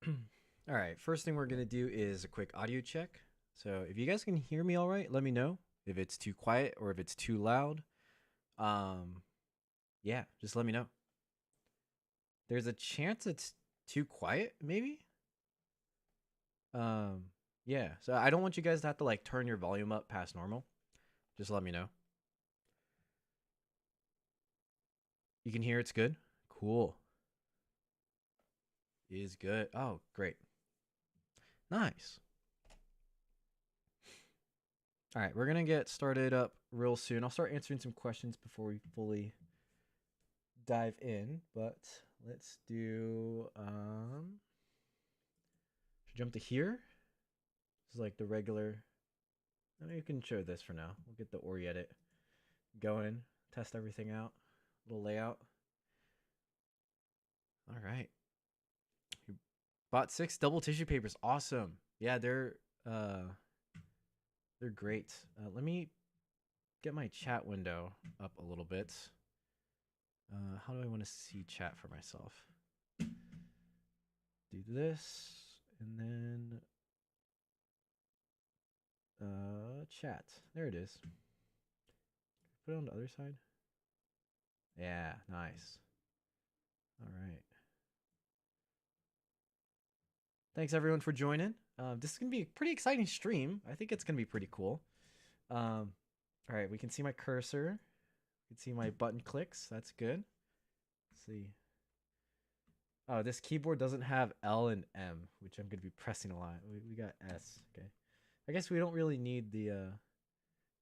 All right, first thing we're going to do is a quick audio check. So if you guys can hear me all right, let me know if it's too quiet or if it's too loud. Um, yeah, just let me know. There's a chance it's too quiet, maybe. Um, yeah, so I don't want you guys to have to like turn your volume up past normal. Just let me know. You can hear it's good. Cool. Is good. Oh, great. Nice. All right, we're going to get started up real soon. I'll start answering some questions before we fully dive in, but let's do should jump to here. This is like the regular. You can show this for now. We'll get the Ori edit going, test everything out, little layout. All right. You bought 6 double tissue papers. Awesome. Yeah, they're great. Let me get my chat window up a little bit. How do I want to see chat for myself? Do this and then chat. There it is. Put it on the other side. Yeah, nice. All right. Thanks everyone for joining. This is gonna be a pretty exciting stream. I think it's gonna be pretty cool. All right, we can see my cursor. We can see my button clicks. That's good. Let's see. Oh, this keyboard doesn't have L and M, which I'm gonna be pressing a lot. We got S. Okay. I guess we don't really need the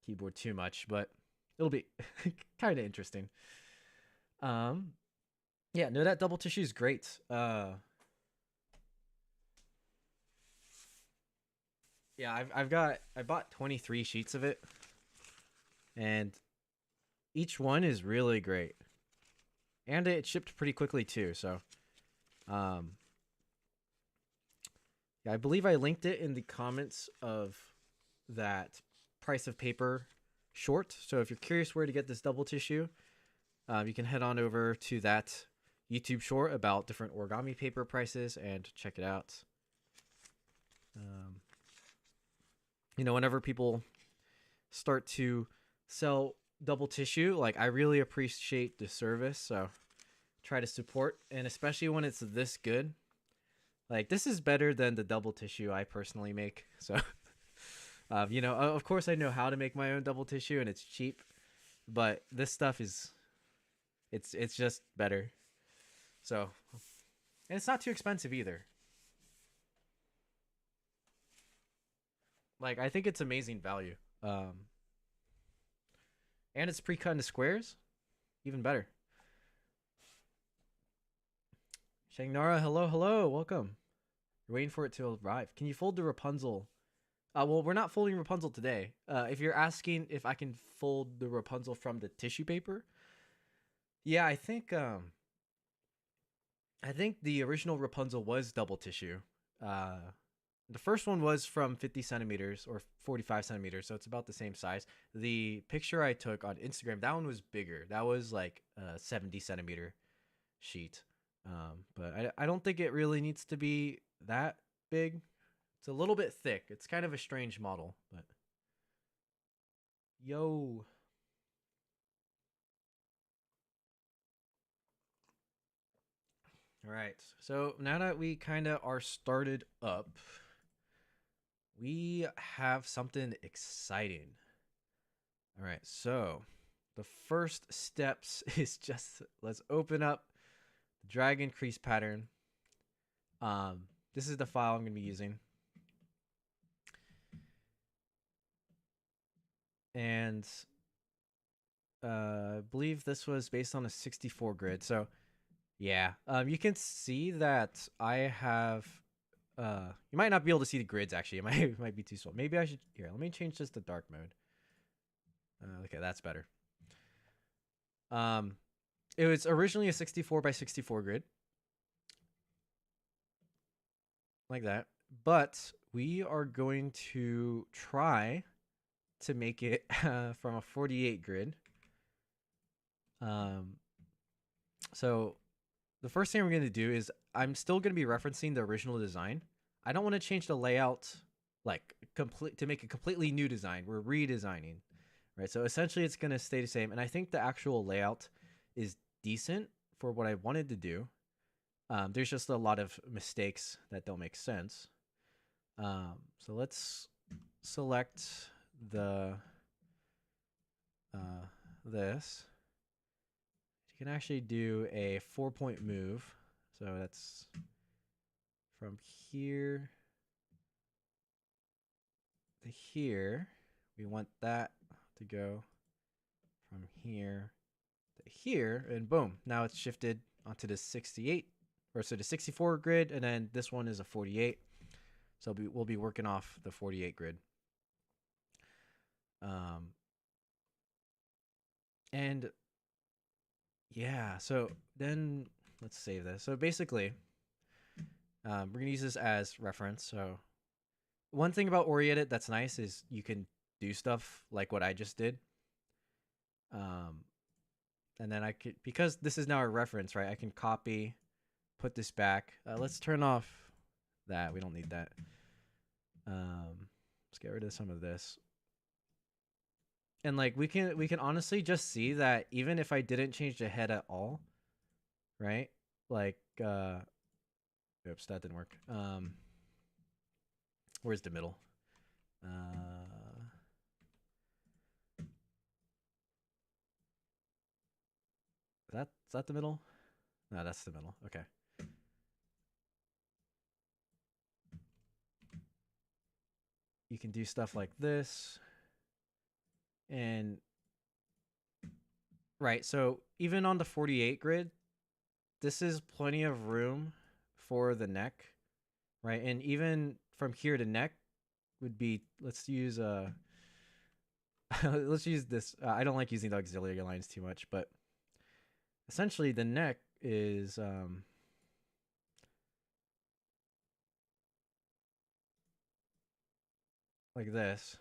keyboard too much, but it'll be kind of interesting. Yeah, no, that double tissue is great. Yeah, I bought 23 sheets of it, and each one is really great, and it shipped pretty quickly too. So, um, yeah, I believe I linked it in the comments of that price of paper short. So if you're curious where to get this double tissue, you can head on over to that YouTube short about different origami paper prices and check it out. Whenever people start to sell double tissue, like I really appreciate the service, so try to support, and especially when it's this good. Like this is better than the double tissue I personally make. So of course I know how to make my own double tissue and it's cheap, but this stuff is it's just better. So, and it's not too expensive either. Like I think it's amazing value. And it's pre-cut into squares, even better. Shangnara, hello, hello, welcome. You're waiting for it to arrive. Can you fold the Rapunzel? Well, we're not folding Rapunzel today. If you're asking if I can fold the Rapunzel from the tissue paper, yeah, I think the original Rapunzel was double tissue. Uh, the first one was from 50 centimeters or 45 centimeters, so it's about the same size. The picture I took on Instagram, that one was bigger. That was like a 70 centimeter sheet. But I don't think it really needs to be that big. It's a little bit thick. It's kind of a strange model, but yo. All right. So now that we kind of are started up, we have something exciting. All right. So the first steps is just let's open up the drag and crease pattern. This is the file I'm going to be using. And I believe this was based on a 64 grid. So yeah, you can see that I have. You might not be able to see the grids actually. It might be too small. Maybe I should here. Let me change this to dark mode. Okay, that's better. It was originally a 64 by 64 grid, like that. But we are going to try to make it from a 48 grid. So the first thing we're going to do is I'm still going to be referencing the original design. I don't want to change the layout like complete to make a completely new design. We're redesigning, right? So essentially it's going to stay the same. And I think the actual layout is decent for what I wanted to do. There's just a lot of mistakes that don't make sense. So let's select the this. You can actually do a 4-point move. So that's from here to here. We want that to go from here to here, and boom, now it's shifted onto the 68 or so the 64 grid, and then this one is a 48. So we'll be working off the 48 grid. And yeah, so then let's save this. So basically, we're gonna use this as reference. So one thing about OriEdit that's nice is you can do stuff like what I just did. And then I could, because this is now a reference, right? I can copy, put this back. Let's turn off that. We don't need that. Let's get rid of some of this. And like we can honestly just see that even if I didn't change the head at all, right? Like oops, that didn't work. Where's the middle? Is that the middle? No, that's the middle. Okay. You can do stuff like this. And right, so even on the 48 grid, this is plenty of room for the neck, right? And even from here to neck would be, let's use let's use this. I don't like using the auxiliary lines too much, but essentially the neck is like this.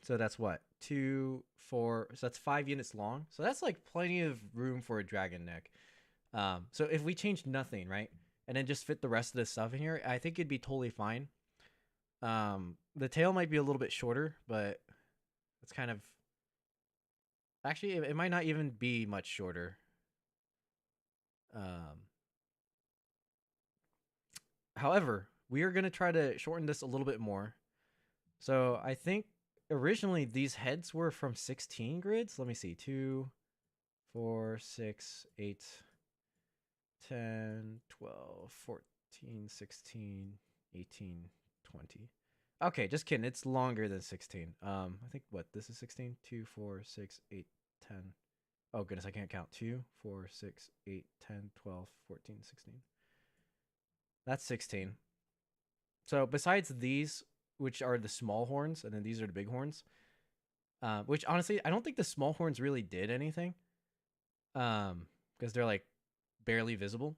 So that's what? 2, 4. So that's 5 units long. So that's like plenty of room for a dragon neck. So if we change nothing, right? And then just fit the rest of the stuff in here, I think it'd be totally fine. The tail might be a little bit shorter, but it's kind of... Actually, it might not even be much shorter. However, we are going to try to shorten this a little bit more. So I think originally these heads were from 16 grids. Let me see. 2, 4, 6, 8, 10, 12, 14, 16, 18, 20. Okay, just kidding. It's longer than 16. I think what this is 16. 2, 4, 6, 8, 10. Oh goodness, I can't count. 2, 4, 6, 8, 10, 12, 14, 16. That's 16. So besides these, which are the small horns, and then these are the big horns, which honestly, I don't think the small horns really did anything, because they're like barely visible.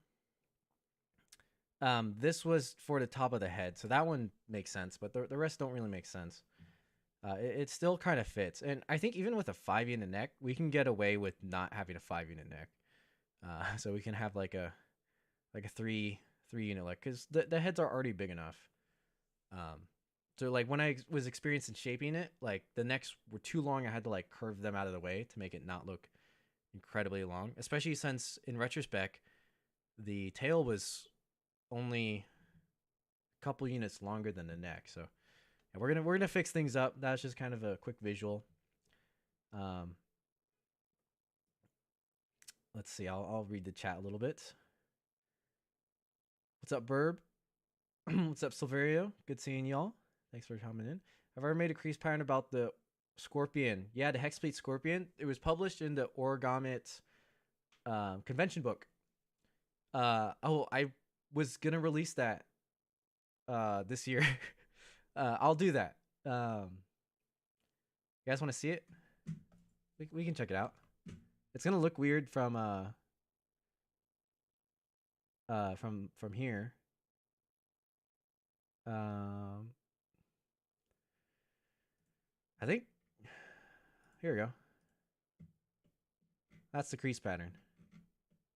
This was for the top of the head, so that one makes sense, but the rest don't really make sense. It still kind of fits, and I think even with a 5-unit neck, we can get away with not having a 5-unit neck. So we can have like a 3-unit neck, because the heads are already big enough. So like when I was experiencing shaping it, like the necks were too long. I had to like curve them out of the way to make it not look incredibly long, especially since in retrospect, the tail was only a couple units longer than the neck. So yeah, we're gonna fix things up. That's just kind of a quick visual. Let's see. I'll read the chat a little bit. What's up, Burb? What's up, Silverio? Good seeing y'all. Thanks for coming in. I've ever made a crease pattern about the scorpion. Yeah, the Hexplate scorpion. It was published in the Origami convention book. I was gonna release that this year. I'll do that. You guys want to see it? We can check it out. It's gonna look weird from here. Um, I think here we go. That's the crease pattern.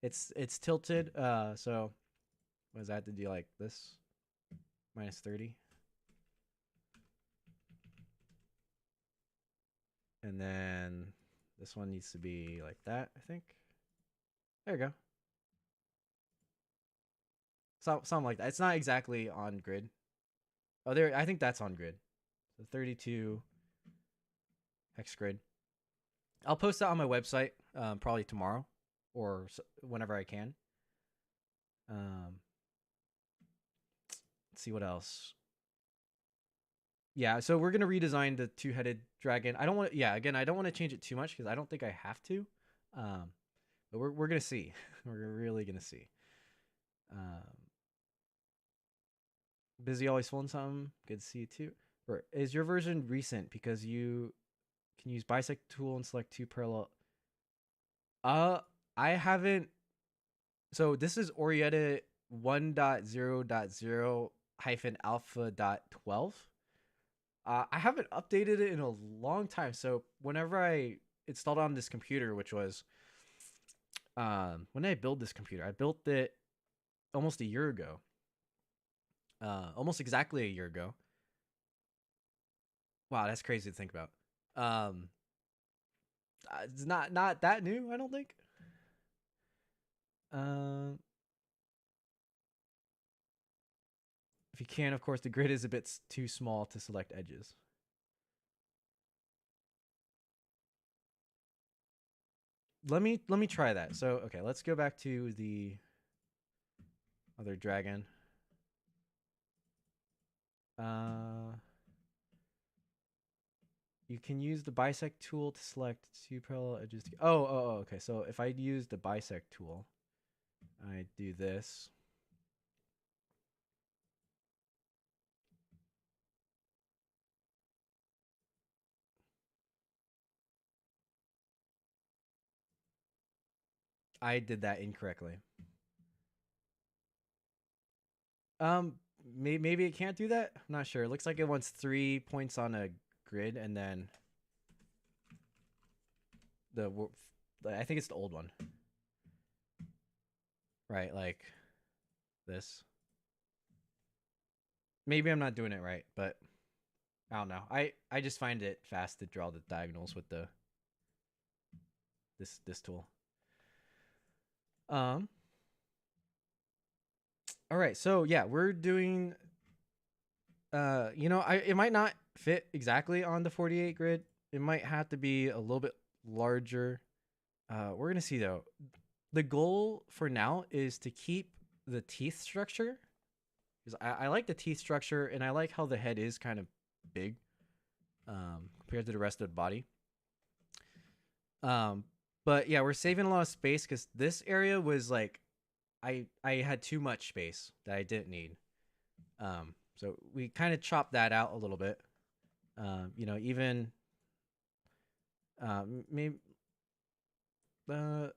It's tilted. So what does that have to do like this? Minus 30. And then this one needs to be like that, I think. There you go. Something like that. It's not exactly on grid. Oh, there. I think that's on grid. So 32 hex grid. I'll post that on my website probably tomorrow or whenever I can. Let's see what else. Yeah, so we're gonna redesign the two-headed dragon. I don't want. Yeah, again, I don't want to change it too much because I don't think I have to. Um, but we're gonna see. We're really gonna see. Um, busy always pulling something. Good to see you too. Or is your version recent because you can use bisect tool and select two parallel? Uh, I haven't. So this is Orietta 1.0.0 hyphen alpha.12. I haven't updated it in a long time. So whenever I installed on this computer, which was when did I build this computer? I built it almost a year ago. Almost exactly a year ago. Wow, that's crazy to think about. Um, it's not that new, I don't think. Um, if you can, of course, the grid is a bit too small to select edges. Let me try that. So okay, let's go back to the other dragon. Uh, you can use the bisect tool to select two parallel edges. Okay. So if I use the bisect tool, I do this. I did that incorrectly. Um, maybe it can't do that. I'm not sure. It looks like it wants 3 points on a grid, and then the I think it's the old one, right? Like this. Maybe I'm not doing it right, but I don't know. I just find it fast to draw the diagonals with the this tool. Um. All right. So yeah, we're doing. It might not fit exactly on the 48 grid. It might have to be a little bit larger. We're gonna see though. The goal for now is to keep the teeth structure because I like the teeth structure and I like how the head is kind of big compared to the rest of the body. Um, but yeah, we're saving a lot of space because this area was like I had too much space that I didn't need. So we kind of chopped that out a little bit. Even maybe uh,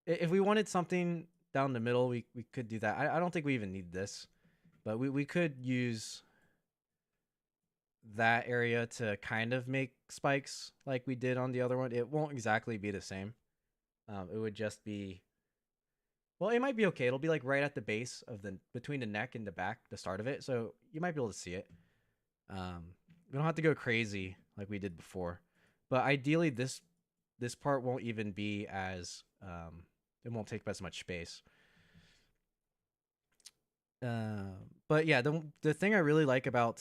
if we wanted something down the middle, we could do that. I don't think we even need this, but we could use that area to kind of make spikes like we did on the other one. It won't exactly be the same. It would just be well, it might be okay. It'll be like right at the base of the between the neck and the back, the start of it. So you might be able to see it. We don't have to go crazy like we did before, but ideally this part won't even be as it won't take as much space. But yeah, the thing I really liked about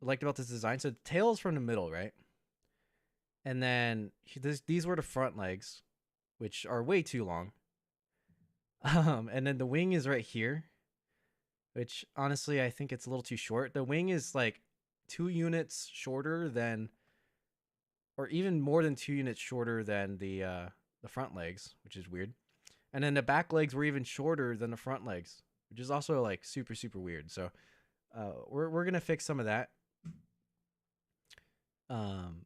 this design, so the tail is from the middle, right? And then these were the front legs, which are way too long. And then the wing is right here, which honestly I think it's a little too short. The wing is like 2 units shorter than, or even more than 2 units shorter than the front legs, which is weird. And then the back legs were even shorter than the front legs, which is also like super weird. So we're gonna fix some of that. Um,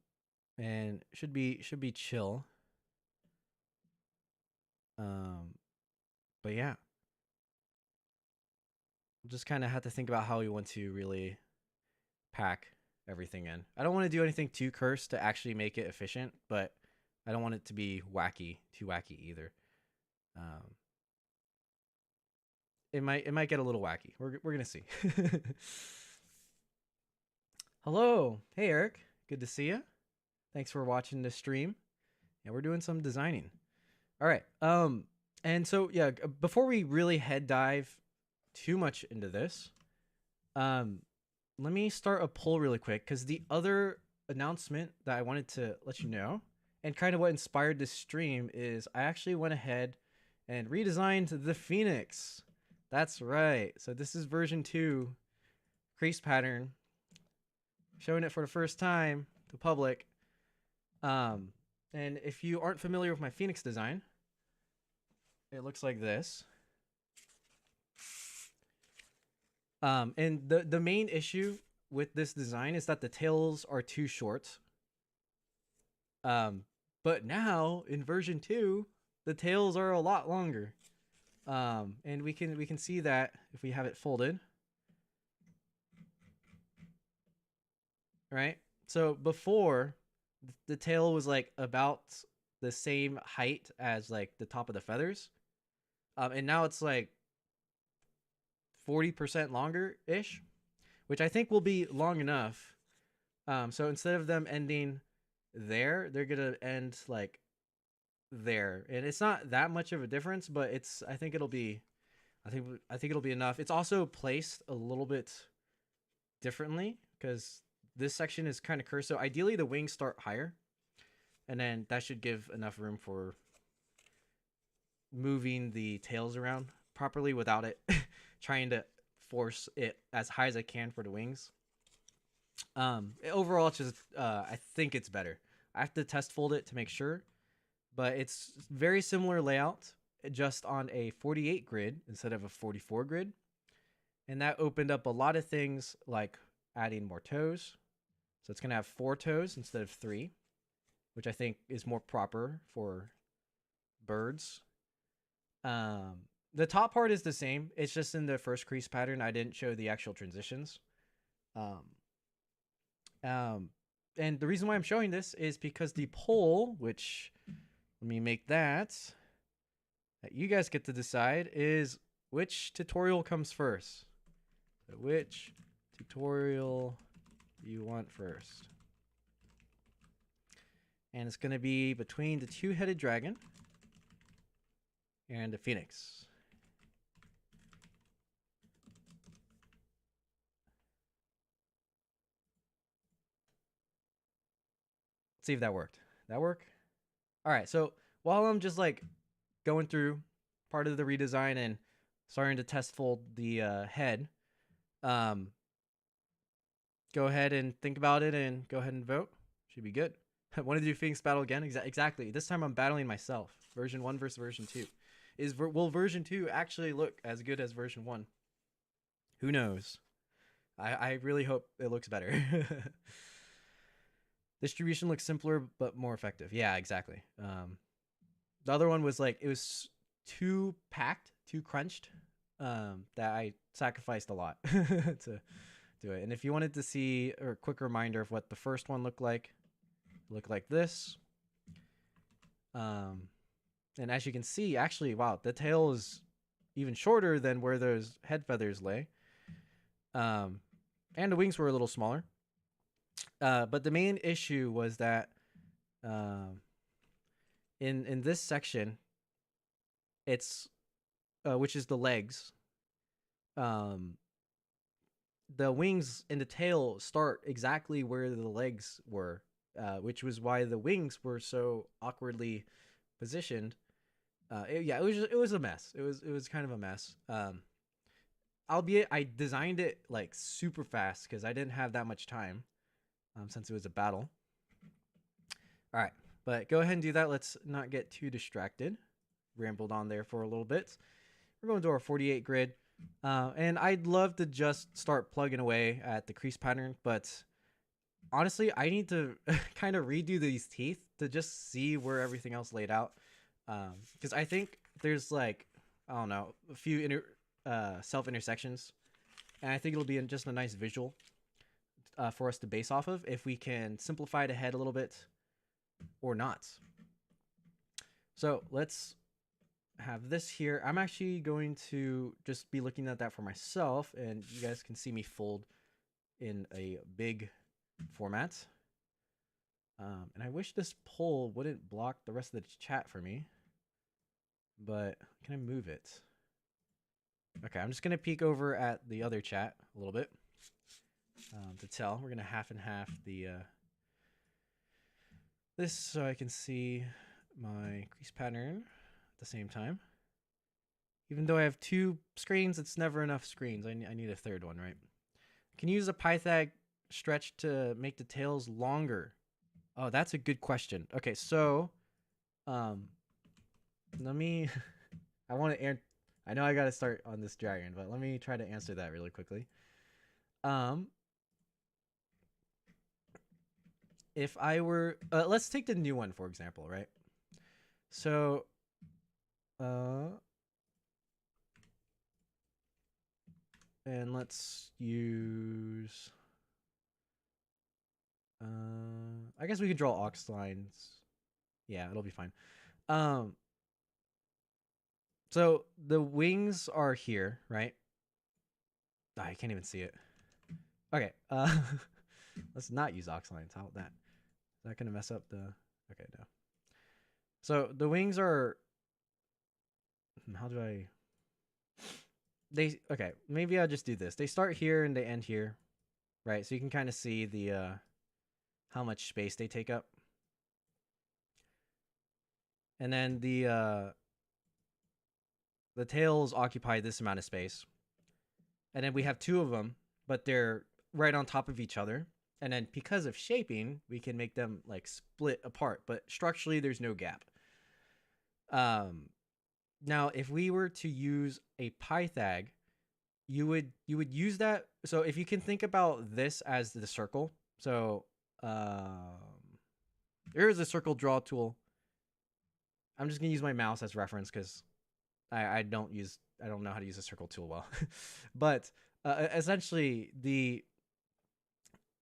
and should be chill. Um, but yeah, We'll just kind of have to think about how we want to really pack everything in. I don't want to do anything too cursed to actually make it efficient, but I don't want it to be too wacky either. Um, it might get a little wacky. We're gonna see. Hello, hey Eric, good to see you. Thanks for watching the stream. And we're doing some designing. All right. And so yeah, before we really head dive too much into this, let me start a poll really quick because the other announcement that I wanted to let you know, and kind of what inspired this stream, is I actually went ahead and redesigned the Phoenix. That's right. So this is version 2 crease pattern, showing it for the first time to public. And if you aren't familiar with my Phoenix design, it looks like this. And the main issue with this design is that the tails are too short. But now in version 2, the tails are a lot longer. And we can see that if we have it folded. Right? So before, the tail was like about the same height as like the top of the feathers. And now it's like 40% longer ish, which I think will be long enough. So instead of them ending there, they're gonna end like there, and it's not that much of a difference, but I think it'll be enough. It's also placed a little bit differently because this section is kind of cursed. So ideally the wings start higher, and then that should give enough room for moving the tails around properly without it trying to force it as high as I can for the wings. Overall, it's just I think it's better. I have to test fold it to make sure, but it's very similar layout, just on a 48 grid instead of a 44 grid. And that opened up a lot of things like adding more toes. So it's going to have 4 toes instead of 3, which I think is more proper for birds. The top part is the same. It's just in the first crease pattern, I didn't show the actual transitions. And the reason why I'm showing this is because the poll, which let me make that you guys get to decide, is which tutorial comes first. So which tutorial you want first? And it's going to be between the 2-headed dragon and the phoenix. Let's see if that worked. That work? All right. So while I'm just like going through part of the redesign and starting to test fold the head, go ahead and think about it and go ahead and vote. Should be good. Want to do Phoenix battle again? Exactly. This time I'm battling myself. Version 1 versus version 2. Will version 2 actually look as good as version 1? Who knows? I really hope it looks better. Distribution looks simpler but more effective. Yeah, exactly. The other one was like, it was too packed, too crunched, that I sacrificed a lot to do it. And if you wanted to see a quick reminder of what the first one looked like this. And as you can see, actually, wow, the tail is even shorter than where those head feathers lay. And the wings were a little smaller. But the main issue was that in this section, it's which is the legs, the wings and the tail start exactly where the legs were, which was why the wings were so awkwardly positioned. It was a mess. It was kind of a mess. Albeit I designed it like super fast because I didn't have that much time, since it was a battle. All right, but go ahead and do that. Let's not get too distracted. Rambled on there for a little bit. We're going to our 48 grid. And I'd love to just start plugging away at the crease pattern, but honestly, I need to kind of redo these teeth to just see where everything else laid out. Because I think there's like, I don't know, a few self intersections And I think it'll be just a nice visual for us to base off of if we can simplify the head a little bit or not. So let's have this here. I'm actually going to just be looking at that for myself, and you guys can see me fold in a big format. And I wish this poll wouldn't block the rest of the chat for me, but can I move it? Okay, I'm just going to peek over at the other chat a little bit to tell. We're going to half and half the this so I can see my crease pattern at the same time. Even though I have 2 screens, it's never enough screens. I need a third one, right? Can you use a Pythag stretch to make the tails longer? Oh, that's a good question. Okay, so let me I want to I know I got to start on this dragon, but let me try to answer that really quickly. If I were let's take the new one for example, right? So and let's use I guess we can draw ox lines. Yeah, it'll be fine. So the wings are here, right? Oh, I can't even see it. Okay, let's not use ox lines. How about that? Is that gonna mess up the? Okay, no. So the wings are. How do I? Okay. Maybe I'll just do this. They start here and they end here, right? So you can kind of see the how much space they take up, and then the tails occupy this amount of space, and then we have 2 of them, but they're right on top of each other. And then because of shaping, we can make them like split apart, but structurally there's no gap. Now if we were to use a Pythag, you would use that. So if you can think about this as the circle. So here's a circle draw tool. I'm just gonna use my mouse as reference because I don't know how to use a circle tool well. But essentially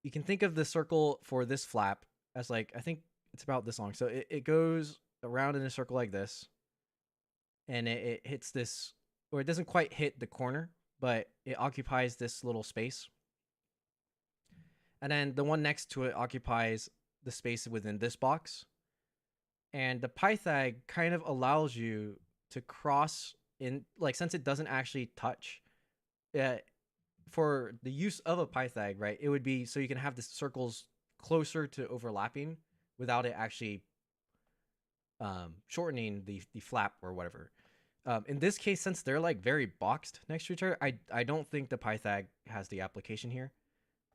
you can think of the circle for this flap as like, I think it's about this long. So it goes around in a circle like this, and it hits this, or it doesn't quite hit the corner, but it occupies this little space. And then the one next to it occupies the space within this box. And the Pythag kind of allows you to cross in, like, since it doesn't actually touch, for the use of a Pythag, right, it would be so you can have the circles closer to overlapping without it actually shortening the flap or whatever. In this case, since they're like very boxed next to each other, I don't think the Pythag has the application here.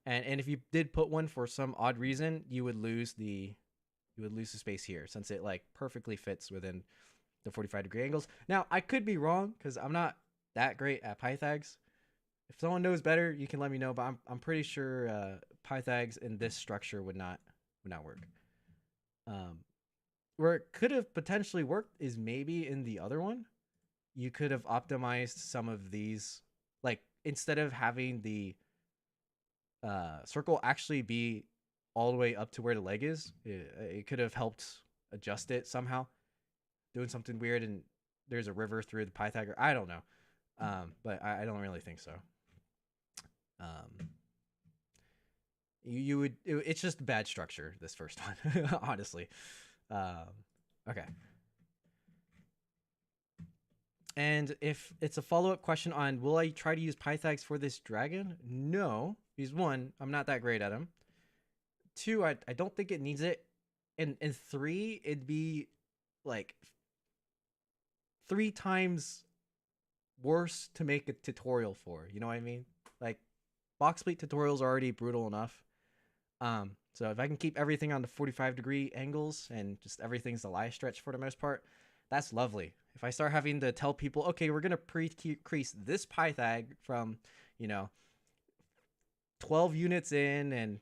And if you did put one for some odd reason, you would lose the space here, since it like perfectly fits within the 45-degree angles. Now, I could be wrong because I'm not that great at Pythags. If someone knows better, you can let me know. But I'm pretty sure Pythags in this structure would not work. Where it could have potentially worked is maybe in the other one. You could have optimized some of these, like instead of having the circle actually be all the way up to where the leg is, it could have helped adjust it somehow, doing something weird, and there's a river through the Pythagorean. I don't know, but I don't really think so. It's just bad structure, this first one, honestly. Okay. And if it's a follow-up question on will I try to use Pythags for this dragon? No, because 1, I'm not that great at them. 2, I don't think it needs it. And 3, it'd be like 3 times worse to make a tutorial for. You know what I mean? Like, box pleat tutorials are already brutal enough. So if I can keep everything on the 45-degree angles and just everything's the lie stretch for the most part, that's lovely. If I start having to tell people, okay, we're gonna pre-crease this Pythag from, 12 units in and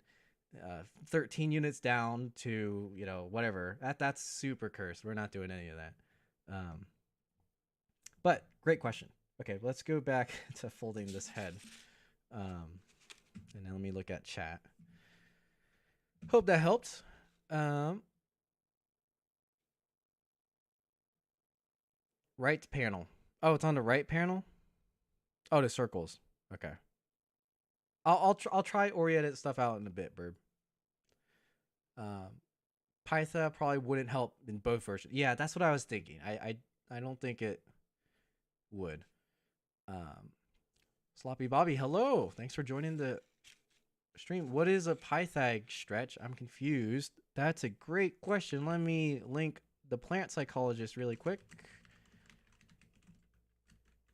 13 units down to, whatever, that's super cursed. We're not doing any of that. But great question. Okay, let's go back to folding this head. And then let me look at chat. Hope that helped. Right panel. Oh, it's on the right panel. Oh, the circles. Okay. I'll try orient stuff out in a bit, Bird. Pytha probably wouldn't help in both versions. Yeah, that's what I was thinking. I don't think it would. Sloppy Bobby, hello. Thanks for joining the stream. What is a Pythag stretch? I'm confused. That's a great question. Let me link the plant psychologist really quick.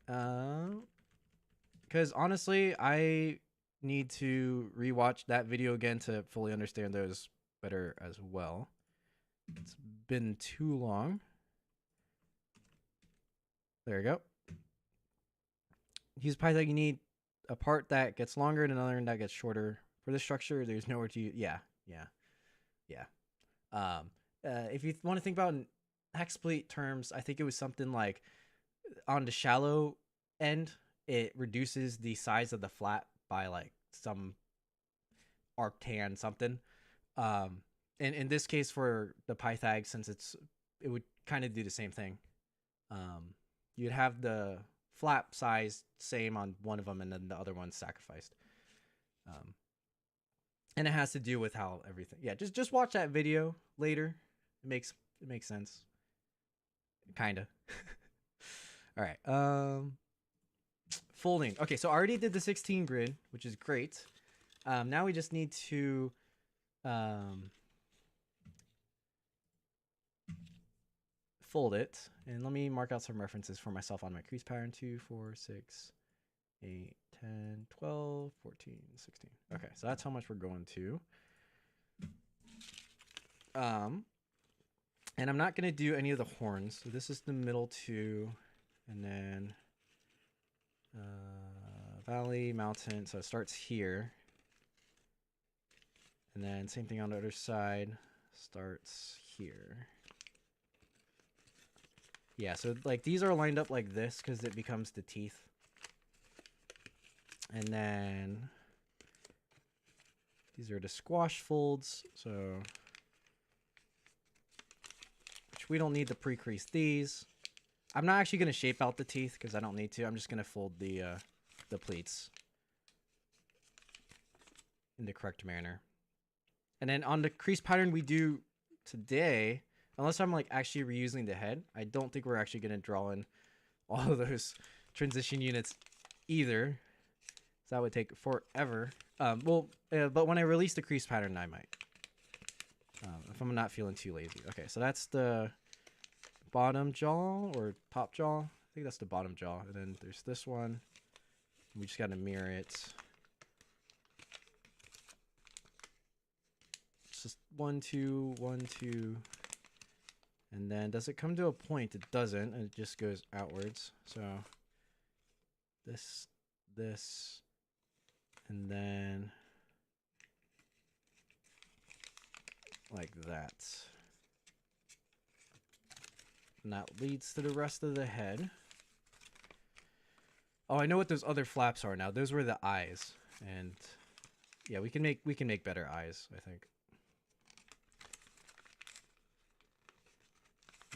Because honestly, I need to rewatch that video again to fully understand those better as well. It's been too long. There you go. Use Python, you need a part that gets longer and another that gets shorter. For this structure, there's nowhere to use. Yeah. If you want to think about hexaplete terms, I think it was something like on the shallow end, it reduces the size of the flat by like some arctan something. And in this case for the Pythag, since it would kind of do the same thing. You'd have the flap size same on one of them, and then the other one's sacrificed. And it has to do with how everything. Yeah, just watch that video later. It makes sense. Kinda. All right. Folding. Okay, so I already did the 16 grid, which is great. Now we just need to fold it. And let me mark out some references for myself on my crease pattern. 2, 4, 6, 8, 10, 12, 14, 16. Okay, so that's how much we're going to. And I'm not going to do any of the horns. So this is the middle 2. And then valley, mountain. So it starts here. And then same thing on the other side. Starts here. Yeah, so like these are lined up like this because it becomes the teeth. And then these are the squash folds. So which we don't need to pre-crease these. I'm not actually going to shape out the teeth because I don't need to. I'm just going to fold the pleats in the correct manner. And then on the crease pattern we do today, unless I'm like actually reusing the head, I don't think we're actually going to draw in all of those transition units either. So that would take forever. But when I release the crease pattern, I might. If I'm not feeling too lazy. Okay, so that's the bottom jaw or top jaw. I think that's the bottom jaw. And then there's this one. We just got to mirror it. It's just 1, 2, 1, 2. And then does it come to a point? It doesn't. And it just goes outwards. So this, and then like that. And that leads to the rest of the head. Oh, I know what those other flaps are now. Those were the eyes. And yeah, we can make better eyes, I think.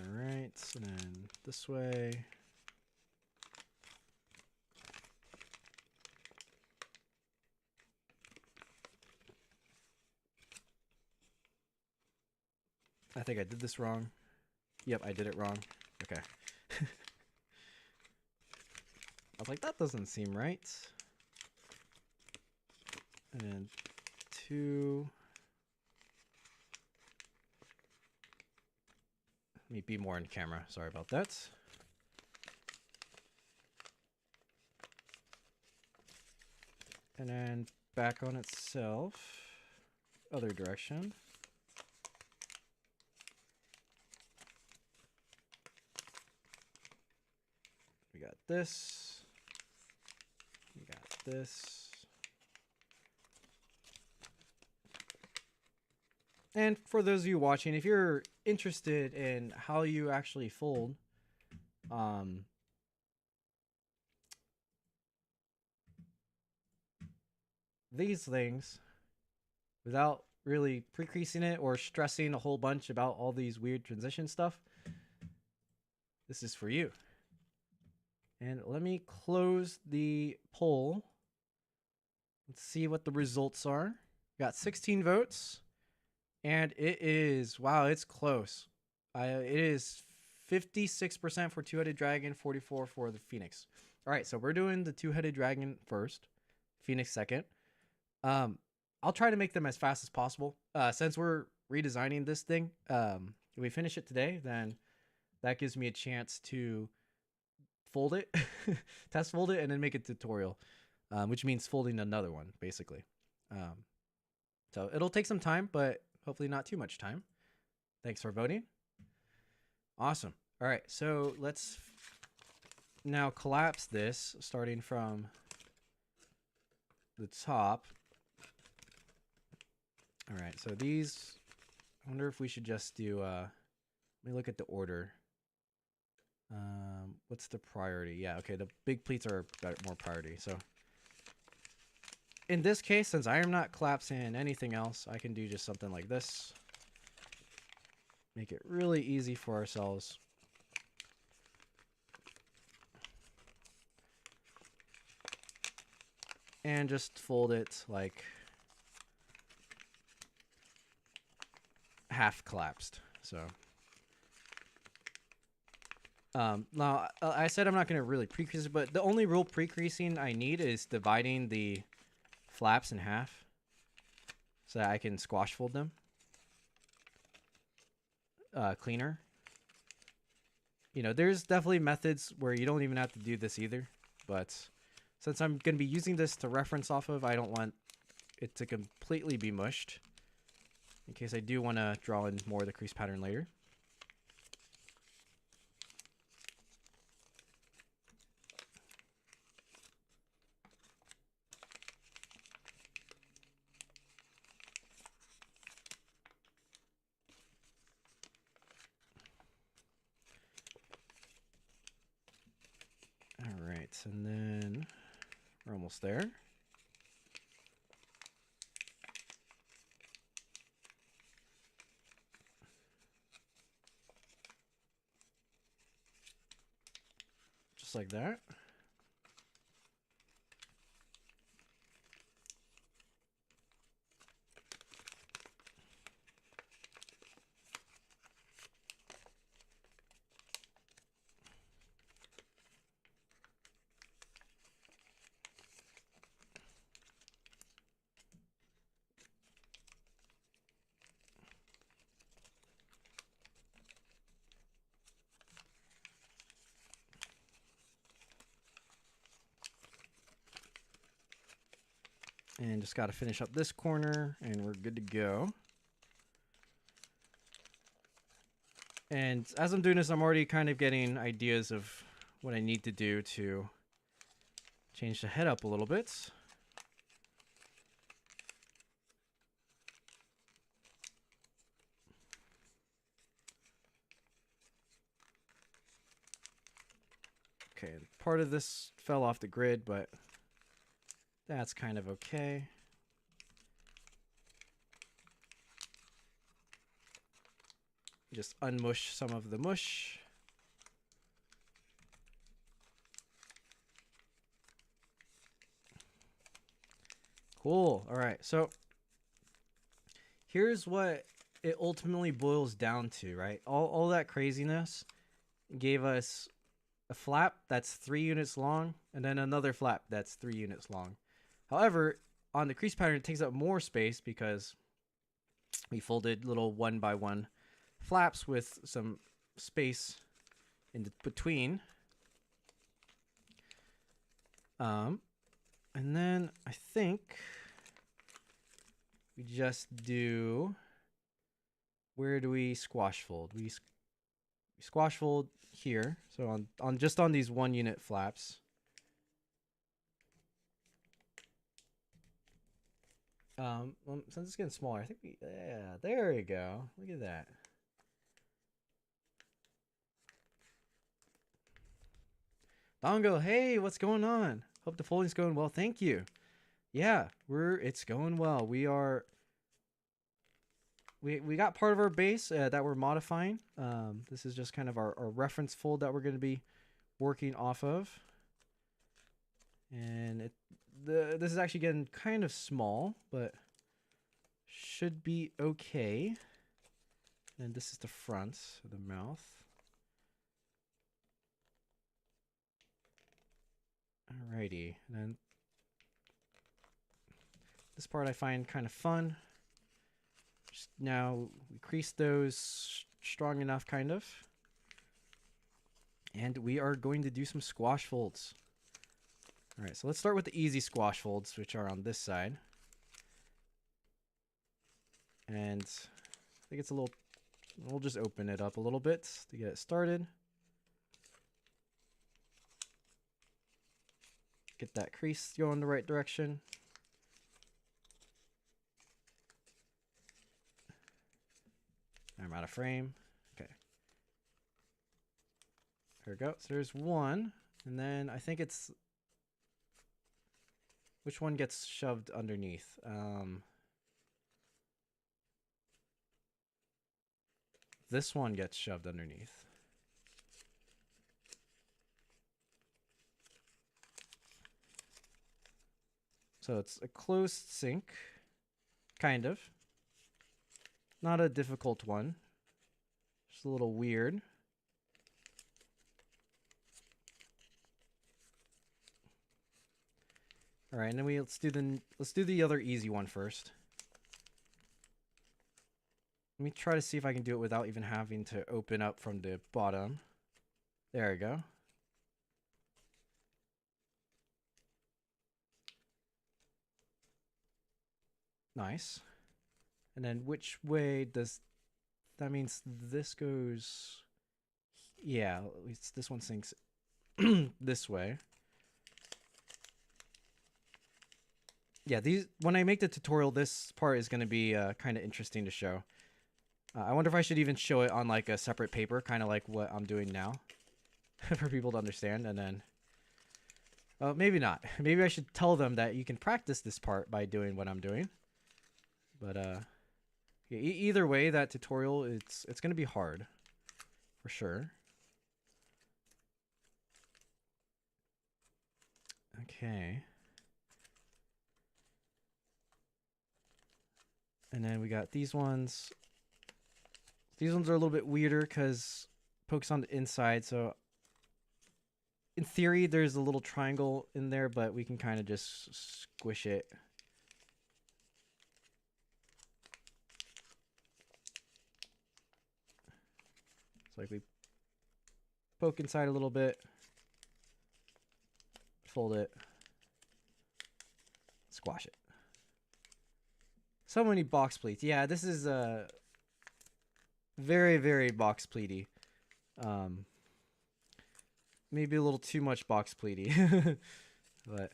All right, and then this way. I think I did this wrong. Yep, I did it wrong. Okay. I was like, that doesn't seem right. And then 2. Let me be more in camera. Sorry about that. And then back on itself. Other direction. We got this. We got this. And for those of you watching, if you're interested in how you actually fold, these things without really pre-creasing it or stressing a whole bunch about all these weird transition stuff, this is for you. And let me close the poll. Let's see what the results are. Got 16 votes. And it is, wow, it's close. It is 56% for two-headed dragon, 44 for the phoenix. All right, so we're doing the two-headed dragon first, phoenix second. I'll try to make them as fast as possible. Since we're redesigning this thing, if we finish it today, then that gives me a chance to fold it, test fold it, and then make a tutorial, which means folding another one, basically. So it'll take some time, but hopefully not too much time. Thanks for voting. Awesome. All right, so let's now collapse this, starting from the top. All right, so these, I wonder if we should just do, let me look at the order. What's the priority? Yeah, okay, the big pleats are more priority. So in this case, since I am not collapsing anything else, I can do just something like this. Make it really easy for ourselves. And just fold it like half collapsed. So now I said I'm not going to really pre-crease it, but the only real pre-creasing I need is dividing the flaps in half so that I can squash fold them cleaner. You know, there's definitely methods where you don't even have to do this either, but since I'm going to be using this to reference off of, I don't want it to completely be mushed in case I do want to draw in more of the crease pattern later. All right, and then we're almost there. Just like that. And just got to finish up this corner and we're good to go. And as I'm doing this, I'm already kind of getting ideas of what I need to do to change the head up a little bit. Okay, part of this fell off the grid, but that's kind of okay. Just unmush some of the mush. Cool. All right. So here's what it ultimately boils down to, right? All that craziness gave us a flap that's 3 units long and then another flap that's 3 units long. However, on the crease pattern, it takes up more space because we folded little 1x1 flaps with some space in between. And then I think we just do, where do we squash fold? We squash fold here. So on just on these 1 unit flaps. Well, since it's getting smaller, I think yeah, there we go. Look at that. Dongo, hey, what's going on? Hope the folding's going well. Thank you. Yeah, it's going well. We got part of our base that we're modifying. This is just kind of our reference fold that we're going to be working off of. And this is actually getting kind of small, but should be okay. And this is the front of the mouth. Alrighty, and then this part I find kind of fun. Just now we crease those strong enough, kind of. And we are going to do some squash folds. Alright, so let's start with the easy squash folds, which are on this side. And I think it's a little, we'll just open it up a little bit to get it started. Get that crease going the right direction. I'm out of frame. Okay. There we go. So there's one. And then I think it's... Which one gets shoved underneath? This one gets shoved underneath. So it's a closed sink. Kind of. Not a difficult one. Just a little weird. All right, and then let's do the other easy one first. Let me try to see if I can do it without even having to open up from the bottom. There we go. Nice. And then which way does that means this goes? Yeah, at least this one sinks this way. Yeah, when I make the tutorial, this part is going to be kind of interesting to show. I wonder if I should even show it on like a separate paper, kind of like what I'm doing now, for people to understand. And then, maybe not. Maybe I should tell them that you can practice this part by doing what I'm doing. But yeah, either way, that tutorial it's going to be hard, for sure. Okay. And then we got these ones. These ones are a little bit weirder because pokes on the inside. So in theory, there's a little triangle in there, but we can kind of just squish it. It's like we poke inside a little bit, fold it, squash it. So many box pleats. Yeah, this is very, very box pleaty. Maybe a little too much box pleaty. But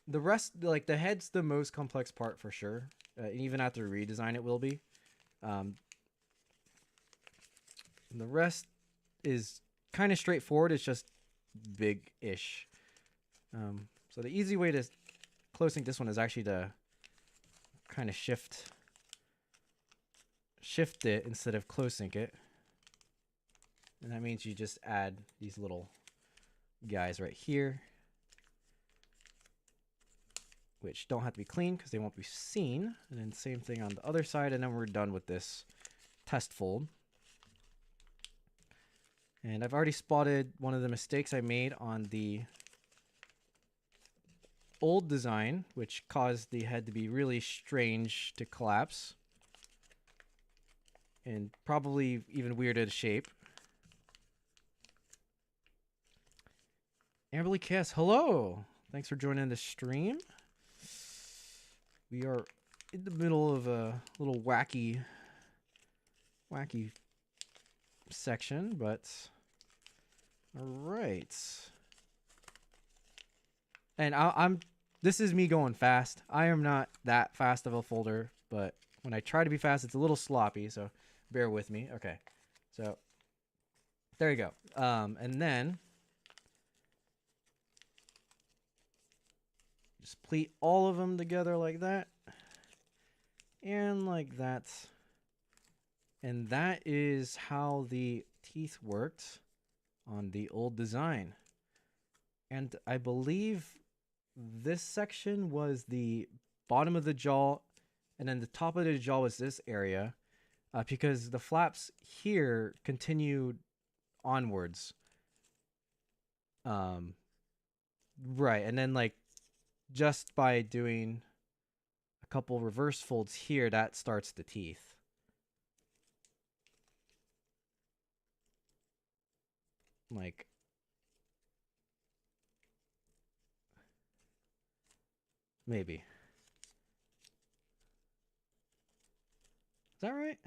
the rest, like the head's the most complex part for sure. Even after redesign, it will be. And the rest is kind of straightforward. It's just big-ish. So the easy way to close sync this one is actually to kind of shift it instead of close sync it. And that means you just add these little guys right here, which don't have to be clean because they won't be seen. And then same thing on the other side, and then we're done with this test fold. And I've already spotted one of the mistakes I made on the old design, which caused the head to be really strange to collapse and probably even weirder to shape. Amberly Cass, hello! Thanks for joining the stream. We are in the middle of a little wacky section, but all right. And this is me going fast. I am not that fast of a folder, but when I try to be fast, it's a little sloppy, so bear with me. Okay. So there you go. And then Just pleat all of them together like that. And like that. And that is how the teeth worked on the old design. And I believe this section was the bottom of the jaw, and then the top of the jaw was this area, because the flaps here continued onwards. Right, and then like just by doing a couple reverse folds here, that starts the teeth. Like, maybe. Is that right?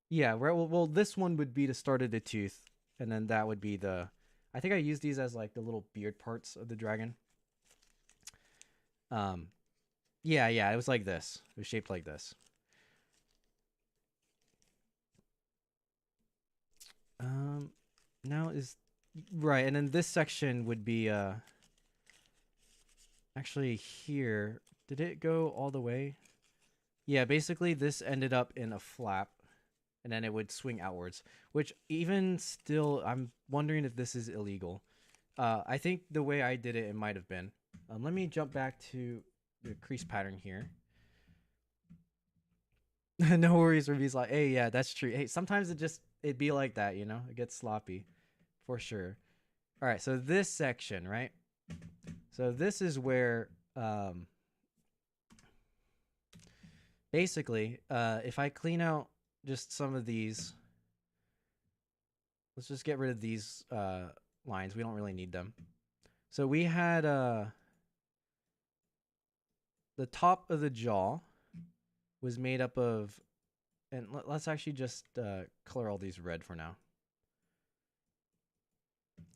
Yeah, right. Well, this one would be the start of the tooth, and then that would be the... I think I used these as like the little beard parts of the dragon. Yeah, it was like this. It was shaped like this. Now is... Right, and then this section would be, actually here. Did it go all the way? Yeah, basically this ended up in a flap, and then it would swing outwards, which even still, I'm wondering if this is illegal. I think the way I did it, it might have been. Let me jump back to the crease pattern here. No worries, Ruby's like, hey, yeah, that's true. Hey, sometimes it'd be like that, you know? It gets sloppy, for sure. All right, so this section, right? So this is where, basically, if I clean out just some of these, let's just get rid of these lines. We don't really need them. So we had the top of the jaw was made up of, and let's actually just color all these red for now.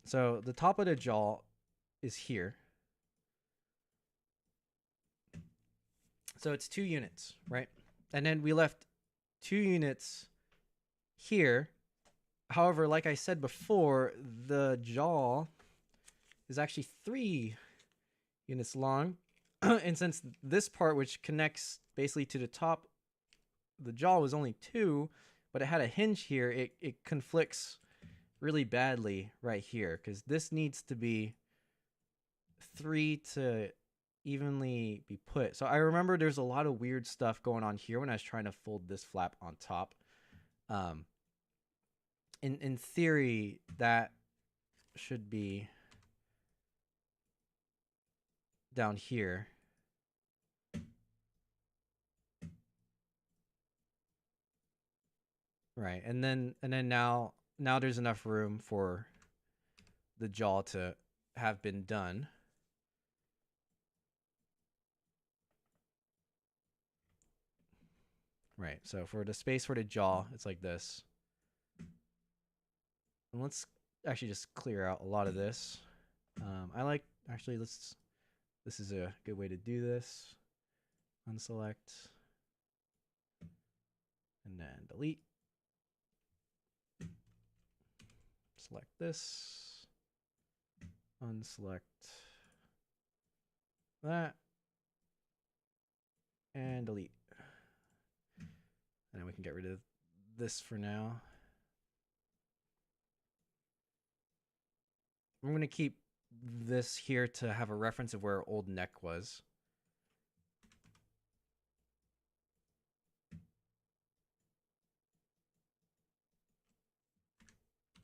So the top of the jaw is here. So it's 2 units, right? And then we left 2 units here. However, like I said before, the jaw is actually 3 units long. And since this part, which connects basically to the top, the jaw was only 2, but it had a hinge here, it conflicts really badly right here, because this needs to be 3 to evenly be put. So I remember there's a lot of weird stuff going on here when I was trying to fold this flap on top. In theory, that should be down here. Right. And then now there's enough room for the jaw to have been done. Right. So for the space for the jaw, it's like this. And let's actually just clear out a lot of this. I like, actually, this is a good way to do this. Unselect. And then delete. Select this. Unselect that. And delete. And then we can get rid of this for now. I'm going to keep this here to have a reference of where our old neck was.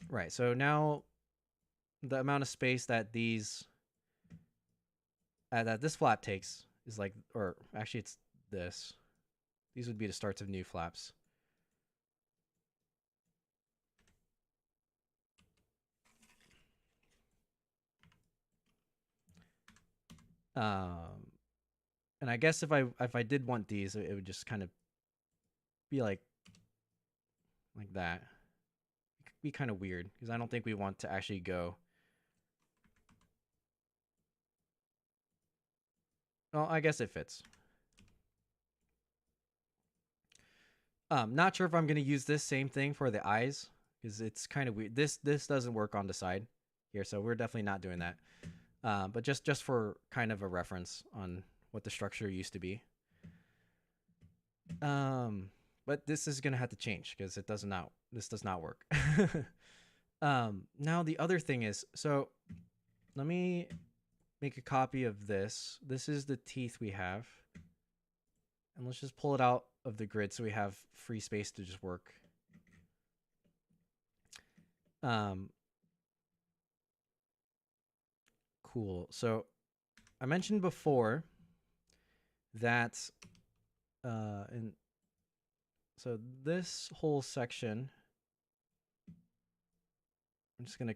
Right, so now the amount of space that these that this flap takes is like, or actually it's this. These would be the starts of new flaps. And I guess if I did want these, it would just kind of be like that. It could be kind of weird because I don't think we want to actually go. Well, I guess it fits. Not sure if I'm gonna use this same thing for the eyes because it's kind of weird. This doesn't work on the side here, so we're definitely not doing that. But just for kind of a reference on what the structure used to be. But this is gonna have to change because this does not work. Now the other thing is, so let me make a copy of this. This is the teeth we have. And let's just pull it out of the grid so we have free space to just work. Cool. So I mentioned before that, and so this whole section, I'm just gonna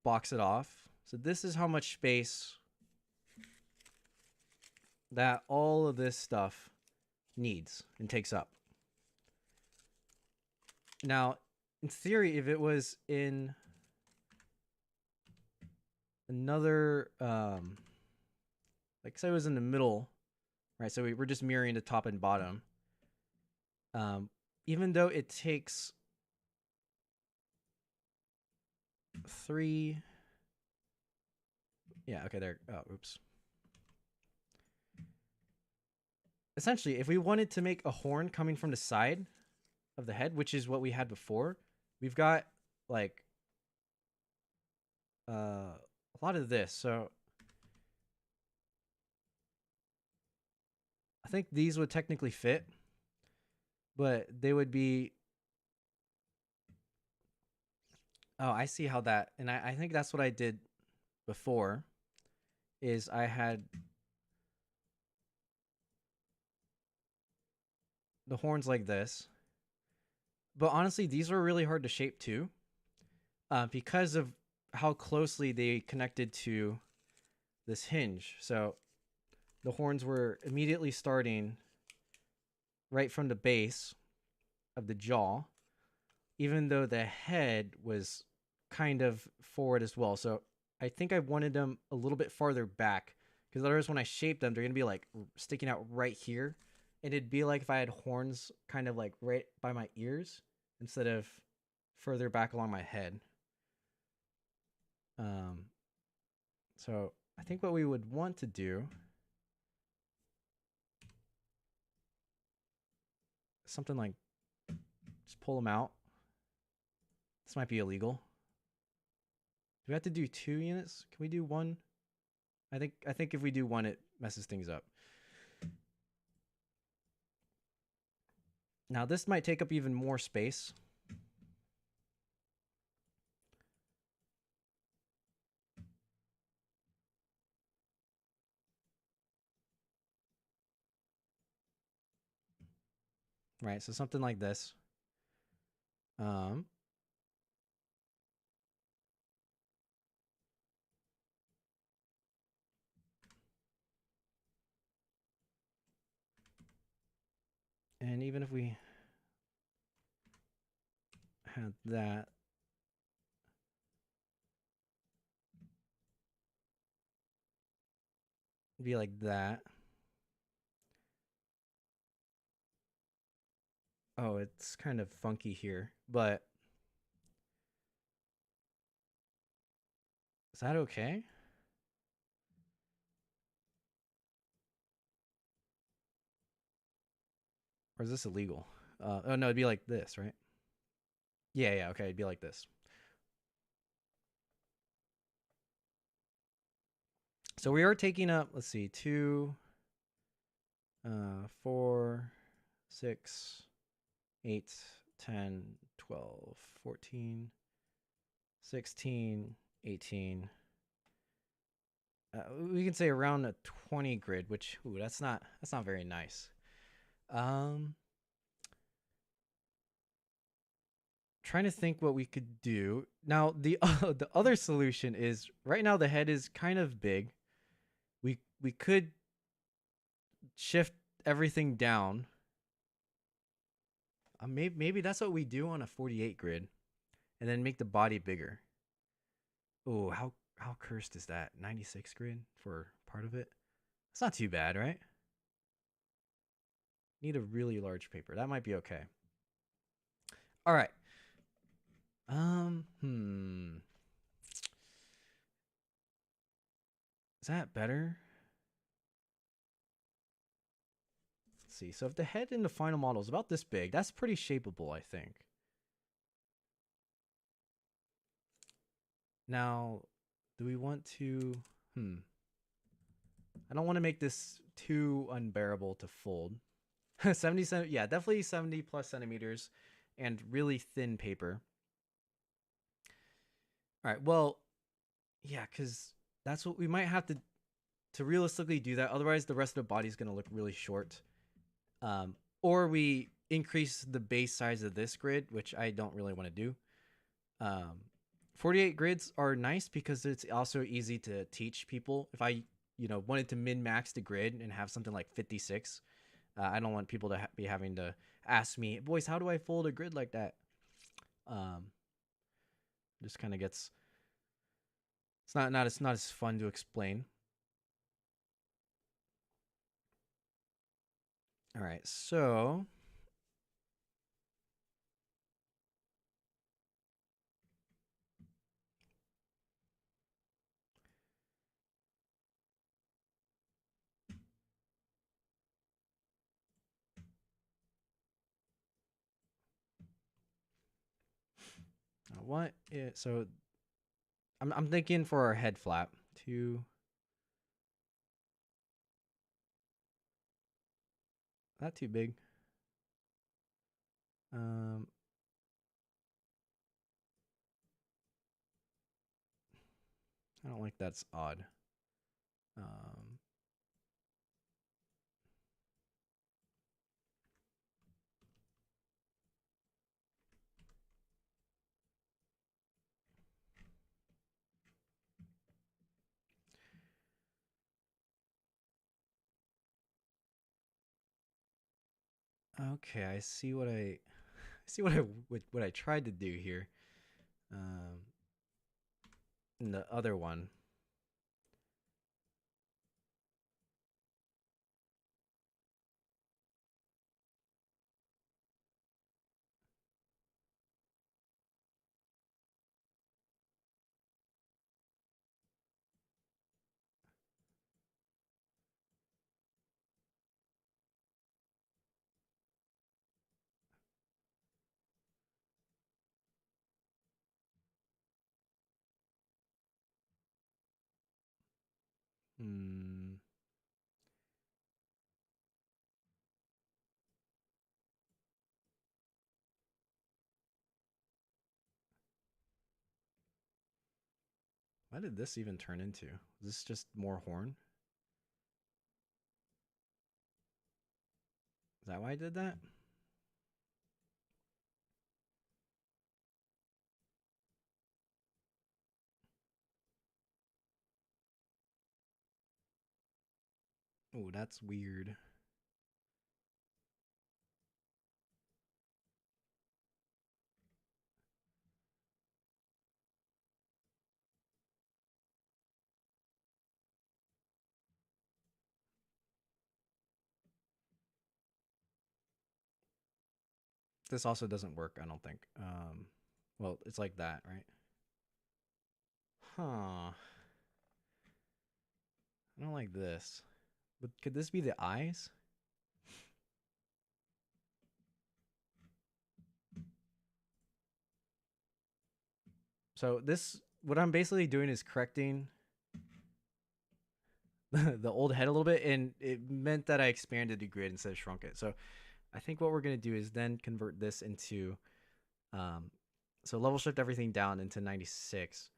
box it off. So this is how much space that all of this stuff needs and takes up. Now, in theory, if it was in another, like say it was in the middle, right? So we're just mirroring the top and bottom. Even though it takes 3, yeah, okay, there. Oh, oops. Essentially, if we wanted to make a horn coming from the side of the head, which is what we had before, we've got like a lot of this. So I think these would technically fit, but they would be, oh, I see how that, and I think that's what I did before, is I had the horns like this. But honestly, these were really hard to shape too, because of how closely they connected to this hinge. So the horns were immediately starting right from the base of the jaw, even though the head was kind of forward as well. So I think I wanted them a little bit farther back, because otherwise when I shape them, they're going to be like sticking out right here. And it'd be like if I had horns kind of like right by my ears instead of further back along my head. So I think what we would want to do, something like just pull them out. This might be illegal. Do we have to do 2 units? Can we do 1? I think if we do 1, it messes things up. Now this might take up even more space. Right, so something like this. And even if we had that, it'd be like that. Oh, it's kind of funky here, but is that okay? Or is this illegal? Oh no, it'd be like this, right? Yeah, okay, it'd be like this. So we are taking up, let's see, 2, 4, 6, 8, 10, 12, 14, 16, 18. We can say around a 20 grid, which that's not very nice. Trying to think what we could do. Now the the other solution is, right now the head is kind of big. We could shift everything down. Maybe that's what we do on a 48 grid, and then make the body bigger. Oh, how cursed is that? 96 grid for part of it. It's not too bad, right? Need a really large paper. That might be okay. All right. Is that better? Let's see. So if the head in the final model is about this big, that's pretty shapeable, I think. Now, do we want to... I don't want to make this too unbearable to fold. 77, yeah, definitely 70 plus centimeters and really thin paper. All right, well, yeah, because that's what we might have to realistically do that. Otherwise, the rest of the body is going to look really short. Or we increase the base size of this grid, which I don't really want to do. 48 grids are nice because it's also easy to teach people. If I, wanted to min-max the grid and have something like 56, I don't want people to be having to ask me, boys, how do I fold a grid like that? Just kind of gets, it's not as fun to explain. All right, so so I'm thinking for our head flap to not too big. I don't like that's odd. Okay, I see what I what I tried to do here. In the other one. Hmm. What did this even turn into? Is this just more horn? Is that why I did that? Oh, that's weird. This also doesn't work, I don't think. Well, it's like that, right? Huh. I don't like this. But could this be the eyes? So this, what I'm basically doing is correcting the old head a little bit, and it meant that I expanded the grid instead of shrunk it. So I think what we're gonna do is then convert this into, so level shift everything down into 96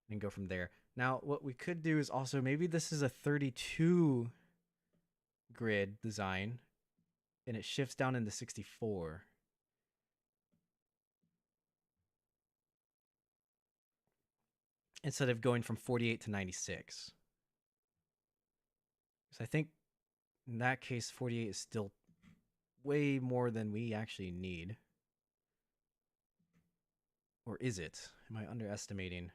and go from there. Now what we could do is also, maybe this is a 32 grid design and it shifts down into 64. Instead of going from 48 to 96. So I think in that case, 48 is still way more than we actually need. Or is it? Am I underestimating?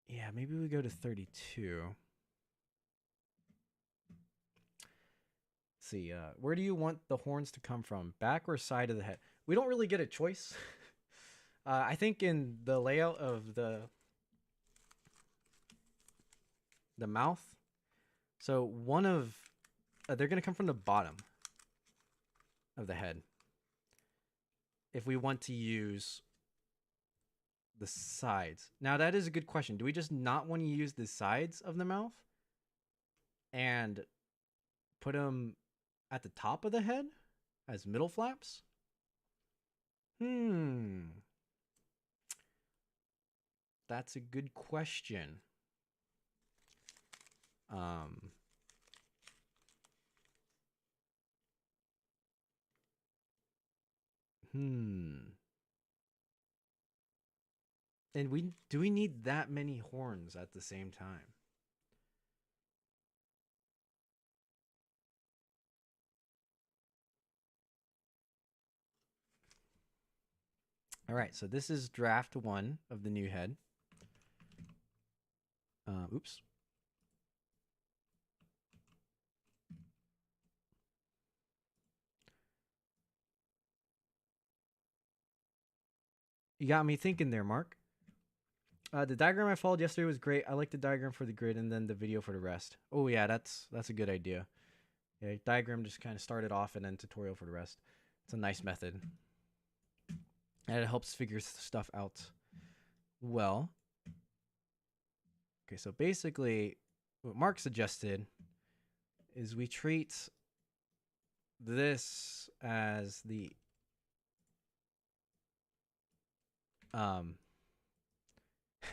Yeah, maybe we go to 32. Let's see, where do you want the horns to come from? Back or side of the head? We don't really get a choice. I think in the layout of the the mouth. So they're going to come from the bottom of the head. If we want to use the sides. Now that is a good question. Do we just not want to use the sides of the mouth and put them at the top of the head as middle flaps? That's a good question. And do we need that many horns at the same time? All right, so this is draft 1 of the new head. Oops. You got me thinking there, Mark. The diagram I followed yesterday was great. I like the diagram for the grid and then the video for the rest. Oh yeah, that's a good idea. Yeah, diagram just kind of started off and then tutorial for the rest. It's a nice method. And it helps figure stuff out well. Okay, so basically what Mark suggested is we treat this as the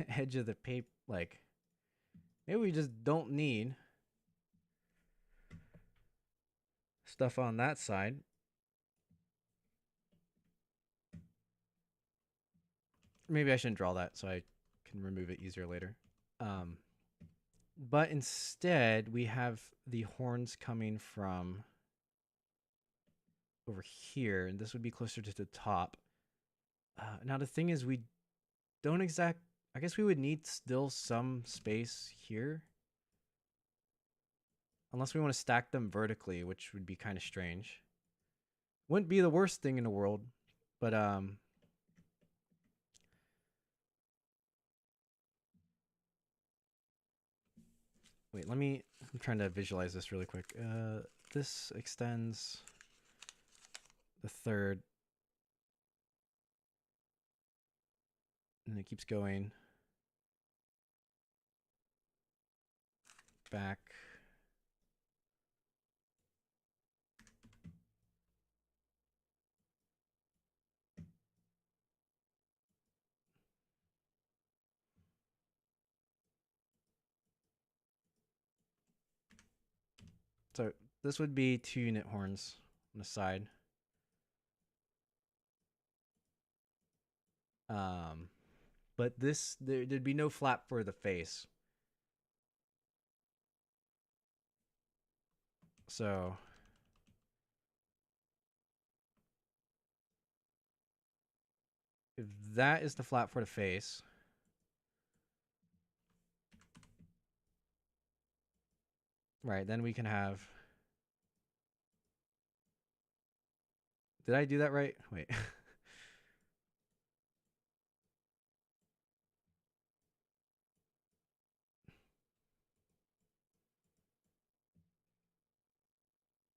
edge of the paper. Like, maybe we just don't need stuff on that side. Maybe I shouldn't draw that so I can remove it easier later. But instead, we have the horns coming from over here, and this would be closer to the top. Now, the thing is, we don't I guess we would need still some space here. Unless we want to stack them vertically, which would be kind of strange. Wouldn't be the worst thing in the world, but wait, I'm trying to visualize this really quick. This extends the third. And it keeps going back. So this would be 2 unit horns on the side. But there'd be no flap for the face. So if that is the flap for the face, right, then we can have. Did I do that right? Wait.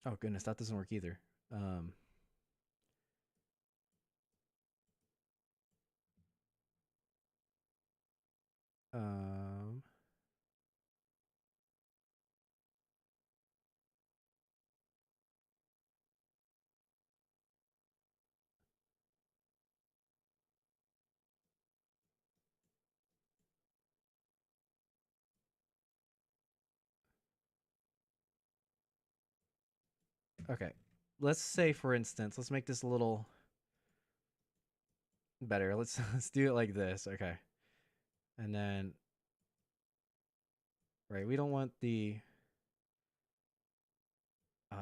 Oh goodness, that doesn't work either. Um, okay. Let's say, for instance, let's make this a little better. Let's do it like this. Okay. And then, right, we don't want the.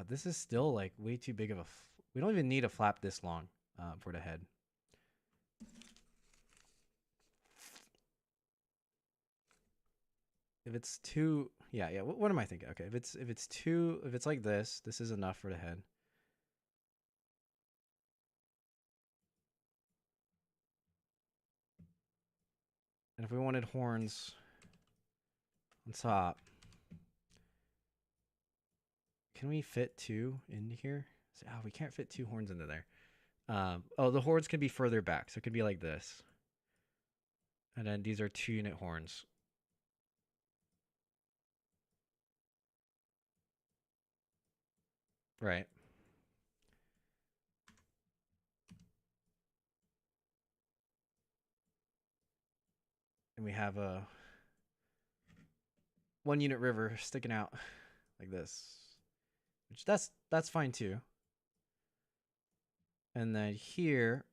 This is still like way too big of a. We don't even need a flap this long for the head. If it's too, yeah. What am I thinking? Okay, if it's like this is enough for the head. And if we wanted horns on top, can we fit 2 in here? Oh, we can't fit 2 horns into there. Oh, the horns can be further back, so it could be like this. And then these are 2-unit horns. Right. And we have a 1-unit river sticking out like this. Which that's fine too. And then here,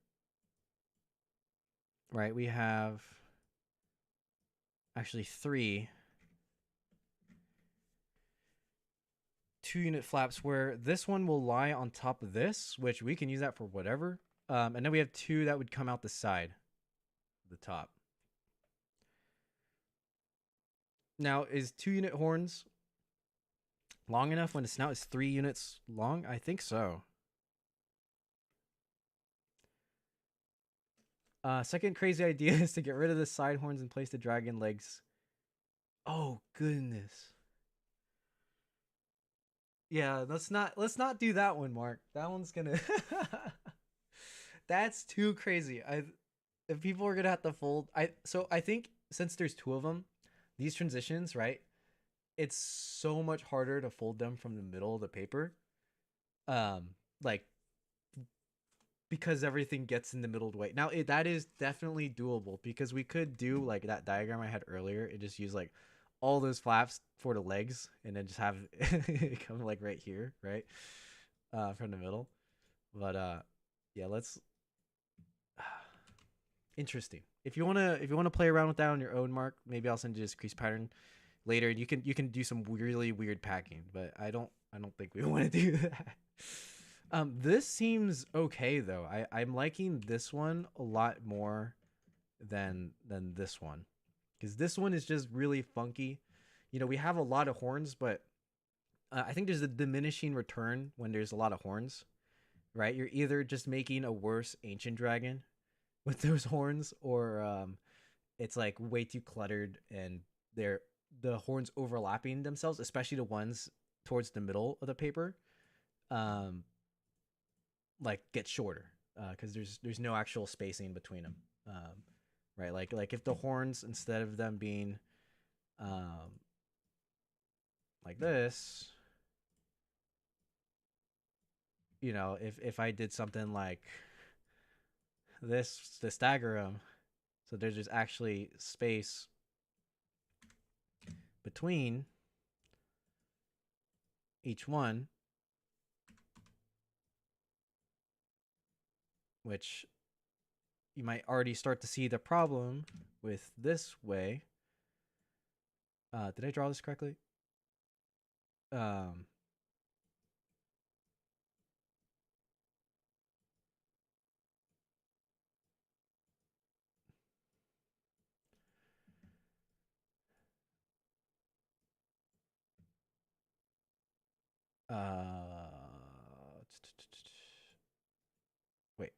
right, we have actually 3 2-unit flaps where this one will lie on top of this, which we can use that for whatever. And then we have 2 that would come out the side, the top. Now, is 2-unit horns long enough when the snout is 3 units long? I think so. Second crazy idea is to get rid of the side horns and place the dragon legs. Oh goodness. Yeah, let's not do that one, Mark. That one's gonna That's too crazy. If people are gonna have to fold, I think since there's 2 of them, these transitions, right? It's so much harder to fold them from the middle of the paper. Um, like because everything gets in the middle of the way. Now that is definitely doable because we could do like that diagram I had earlier and just use like all those flaps for the legs and then just have it come like right here, right? From the middle. But yeah, let's interesting. If you wanna play around with that on your own, Mark, maybe I'll send you this crease pattern later. You can do some really weird packing, but I don't think we want to do that. This seems okay though. I'm liking this one a lot more than this one because this one is just really funky. You know, we have a lot of horns, but I think there's a diminishing return when there's a lot of horns, right? You're either just making a worse ancient dragon with those horns, or it's like way too cluttered and they're the horns overlapping themselves, especially the ones towards the middle of the paper. Um, like get shorter because there's no actual spacing between them, right? Like if the horns instead of them being um, like this, you know, if I did something like this to stagger them, so there's just actually space between each one, which you might already start to see the problem with this way. Did I draw this correctly? Um, uh, wait,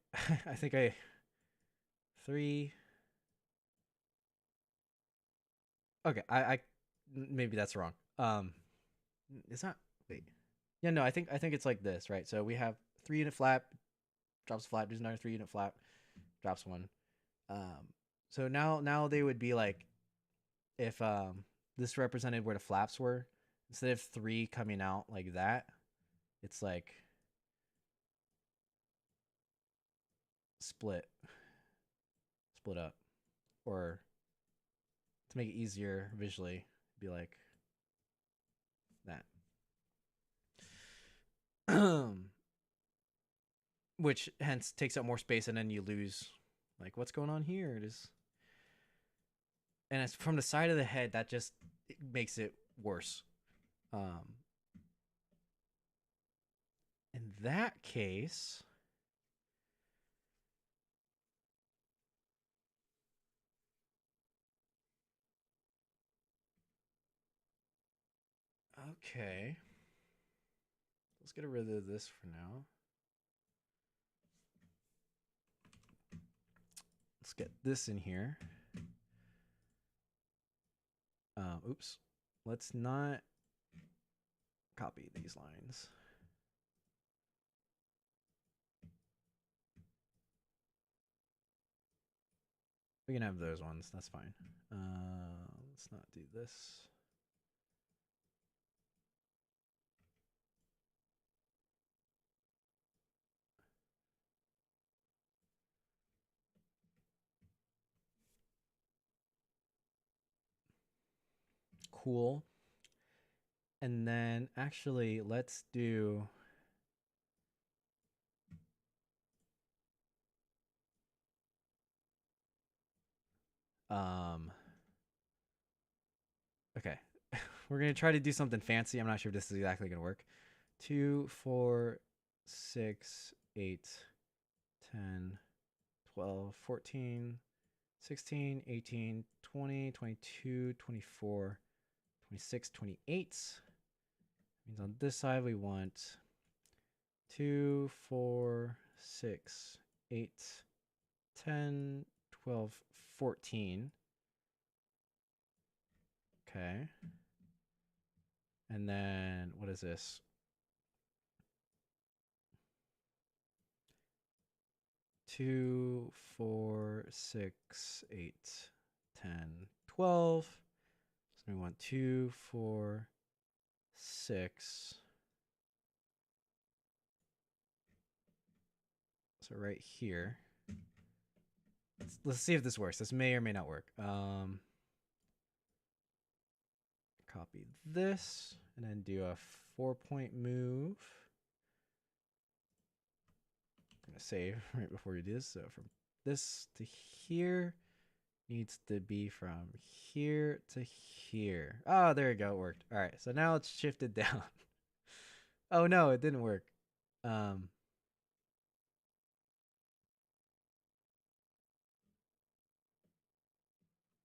I think I 3. Okay, I maybe that's wrong. It's not. Wait. Yeah, no, I think it's like this, right? So we have 3-unit flap, drops flat. There's another 3-unit flap, drops one. Um, so now they would be like if this represented where the flaps were, instead of 3 coming out like that, it's like split, split up, or to make it easier visually, be like that. Which hence takes up more space, and then you lose like what's going on here. It is, and it's from the side of the head that just it makes it worse. Um, in that case, okay, let's get rid of this for now. Let's get this in here. Oops, let's not copy these lines. We can have those ones. That's fine. Let's not do this. Cool. And then actually, let's do. Okay. We're going to try to do something fancy. I'm not sure if this is exactly going to work. 2, 4, 6, 8, 10, 12, 14, 16, 18, 20, 22, 24, 26, 28. Means on this side we want 2, 4, 6, 8, 10, 12, 14. Okay. And then what is this? 2, 4, 6, 8, 10, 12. So we want 2, 4, 6. So right here. Let's see if this works. This may or may not work. Copy this and then do a 4-point move. I'm gonna save right before you do this. So from this to here needs to be from here to here. Oh, there you go. It worked. All right. So now it's shifted down. Oh no, it didn't work. Hold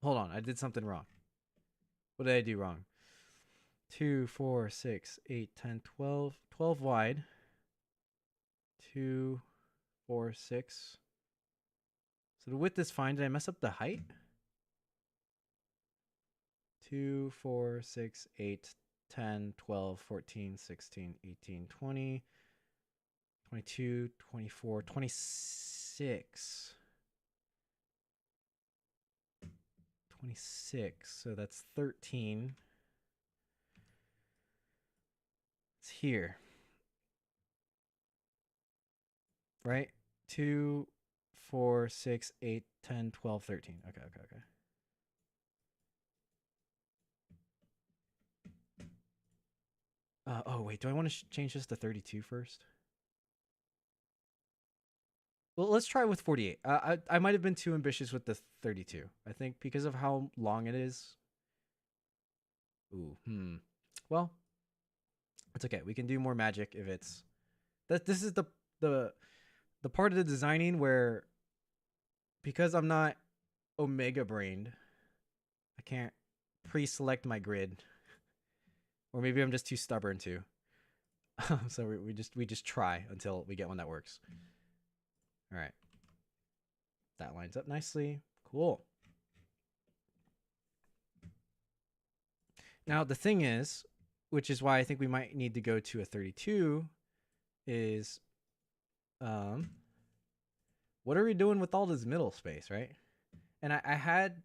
on. I did something wrong. What did I do wrong? 2, 4, 6, 8, 10, 12. 12 wide. 2, 4, 6. So the width is fine. Did I mess up the height? 2, 4, 6, 8, 10, 12, 14, 16, 18, 20, 22, 24, 26. 26. So that's 13. It's here. Right? 2, 4, 6, 8, 10, 12, 13. Okay. Oh, wait. Do I want to change this to 32 first? Well, let's try with 48. I might have been too ambitious with the 32. I think because of how long it is. Ooh, Well, it's okay. We can do more magic if it's that. This is the part of the designing where, because I'm not omega brained, I can't pre-select my grid, or maybe I'm just too stubborn to. So we just try until we get one that works. All right, that lines up nicely. Cool. Now the thing is, which is why I think we might need to go to a 32, is what are we doing with all this middle space, right? And I had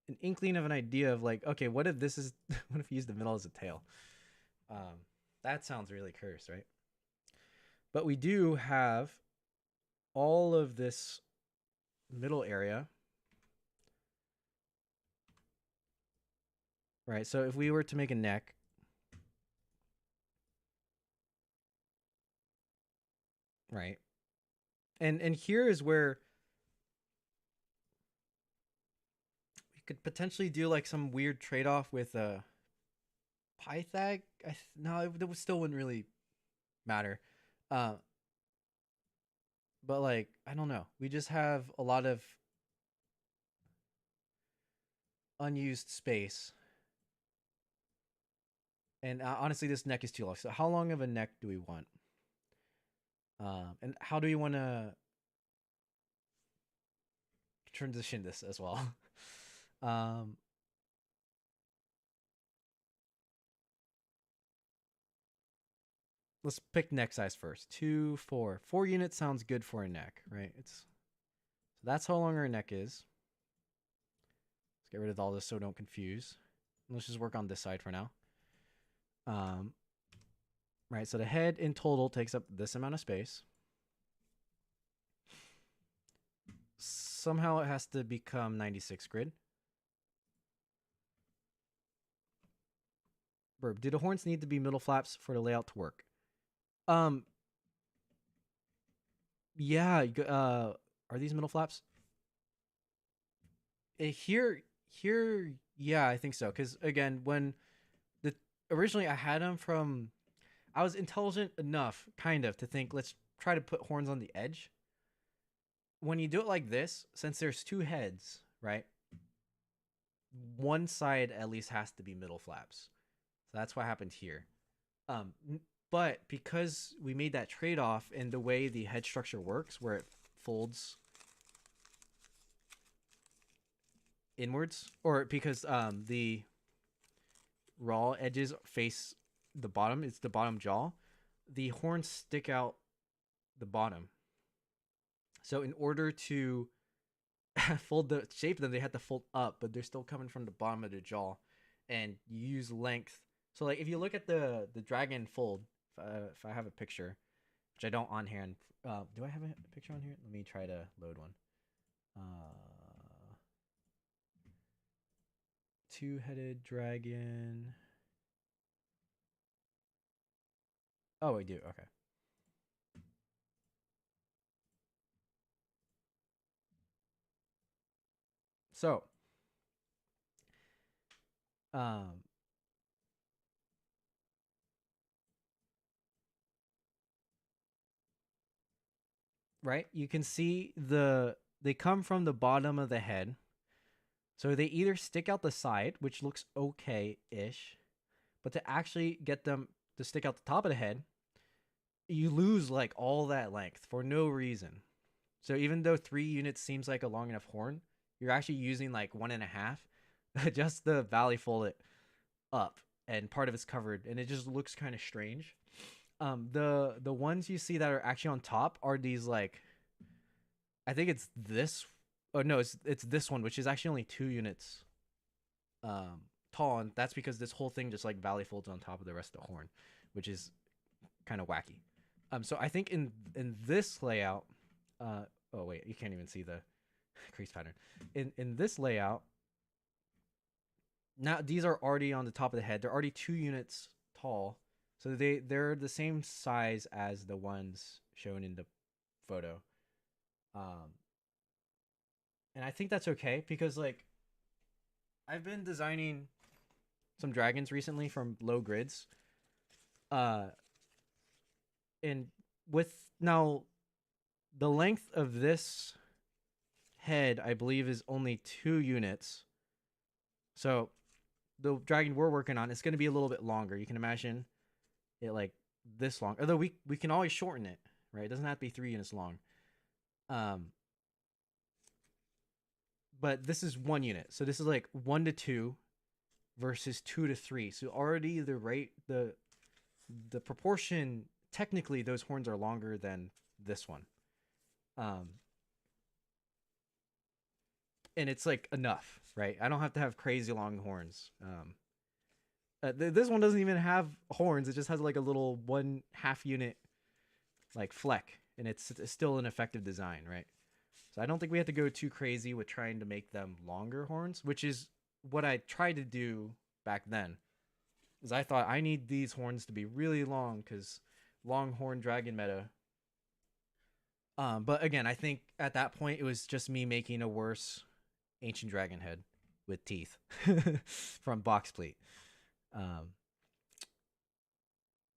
an inkling of an idea of like, okay, what if this is what if you use the middle as a tail? That sounds really cursed, right? But we do have all of this middle area, right? So if we were to make a neck, right? And here is where we could potentially do like some weird trade-off with a Pythag. No, it still wouldn't really matter. But like, I don't know. We just have a lot of unused space. And honestly, this neck is too long. So how long of a neck do we want? And how do we want to transition this as well? um, let's pick neck size first. 2, 4. 4 units sounds good for a neck, right? So that's how long our neck is. Let's get rid of all this so don't confuse. Let's just work on this side for now. Right, so the head in total takes up this amount of space. Somehow it has to become 96 grid. Verb, do the horns need to be middle flaps for the layout to work? Yeah, are these middle flaps? Here, yeah, I think so. Because again, when originally I had them from, I was intelligent enough, kind of, to think let's try to put horns on the edge. When you do it like this, since there's two heads, right? One side at least has to be middle flaps. So that's what happened here. But because we made that trade-off in the way the head structure works, where it folds inwards, or because the raw edges face the bottom, it's the bottom jaw, the horns stick out the bottom. So in order to fold the shape of them, they had to fold up, but they're still coming from the bottom of the jaw, and you use length. So like if you look at the dragon fold, if I have a picture, which I don't on hand, do I have a picture on here? Let me try to load one. Two-headed dragon. Oh, I do. Okay. So, um, right? You can see they come from the bottom of the head. So they either stick out the side, which looks okay-ish, but to actually get them to stick out the top of the head, you lose like all that length for no reason. So even though 3 units seems like a long enough horn, you're actually using like 1.5, just the valley fold it up, and part of it's covered, and it just looks kind of strange. The ones you see that are actually on top are these like, I think it's this. Oh no, it's this one, which is actually only 2 units tall, and that's because this whole thing just like valley folds on top of the rest of the horn, which is kind of wacky. So I think in this layout, oh wait, you can't even see the crease pattern. In this layout, now these are already on the top of the head. They're already 2 units tall, so they're the same size as the ones shown in the photo. And I think that's okay because like I've been designing some dragons recently from low grids. And with now the length of this head, I believe, is only 2 units. So the dragon we're working on is going to be a little bit longer. You can imagine it like this long. Although we can always shorten it, right? It doesn't have to be 3 units long. But this is 1 unit. So this is like 1 to 2 versus 2 to 3. So already the proportion, technically those horns are longer than this one. And it's like enough, right? I don't have to have crazy long horns. This one doesn't even have horns. It just has like a little 1/2 unit like fleck, and it's still an effective design, right? So I don't think we have to go too crazy with trying to make them longer horns, which is what I tried to do back then. Is I thought I need these horns to be really long because longhorn dragon meta. But again, I think at that point it was just me making a worse ancient dragon head with teeth from box pleat.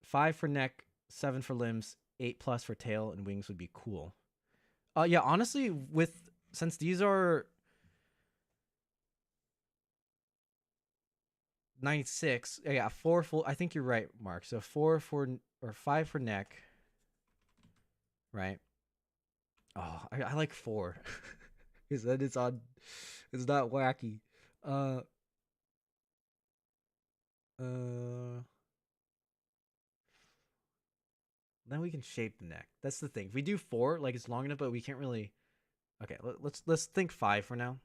5 for neck, 7 for limbs, 8+ for tail and wings would be cool. Yeah, honestly, since these are 96, yeah, 4 full. I think you're right, Mark. So 4 for or 5 for neck, right? Oh, I like 4 because then it's on. It's not wacky. Uh, uh, then we can shape the neck. That's the thing. If we do 4, like it's long enough, but we can't really. Okay, let's think 5 for now.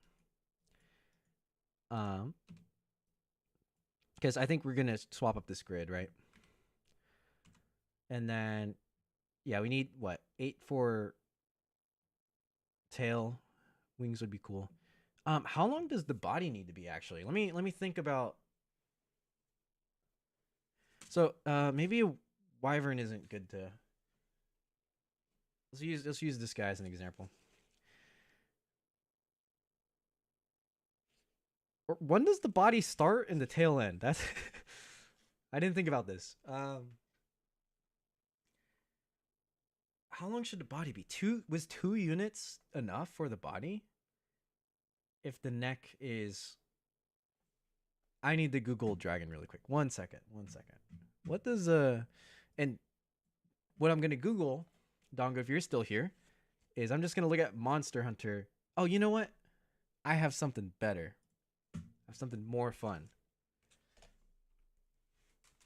Because I think we're gonna swap up this grid, right? And then, yeah, we need what 8 for tail. Wings would be cool. How long does the body need to be actually? Let me think about. So, maybe a wyvern isn't good to. Let's use this guy as an example. Or when does the body start and the tail end? That's I didn't think about this. How long should the body be? Was 2 units enough for the body? If the neck is, I need to Google dragon really quick. 1 second. What does and what I'm gonna Google, Dongo, if you're still here, is I'm just gonna look at Monster Hunter. Oh, you know what? I have something better. I have something more fun.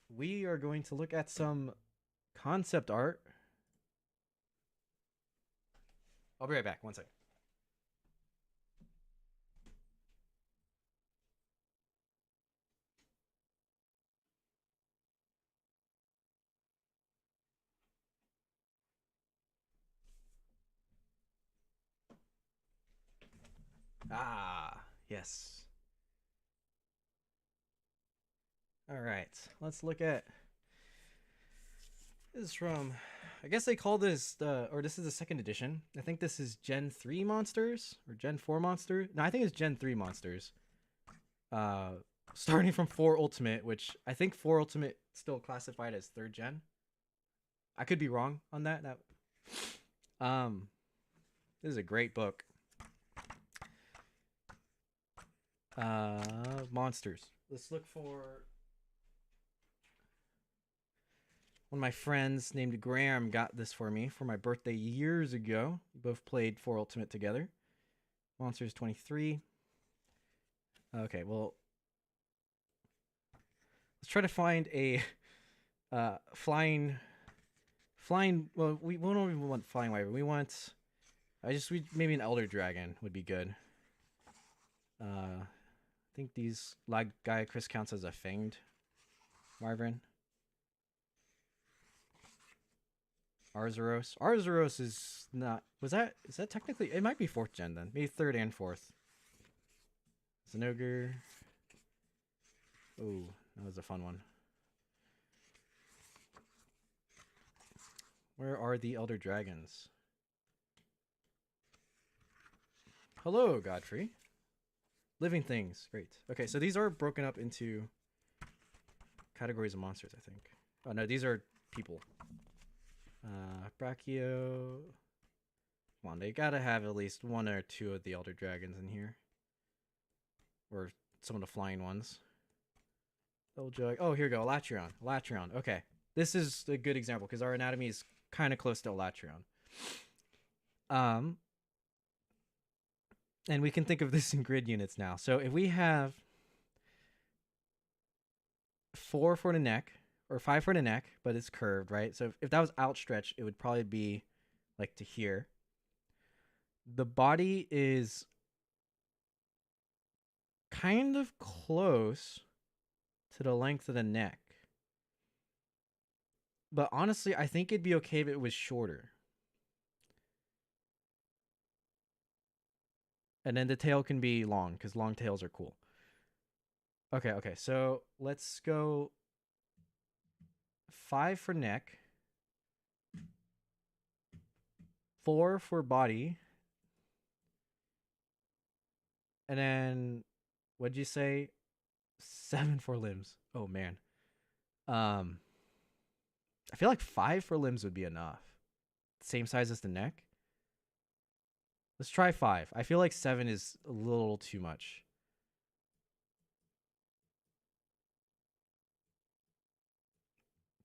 We are going to look at some concept art. I'll be right back. 1 second. Ah, yes. All right. Let's look at. This is from. I guess they call this or this is the second edition. I think this is Gen 3 monsters or Gen 4 monsters. No, I think it's Gen 3 monsters. Starting from 4 Ultimate, which I think 4 Ultimate still classified as 3rd gen. I could be wrong on that. This is a great book. Monsters. Let's look for. One of my friends named Graham got this for me for my birthday years ago. We both played 4 Ultimate together. Monsters 23. Okay, well, let's try to find a flying. Well, we don't even want flying wyvern. We want. Maybe an elder dragon would be good. I think these Gaia Chris counts as a fanged wyvern. Arzuros is not. Is that technically? It might be 4th gen then. Maybe 3rd and 4th. Zinogre. Oh, that was a fun one. Where are the elder dragons? Hello, Godfrey. Living things. Great. Okay, so these are broken up into categories of monsters, I think. Oh, no, these are people. Brachio. Come on, they gotta have at least 1 or 2 of the elder dragons in here. Or some of the flying ones. Jug. Oh, here we go. Latreon. Okay. This is a good example because our anatomy is kind of close to Latreon. And we can think of this in grid units now. So if we have 4 for the neck, or 5 for the neck, but it's curved, right? So if that was outstretched, it would probably be like to here. The body is kind of close to the length of the neck. But honestly, I think it'd be okay if it was shorter. And then the tail can be long, because long tails are cool. Okay, so let's go 5 for neck, 4 for body, and then what'd you say? 7 for limbs. Oh man. I feel like 5 for limbs would be enough. Same size as the neck. Let's try 5. I feel like 7 is a little too much.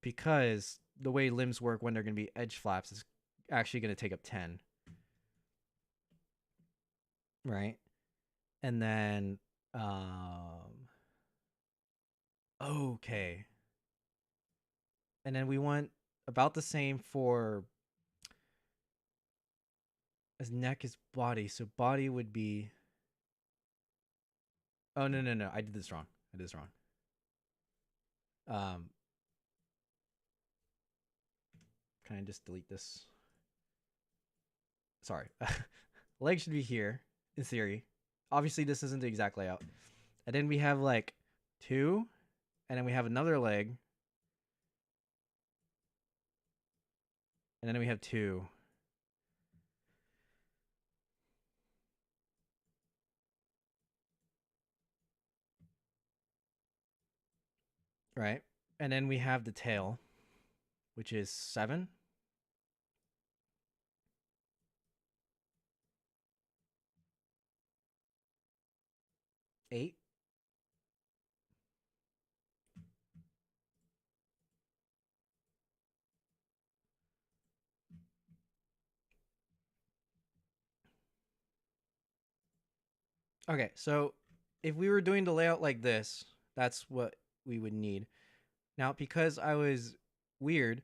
Because the way limbs work when they're going to be edge flaps is actually going to take up 10. Right? And then okay. And then we want about the same for as neck is body. So body would be. Oh no no no! I did this wrong. I did this wrong. Um, can I just delete this? Sorry. Leg should be here in theory. Obviously, this isn't the exact layout. And then we have like two, and then we have another leg, and then we have two. Right? And then we have the tail, which is 7. 8. Okay, so if we were doing the layout like this, that's what we would need. Now, because I was weird,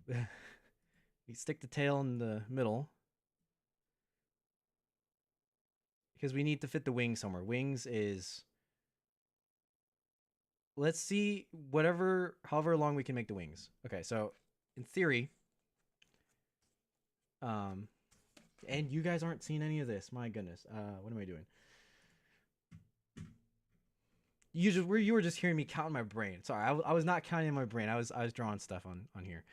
we stick the tail in the middle because we need to fit the wings somewhere. Wings is, let's see, however long we can make the wings. Okay, so in theory, and you guys aren't seeing any of this. My goodness, what am I doing? You were just hearing me count in my brain. Sorry, I was not counting in my brain. I was drawing stuff on here.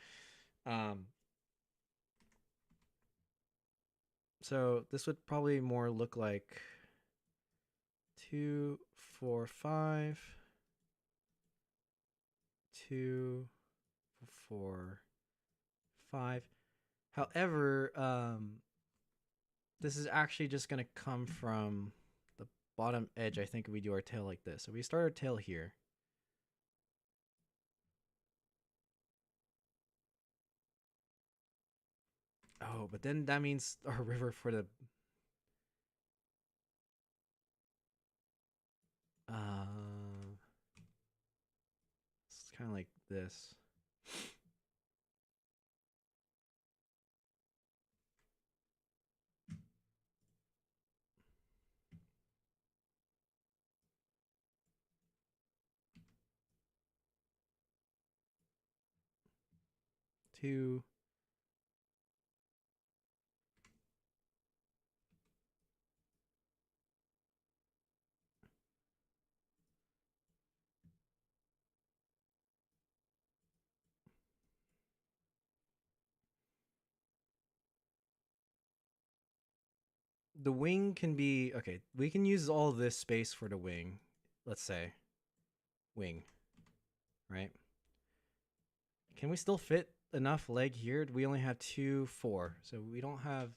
So this would probably more look like 2, 4, 5, 2, 4, 5. However, this is actually just gonna come from the bottom edge. I think if we do our tail like this. So we start our tail here. Oh, but then that means our river for the it's kind of like this. Two. The wing can be okay. We can use all this space for the wing. Let's say wing, right? Can we still fit enough leg here? We only have 2, 4, so we don't have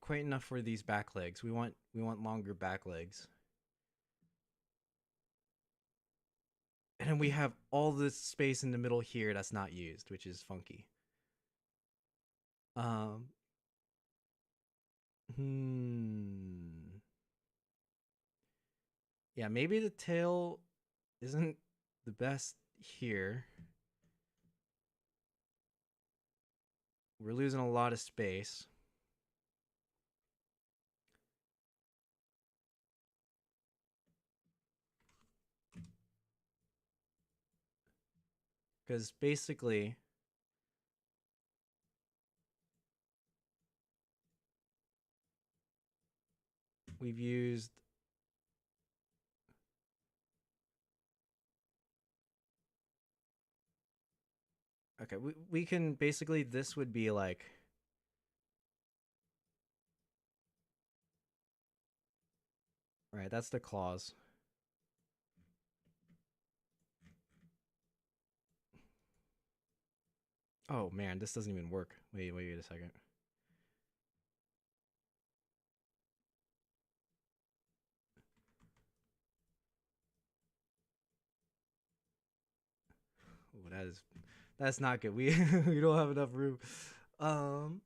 quite enough for these back legs. We want longer back legs. And then we have all this space in the middle here that's not used, which is funky. Um hmm. Yeah, maybe the tail isn't the best here. We're losing a lot of space. Because basically, we've used. Okay, we can basically, this would be like. Right, that's the claws. Oh man, this doesn't even work. Wait a second. Oh, that's not good. We we don't have enough room. Um,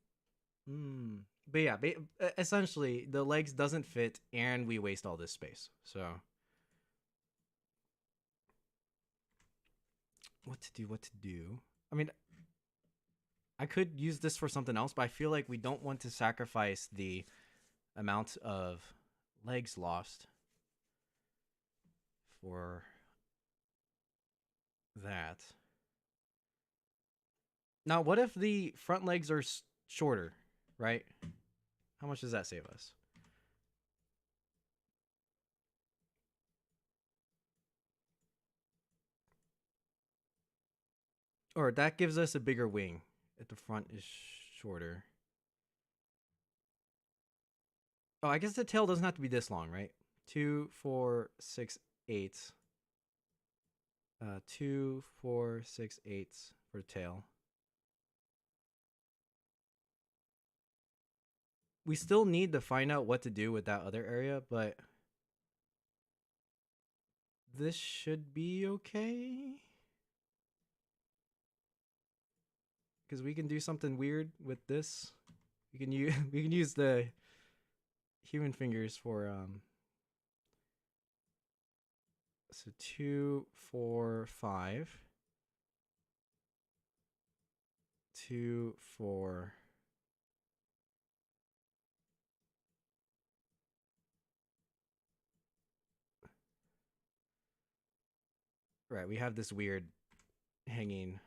but yeah, essentially the legs doesn't fit, and we waste all this space. So what to do, what to do. I mean, I could use this for something else, but I feel like we don't want to sacrifice the amount of legs lost for that. Now, what if the front legs are shorter, right? How much does that save us? Or that gives us a bigger wing if the front is shorter. Oh, I guess the tail doesn't have to be this long, right? 2, 4, 6, 8. 2, 4, 6, 8 for tail. We still need to find out what to do with that other area, but this should be okay. Because we can do something weird with this. We can use we can use the human fingers for so 2, 4, 5. 2, 4. Right, we have this weird hanging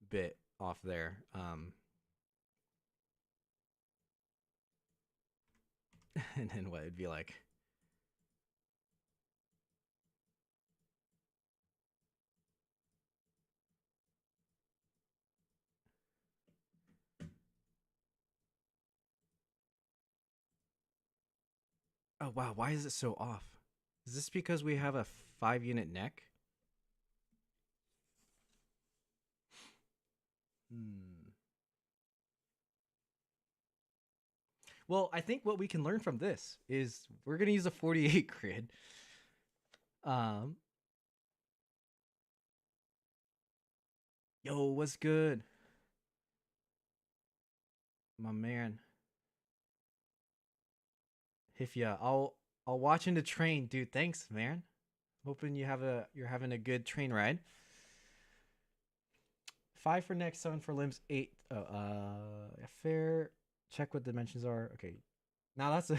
bit off there. And then what it'd be like. Oh wow, why is it so off? Is this because we have a 5-unit neck? Hmm. Well, I think what we can learn from this is we're gonna use a 48 grid. Um, Yo, what's good, my man? If yeah, I'll watch in the train, dude. Thanks, man. Hoping you're having a good train ride. 5 for neck, 7 for limbs, 8. Fair. Check what dimensions are. Okay, now that's a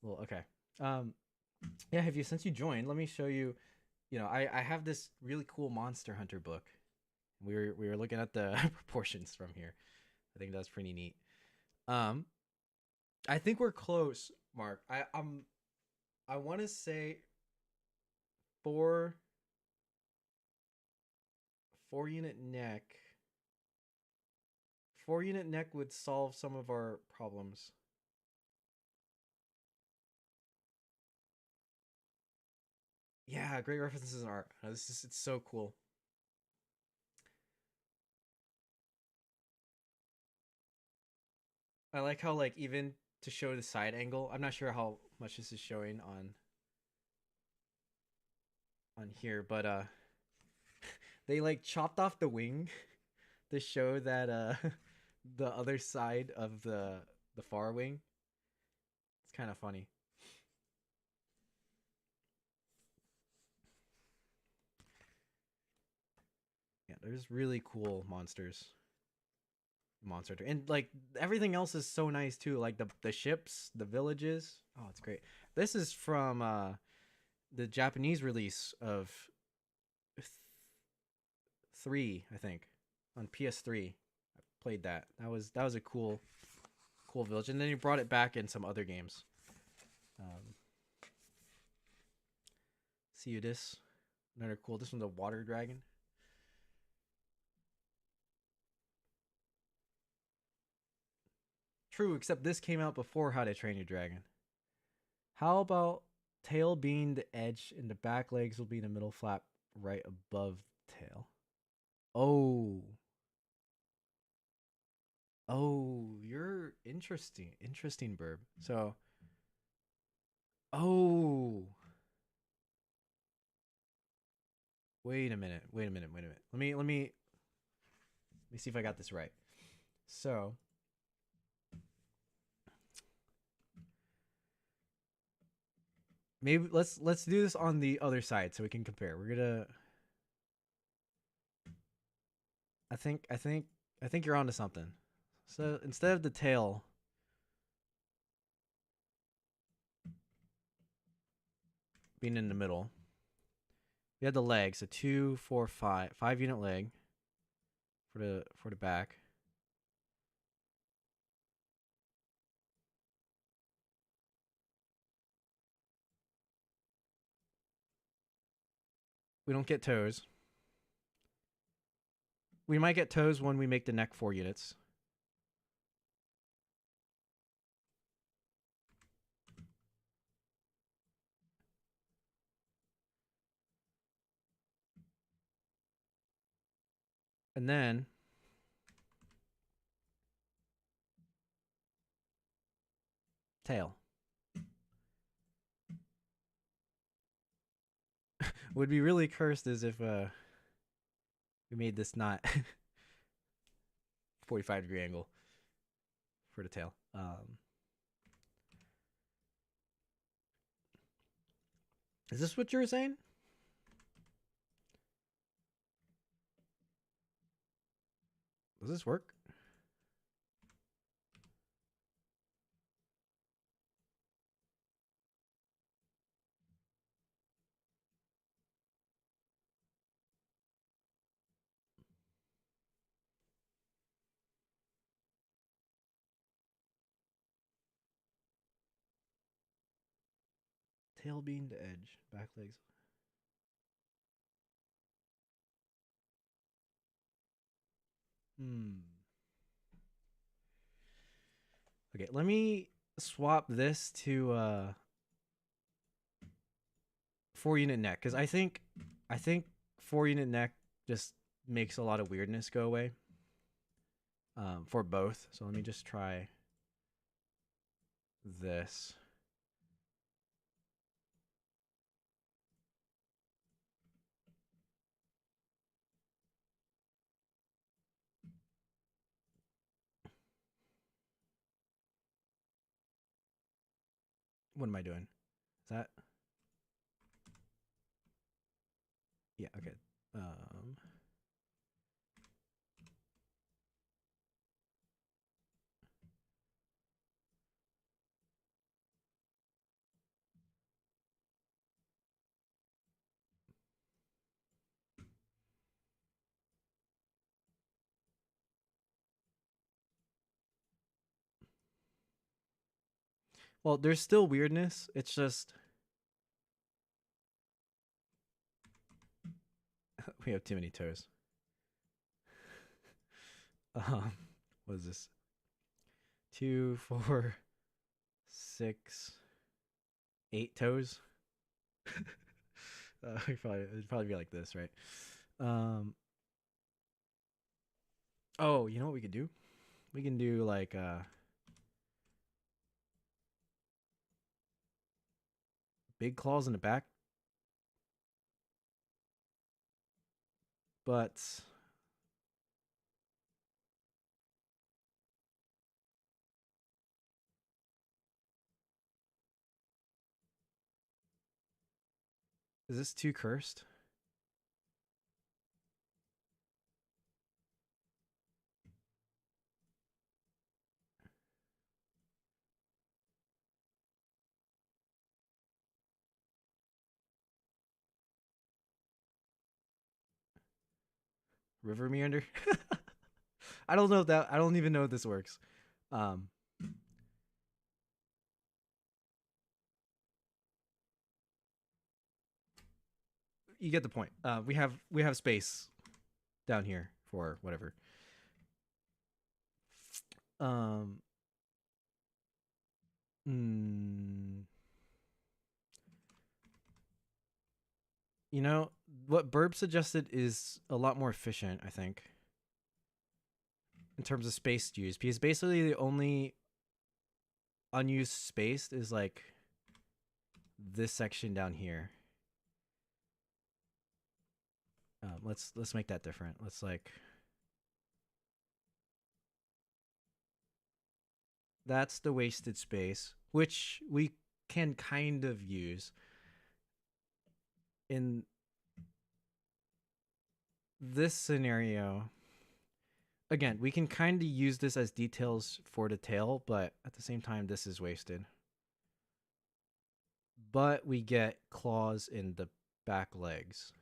well. Okay. Um, yeah. Have you since you joined? Let me show you. You know, I have this really cool Monster Hunter book. We were looking at the proportions from here. I think that's pretty neat. Um, I think we're close, Mark. I want to say 4 4-unit neck. 4-unit neck would solve some of our problems. Yeah, great references in art. This is it's so cool. I like how like even to show the side angle. I'm not sure how much this is showing on here, but they like chopped off the wing to show that the other side of the far wing. It's kind of funny. Yeah, there's really cool monster and like everything else is so nice too, like the ships, the villages. Oh, it's great. This is from the Japanese release of 3, I think, on PS3. I played that. That was a cool village, and then you brought it back in some other games. um See you this another cool, this one's a water dragon. True, except this came out before How to Train Your Dragon. How about tail being the edge and the back legs will be the middle flap right above tail? Oh. Oh, you're interesting. Interesting, Burb. So, oh. Wait a minute. Wait a minute. Wait a minute. Let me see if I got this right. So, maybe let's do this on the other side so we can compare. We're gonna I think you're onto something. So instead of the tail being in the middle, we have the legs, a 2, 4, 5 unit leg for the back. We don't get toes. We might get toes when we make the neck 4 units. And then tail. Would be really cursed is if we made this not 45-degree angle for the tail. Is this what you were saying? Does this work? Tail being to edge, back legs. Okay, let me swap this to 4-unit neck because I think 4-unit neck just makes a lot of weirdness go away for both. So let me just try this. What am I doing? Is that? Yeah, okay. Well, there's still weirdness. It's just we have too many toes. Um, what is this? 2, 4, 6, 8 toes. It'd probably be like this, right? Um. Oh, you know what we could do? We can do like big claws in the back, but is this too cursed? River meander. I don't know if that. I don't even know if this works. Um, you get the point. We have space down here for whatever. Um, mm, you know what Burb suggested is a lot more efficient. I think in terms of space used, because basically the only unused space is like this section down here. Let's make that different. Let's like that's the wasted space, which we can kind of use in this scenario. again, we can kind of use this as details for the tail, but at the same time, this is wasted. But we get claws in the back legs.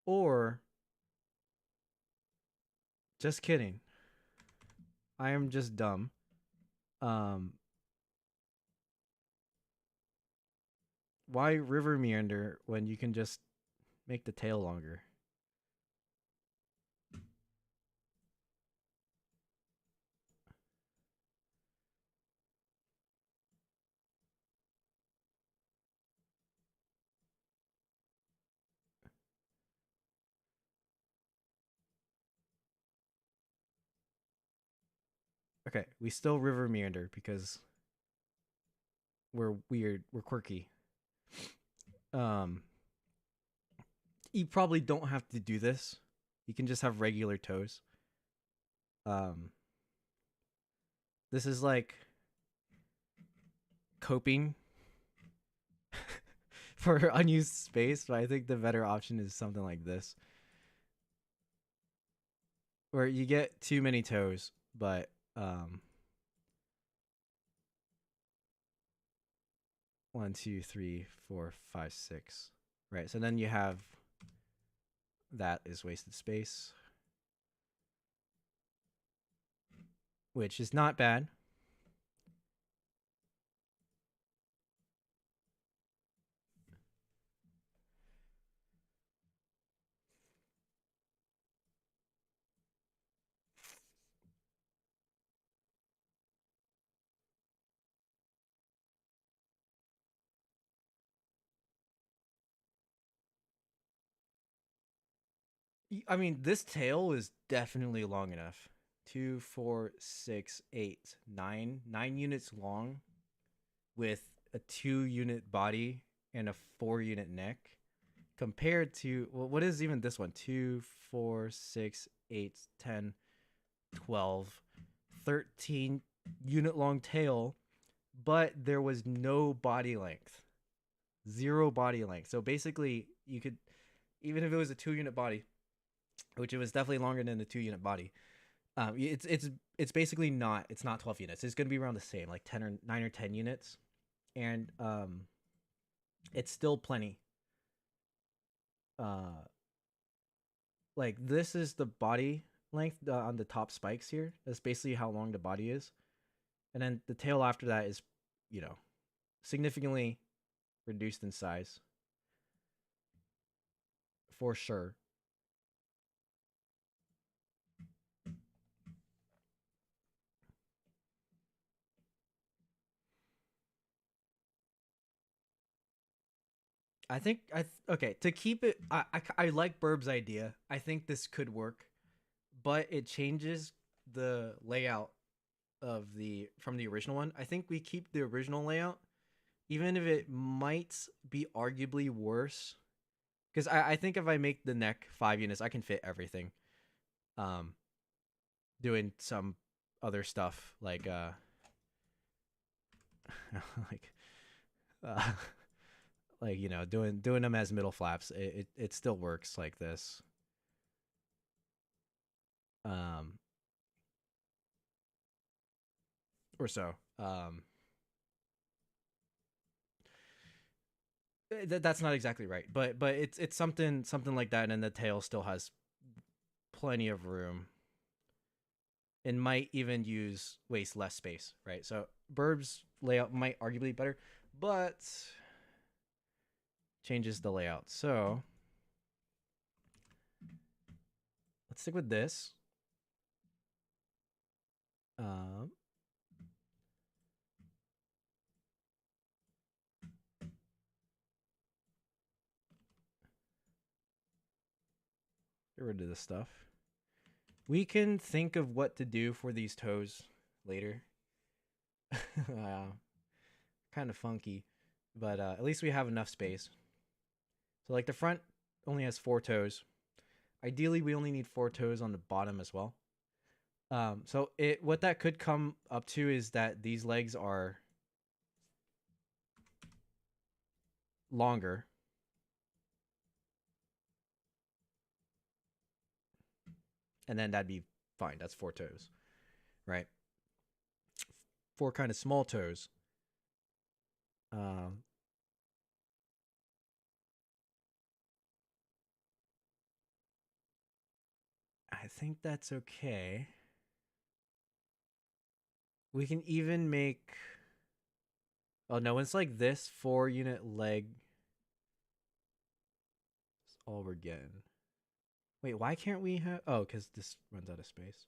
Or, just kidding. I am just dumb. Um, why river meander when you can just make the tail longer? Okay, we still river meander because we're weird, we're quirky. Um, you probably don't have to do this. You can just have regular toes. Um, this is like coping for unused space, but I think the better option is something like this, where you get too many toes, but 1, 2, 3, 4, 5, 6. Right. So then you have that is wasted space, which is not bad. I mean, this tail is definitely long enough. 2, 4, 6, 8, 9. 9 units long with a 2 unit body and a 4 unit neck compared to, well, what is even this one? 2, 4, 6, 8, 10, 12, 13 unit long tail, but there was no body length. Zero body length. So basically, you could, even if it was a 2 unit body, which it was definitely longer than the 2 unit body, it's basically not, it's not 12 units. It's going to be around the same, like 10 or 9 or 10 units, and it's still plenty. Uh, like this is the body length on the top spikes here. That's basically how long the body is, and then the tail after that is, you know, significantly reduced in size for sure. I think okay, to keep it. I like Burb's idea. I think this could work, but it changes the layout of the from the original one. I think we keep the original layout, even if it might be arguably worse. Because I think if I make the neck 5 units, I can fit everything. Um, doing some other stuff like like uh like, you know, doing them as middle flaps. It still works like this. Um, or so. That's not exactly right, but it's something like that, and the tail still has plenty of room, and might even use waste less space, right? So Burb's layout might arguably be better, but changes the layout. So let's stick with this. Um, get rid of this stuff. We can think of what to do for these toes later. Kind of funky, but at least we have enough space. So like the front only has 4 toes. Ideally, we only need 4 toes on the bottom as well. So what that could come up to is that these legs are longer. And then that'd be fine. That's 4 toes, right? 4 kind of small toes. Um, I think that's okay. We can even make. Oh no, it's like this 4 unit leg. That's all we're getting. Wait, why can't we have? Oh, because this runs out of space.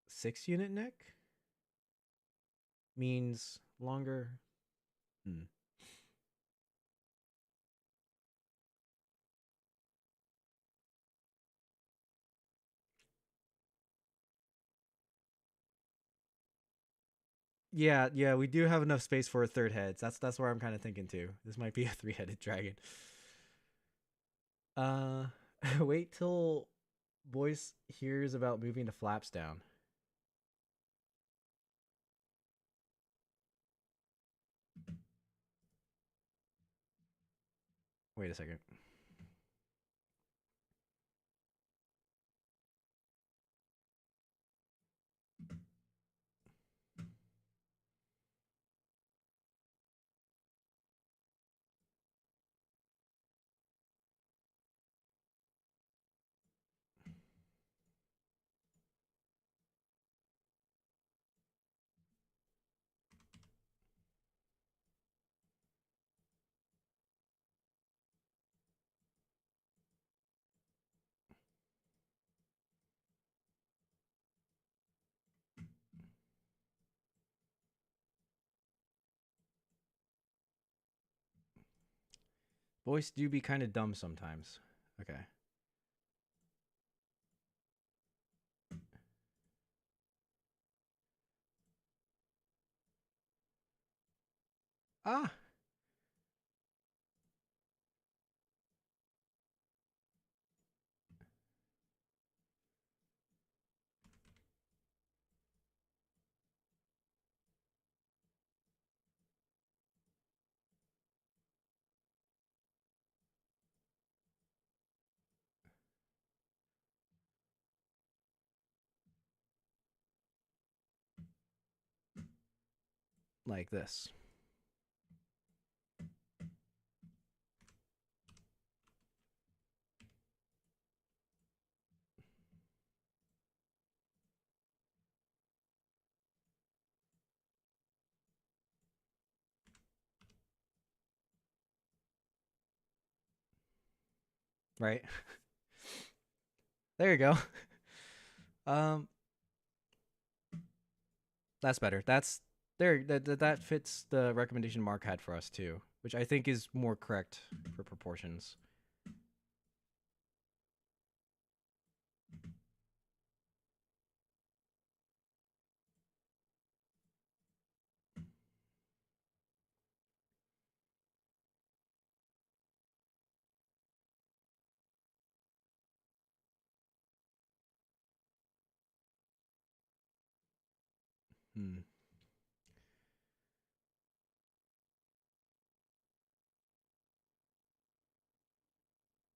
6 unit neck means longer. Hmm. Yeah, yeah, we do have enough space for a third head. That's where I'm kind of thinking too. This might be a 3-headed dragon. Uh, wait till Boyce hears about moving the flaps down. Wait a second. Boyce do be kind of dumb sometimes. Okay. Ah, like this. Right. There you go. Um, that's better. That's there. That fits the recommendation Mark had for us too, which I think is more correct for proportions. Hmm.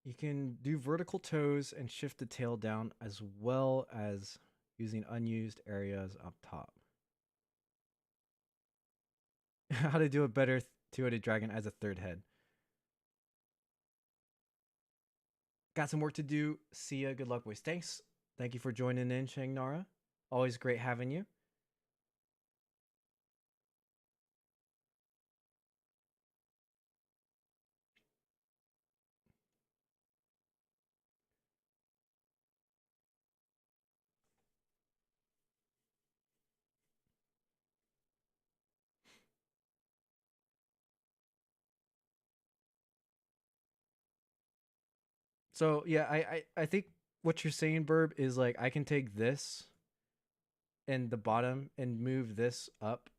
You can do vertical toes and shift the tail down as well as using unused areas up top. How to do a better two-headed dragon as a third head. Got some work to do. See ya. Good luck, boys. Thanks. Thank you for joining in, Shang Nara. Always great having you. So yeah, I think what you're saying, Burb, is like I can take this and the bottom and move this up,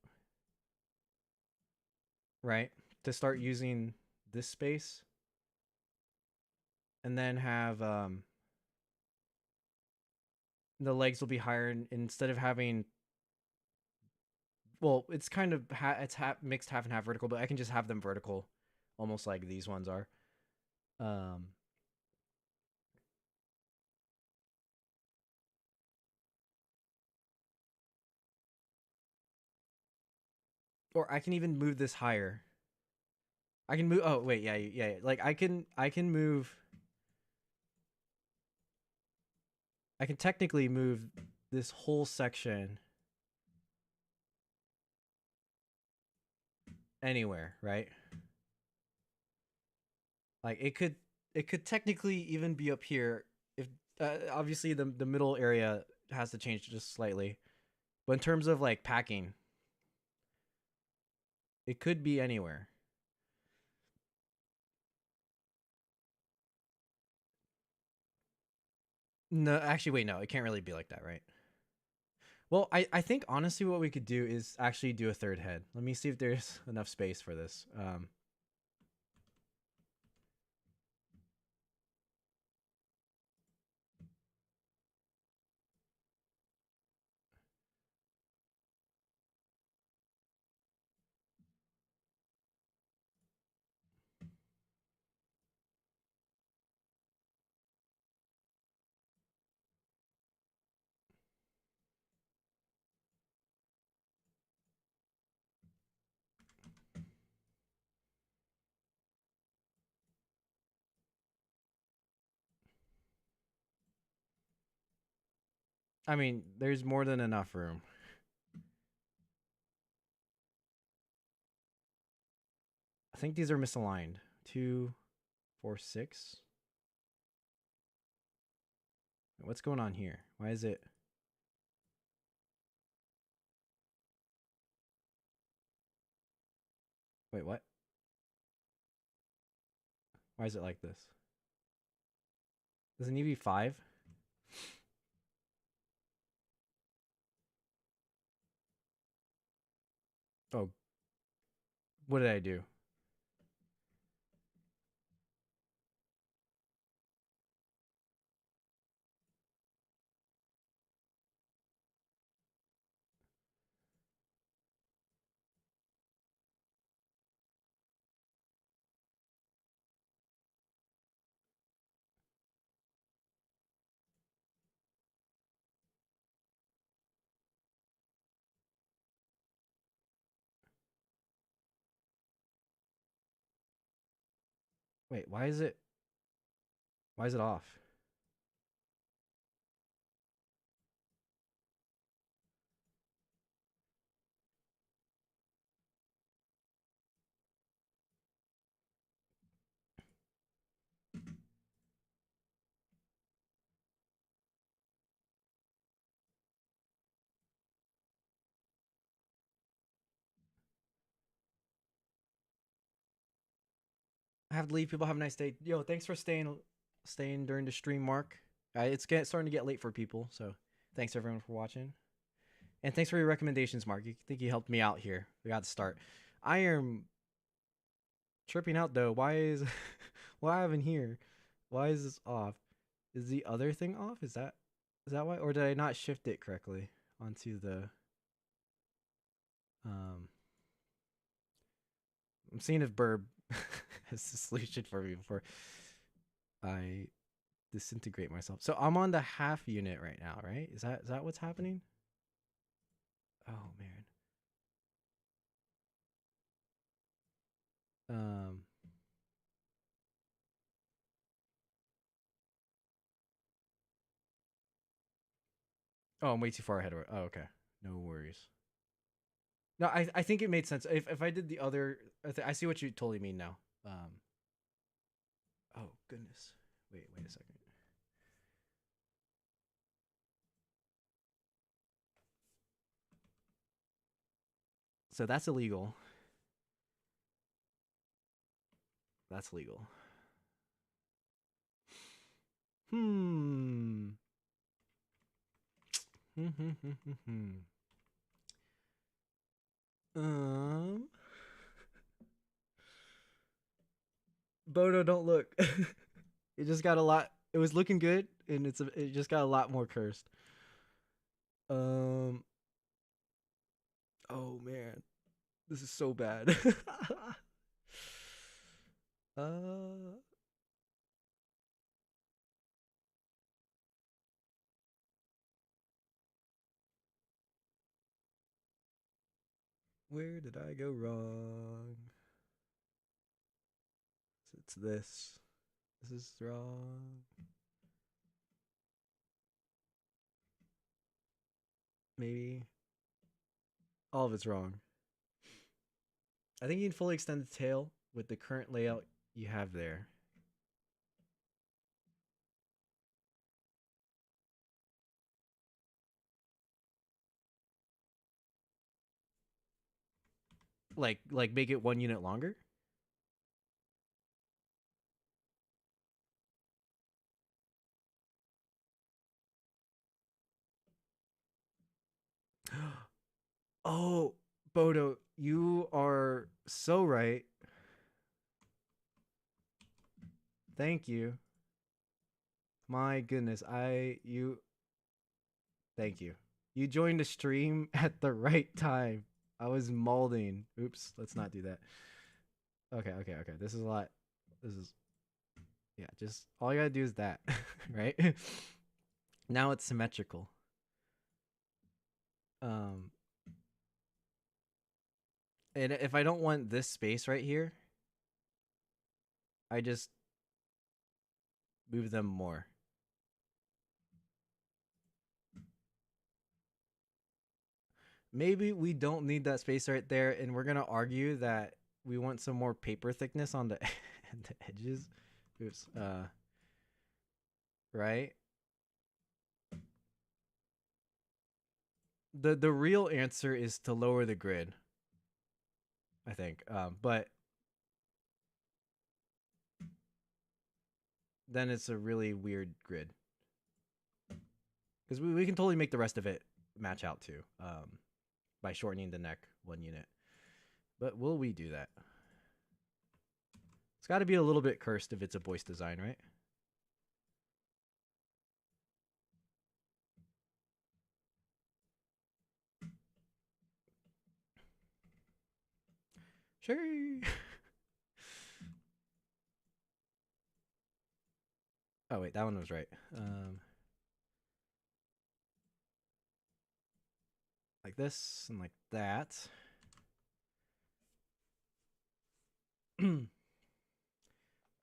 right? To start using this space. And then have the legs will be higher, and instead of having well, it's kind of mixed half and half vertical, but I can just have them vertical, almost like these ones are. Um, or I can even move this higher. I can move. Oh wait, yeah. Like I can move. I can technically move this whole section anywhere, right? Like it could technically even be up here if obviously the middle area has to change just slightly. But in terms of like packing, it could be anywhere. No, actually wait, no, it can't really be like that, right? Well, I think honestly what we could do is actually do a third head. Let me see if there's enough space for this. I mean, there's more than enough room. I think these are misaligned. 2, 4, 6. What's going on here? Why is it? Wait, what? Why is it like this? Does it need to be 5? Oh, what did I do? Wait, why is it off? I have to leave. People have a nice day. Yo, thanks for staying during the stream, Mark. Starting to get late for people, so thanks everyone for watching. And thanks for your recommendations, Mark. You think you helped me out here. We got to start. I am tripping out though. Why is why haven't here? Why is this off? Is the other thing off? Is that why? Or did I not shift it correctly onto the um I'm seeing if Burb has a solution for me before I disintegrate myself. So I'm on the half unit right now, right? Is that what's happening? Oh man. Um oh, I'm way too far ahead of it. Oh, okay. No worries. No, I think it made sense. If I did the other I see what you totally mean now. Oh goodness. Wait a second. So that's illegal. That's legal. Hmm. um Bono, don't look. It just got a lot. It was looking good, and it just got a lot more cursed. Um. Oh man, this is so bad. uh, where did I go wrong? It's this. This is wrong. Maybe all of it's wrong. I think you can fully extend the tail with the current layout you have there. Like make it 1 unit longer. Oh, Bodo, you are so right. Thank you. My goodness, thank you. You joined the stream at the right time. I was molding. Oops, let's not do that. Okay. This is a lot. This is yeah, just all you gotta do is that, right? Now it's symmetrical. Um and if I don't want this space right here, I just move them more. Maybe we don't need that space right there, and we're gonna argue that we want some more paper thickness on the, the edges. Oops. Right. The real answer is to lower the grid, I think. But then it's a really weird grid because we can totally make the rest of it match out too. By shortening the neck 1 unit. But will we do that? It's got to be a little bit cursed if it's a voice design, right? Sure. Oh wait, that one was right. Like this and like that.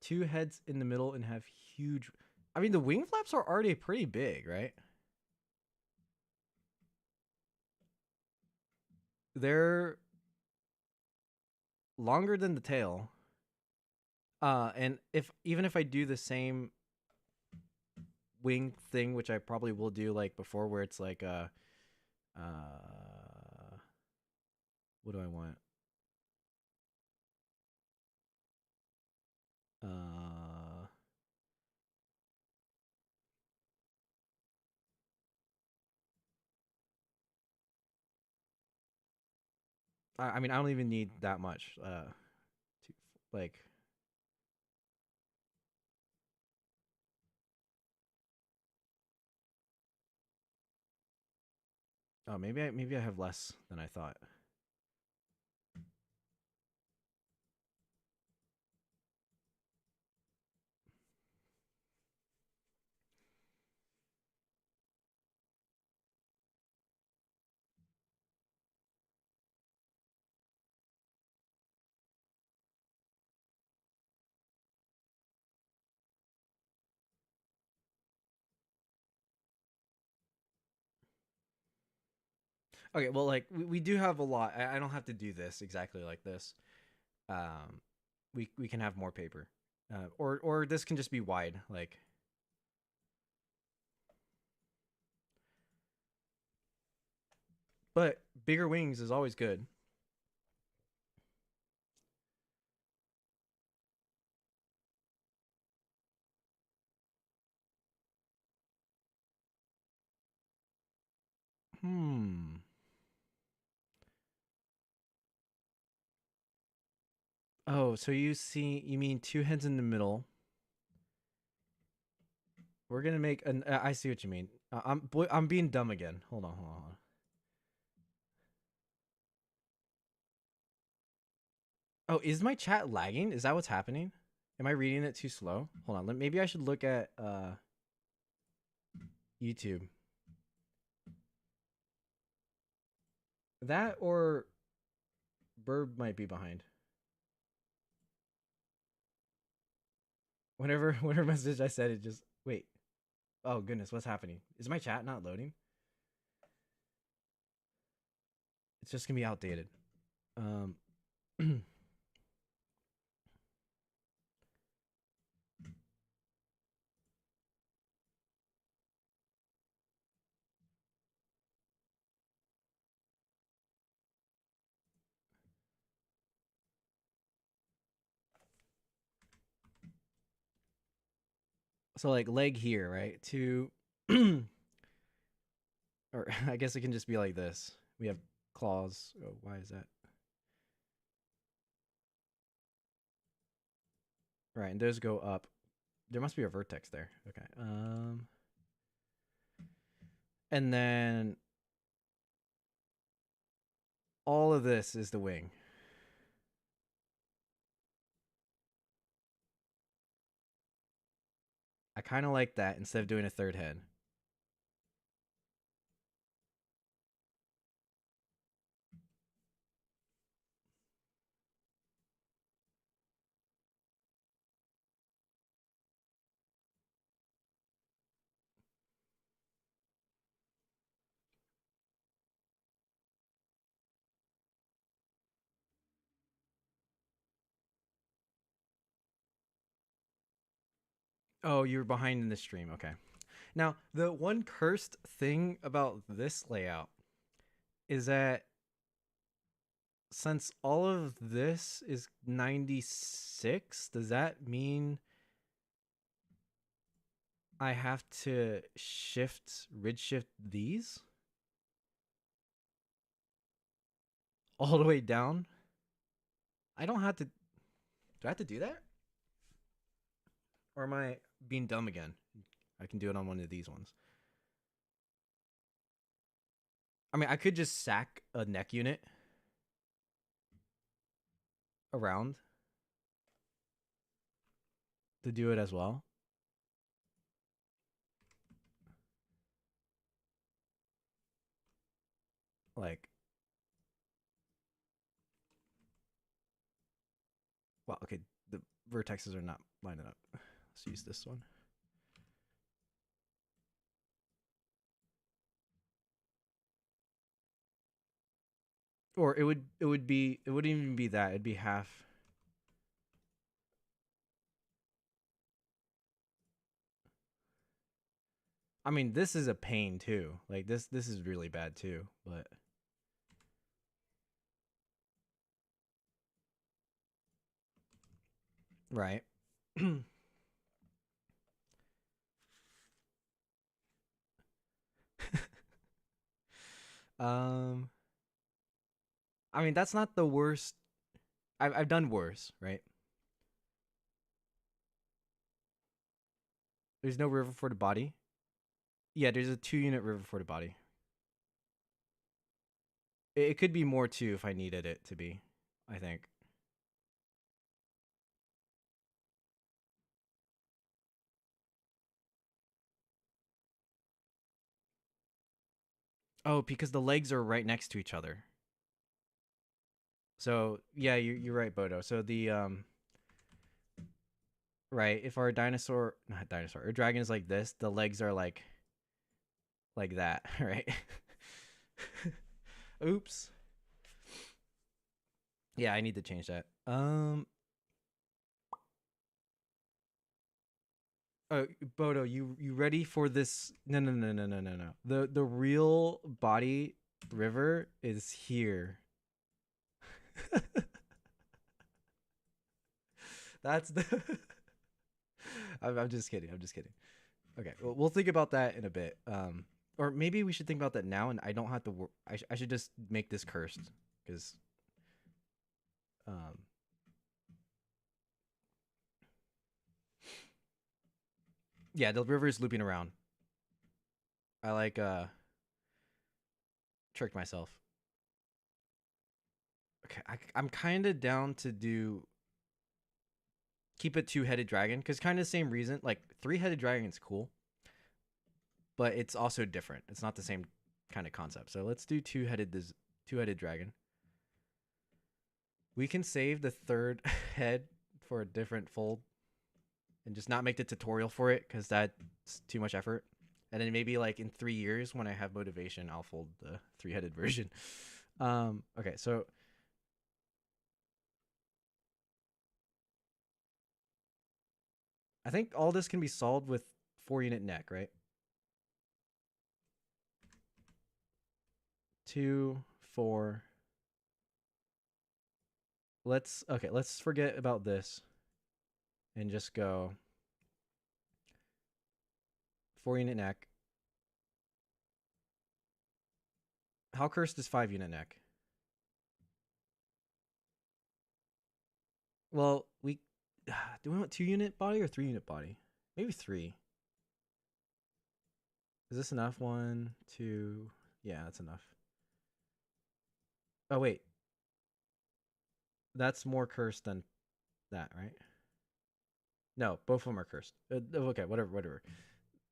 Two heads in the middle and have huge. I mean, the wing flaps are already pretty big, right? They're longer than the tail. And if even if I do the same wing thing, which I probably will do like before, where it's like what do I want? Uh, I mean, I don't even need that much. To like, oh, maybe I have less than I thought. Okay, well, like we do have a lot. I don't have to do this exactly like this. Um, we can have more paper, or this can just be wide. Like, but bigger wings is always good. Hmm. Oh, so you mean two heads in the middle? We're gonna make an. I see what you mean. I'm being dumb again. Hold on. Oh, is my chat lagging? Is that what's happening? Am I reading it too slow? Hold on. Maybe I should look at YouTube. That or Burb might be behind. Whenever message I said it just wait. Oh goodness, what's happening? Is my chat not loading? It's just gonna be outdated. Um so like leg here, right? To or I guess it can just be like this. We have claws. Oh, why is that? Right, and those go up. There must be a vertex there. Okay. And then all of this is the wing. I kind of like that instead of doing a third head. Oh, you were behind in the stream. Okay. Now, the one cursed thing about this layout is that since all of this is 96, does that mean I have to rid shift these all the way down? I don't have to. Do I have to do that? Or am I being dumb again? I can do it on one of these ones. I mean, I could just sack a neck unit around to do it as well. Like, well, okay, the vertexes are not lining up. Let's use this one. Or it wouldn't even be that. It'd be half. I mean, this is a pain too. Like this is really bad too, but right. um I mean, that's not the worst. I've done worse, right? There's no river for the body. Yeah, there's a 2-unit river for the body. It could be more too if I needed it to be, I think. Oh, because the legs are right next to each other. So yeah, you're right, Bodo. So the right, if our not dinosaur, or dragon is like this, the legs are like that, right? Oops. Yeah, I need to change that. Oh, Bodo, you ready for this? No, no, no, no, no, no, no. The real body river is here. That's the. I'm just kidding. I'm just kidding. Okay, well, we'll think about that in a bit. Or maybe we should think about that now, and I don't have to. I should just make this cursed because. Um. Yeah, the river is looping around. I like tricked myself. Okay, I'm kind of down to do keep it two-headed dragon because kind of the same reason. Like three-headed dragon's cool, but it's also different. It's not the same kind of concept. So let's do two-headed dragon. We can save the third head for a different fold and just not make the tutorial for it because that's too much effort. And then maybe like in 3 years when I have motivation, I'll fold the three-headed version. Okay, so I think all this can be solved with 4-unit neck, right? 2, 4. Let's forget about this and just go 4-unit neck. How cursed is 5-unit neck? Well, we do we want 2-unit body or 3-unit body? Maybe 3. Is this enough? 1, 2. Yeah, that's enough. Oh wait, that's more cursed than that, right? No, both of them are cursed. Okay, whatever.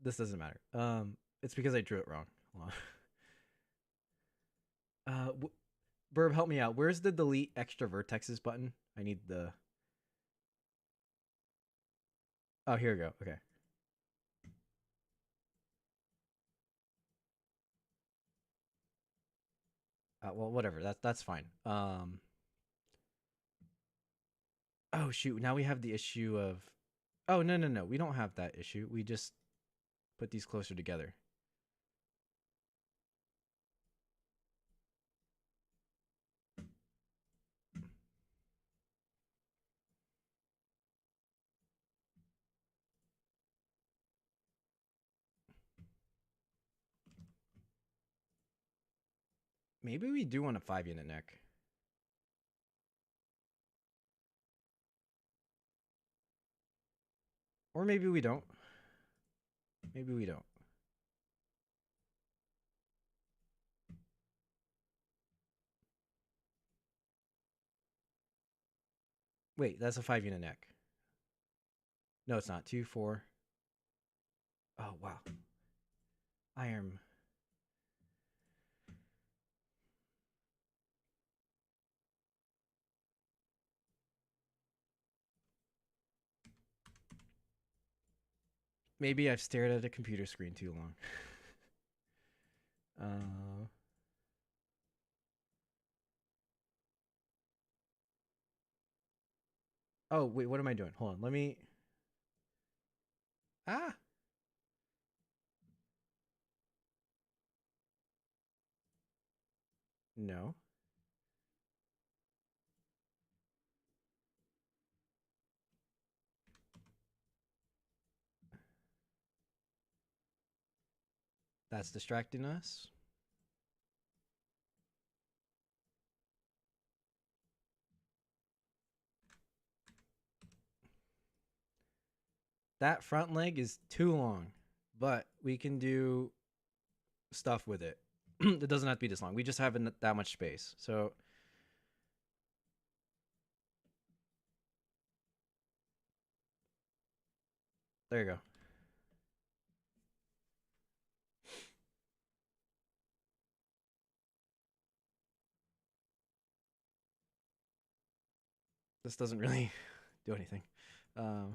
This doesn't matter. It's because I drew it wrong. Hold on. Burb, help me out. Where's the delete extra vertexes button? I need the. Oh, here we go. Okay. Well, whatever. That's fine. Oh shoot. Now we have the issue of. Oh no. We don't have that issue. We just put these closer together. Maybe we do want a 5-unit neck. Or maybe we don't. Maybe we don't. Wait, that's a 5-unit neck. No, it's not. 2, 4. Oh wow. I am. Maybe I've stared at a computer screen too long. uh. Oh wait, what am I doing? Hold on. Let me. Ah. No. That's distracting us. That front leg is too long, but we can do stuff with it. It doesn't have to be this long. We just have that much space. So there you go. This doesn't really do anything. There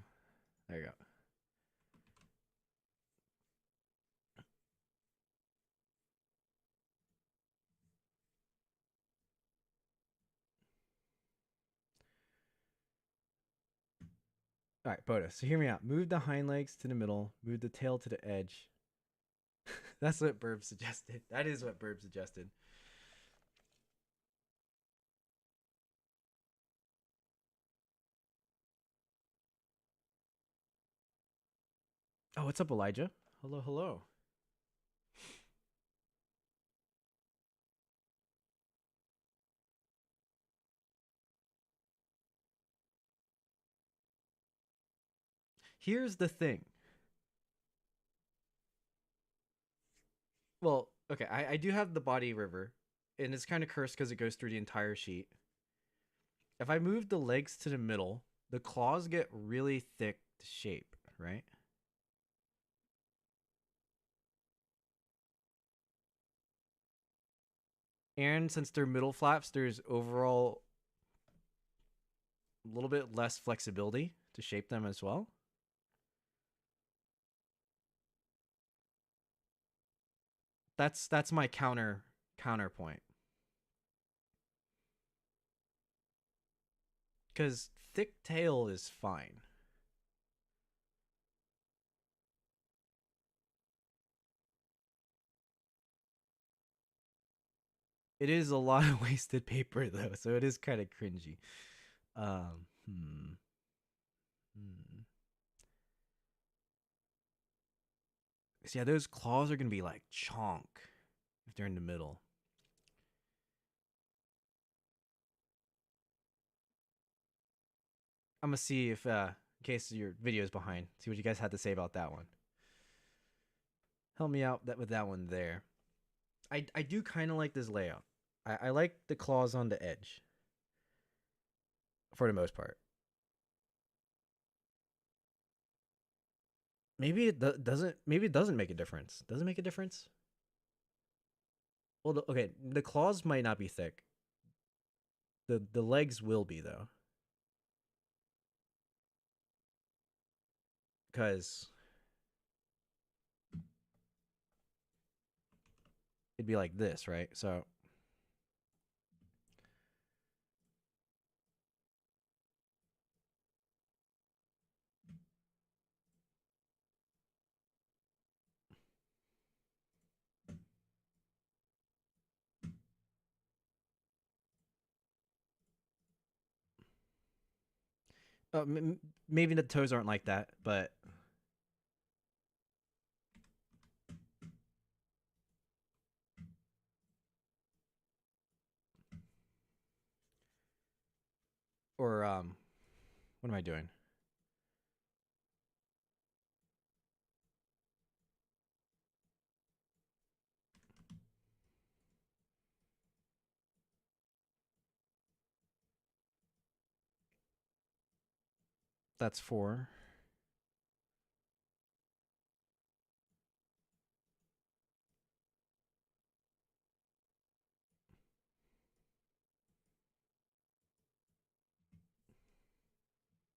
you go. All right, POTUS. So hear me out. Move the hind legs to the middle. Move the tail to the edge. That's what Burb suggested. That is what Burb suggested. Oh, what's up, Elijah? Hello. Here's the thing. Well, okay, I do have the body river, and it's kind of cursed because it goes through the entire sheet. If I move the legs to the middle, the claws get really thick to shape, right? And since they're middle flaps, there's overall a little bit less flexibility to shape them as well. That's my counterpoint. Because thick tail is fine. It is a lot of wasted paper though, so it is kind of cringy. Um, hmm, hmm. So yeah, those claws are gonna be like chonk if they're in the middle. I'm gonna see if, in case your video is behind, see what you guys had to say about that one. Help me out with that one there. I do kind of like this layout. I like the claws on the edge for the most part. Maybe doesn't. Maybe it doesn't make a difference. Does it make a difference? Well, okay, the claws might not be thick. The legs will be though, because it'd be like this, right? So maybe the toes aren't like that, but or what am I doing? That's four,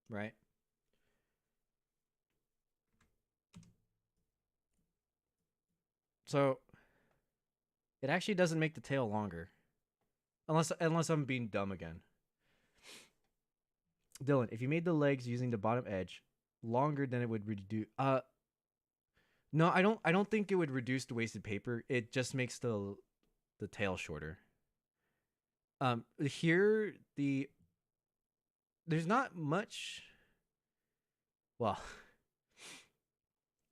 right? So it actually doesn't make the tail longer, unless I'm being dumb again. Dylan, if you made the legs using the bottom edge longer, then it would reduce. No, I don't think it would reduce the wasted paper. It just makes the tail shorter. Here there's not much. Well,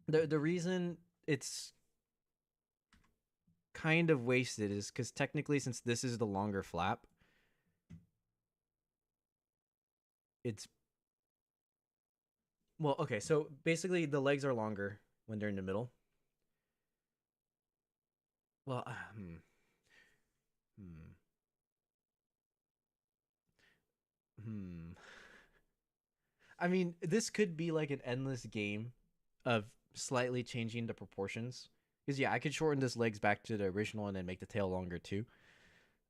the reason it's kind of wasted is because technically, since this is the longer flap, it's well, okay. So basically, the legs are longer when they're in the middle. Well, hmm, hmm. I mean, this could be like an endless game of slightly changing the proportions. Because yeah, I could shorten this legs back to the original and then make the tail longer too.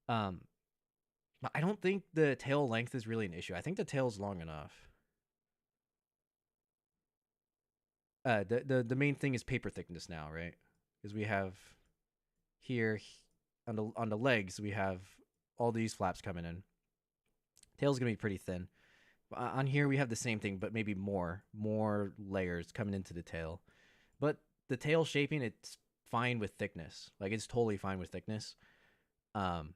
Um, but I don't think the tail length is really an issue. I think the tail's long enough. The main thing is paper thickness now, right? Because we have here on the legs we have all these flaps coming in. Tail's gonna be pretty thin. On here we have the same thing, but maybe more layers coming into the tail. But the tail shaping, it's fine with thickness. Like it's totally fine with thickness. Um,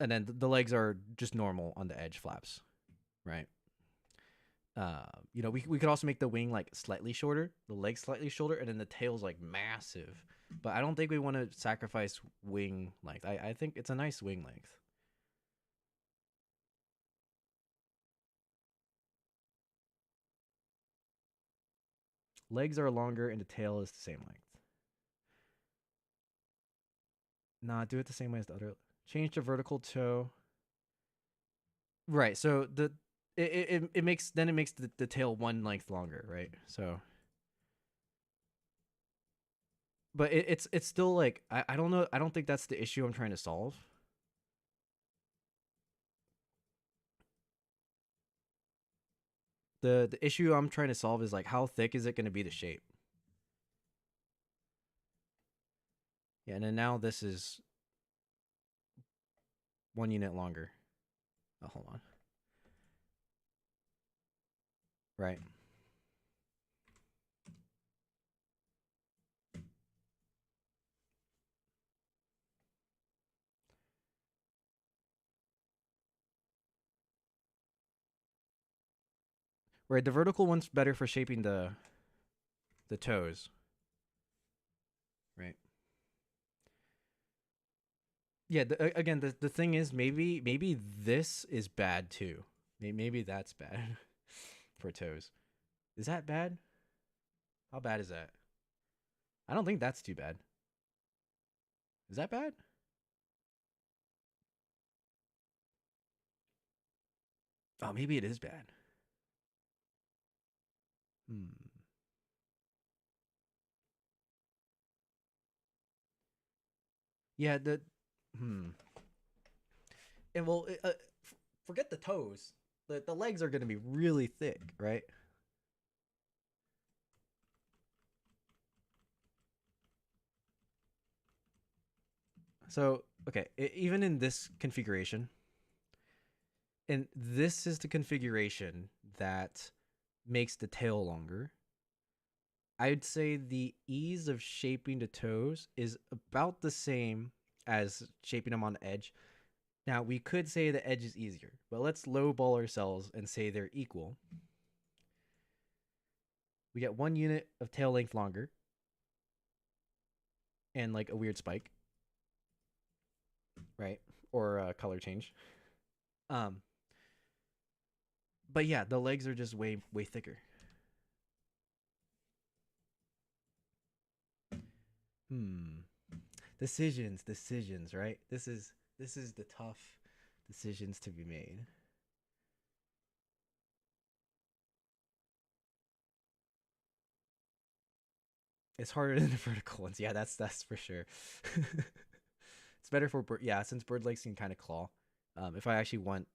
and then the legs are just normal on the edge flaps, right? We could also make the wing like slightly shorter, the legs slightly shorter, and then the tail's like massive. But I don't think we want to sacrifice wing length. I think it's a nice wing length. Legs are longer and the tail is the same length. Nah, do it the same way as the other. Change the vertical toe. Right. So it makes then it makes the tail one length longer, right? So but it's still like I don't know, I don't think that's the issue I'm trying to solve. The issue I'm trying to solve is like how thick is it going to be to shape? Yeah, and then now this is 1 unit longer. Oh, hold on. Right. Right, the vertical one's better for shaping the toes, right? Yeah, again, the thing is maybe this is bad too. Maybe that's bad for toes. Is that bad? How bad is that? I don't think that's too bad. Is that bad? Oh, maybe it is bad. Hmm. Yeah, the hmm. And well, forget the toes. The legs are going to be really thick, right? So, okay, even in this configuration, and this is the configuration that makes the tail longer. I'd say the ease of shaping the toes is about the same as shaping them on the edge. Now, we could say the edge is easier, but let's lowball ourselves and say they're equal. We get 1 unit of tail length longer and like a weird spike, right? Or a color change. Um, but yeah, the legs are just way thicker. Hmm. Decisions, right? This is the tough decisions to be made. It's harder than the vertical ones. Yeah, that's for sure. It's better for yeah, since bird legs can kind of claw. If I actually want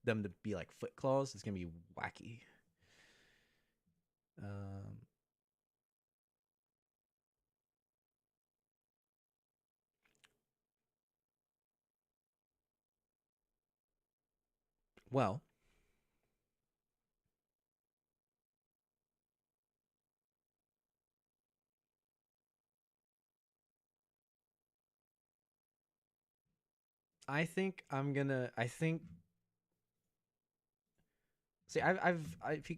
them to be like foot claws, it's gonna be wacky. Um, well, I think I'm gonna. I think. See,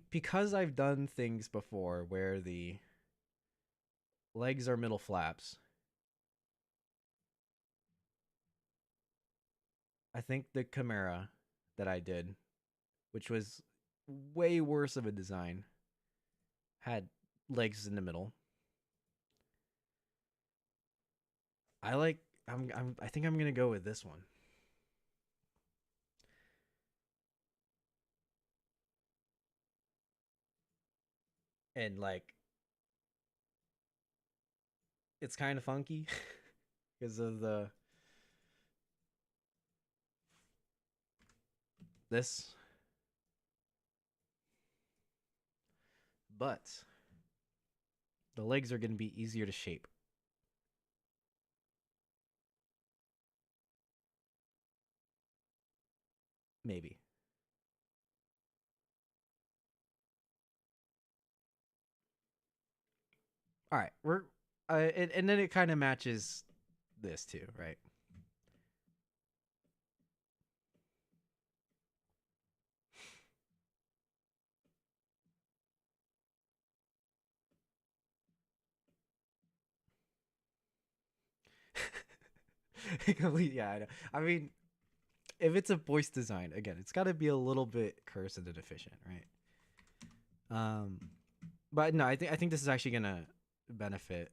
because I've done things before where the legs are middle flaps. I think the Chimera that I did, which was way worse of a design, had legs in the middle. I like. I think I'm gonna go with this one. And like, it's kind of funky because of the this, but the legs are gonna be easier to shape. Maybe. All right, we're and then it kind of matches this too, right? Yeah, I know. I mean, if it's a voice design, again, it's got to be a little bit cursed and efficient, right? Um, but no, I think this is actually gonna benefit.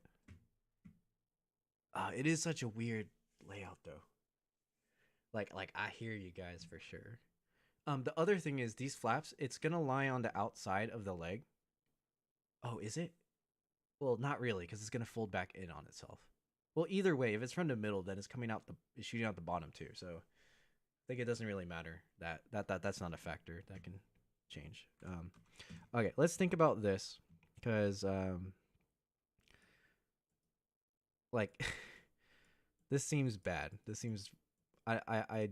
It is such a weird layout though. Like I hear you guys for sure. The other thing is these flaps, it's gonna lie on the outside of the leg. Oh, is it? Well, not really, because it's gonna fold back in on itself. Well, either way, if it's from the middle, then it's coming out it's shooting out the bottom too. So I think it doesn't really matter. That's not a factor that can change. Okay, let's think about this, because like this seems bad. This seems I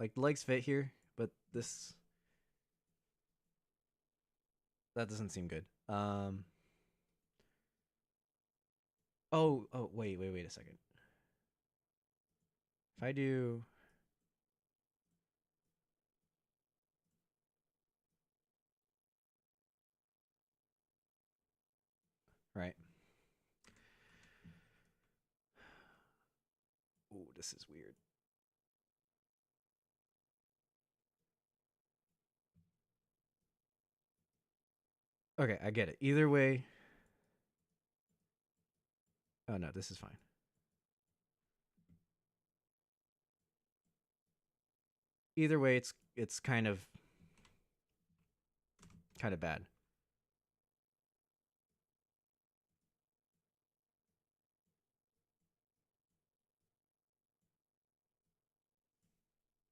like the legs fit here, but this that doesn't seem good. Oh, wait a second. If I do right. Oh, this is weird. Okay, I get it. Either way. Oh no, this is fine. Either way, it's kind of bad.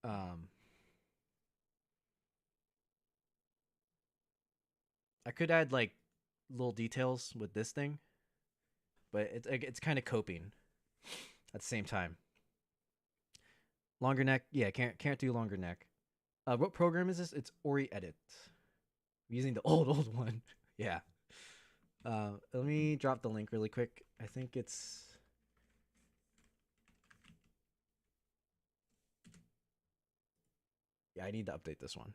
Um, I could add like little details with this thing, but it's kind of coping at the same time. Longer neck, yeah, can't do longer neck. What program is this? It's Ori Edit. I'm using the old one. Yeah. Let me drop the link really quick. I think it's yeah. I need to update this one.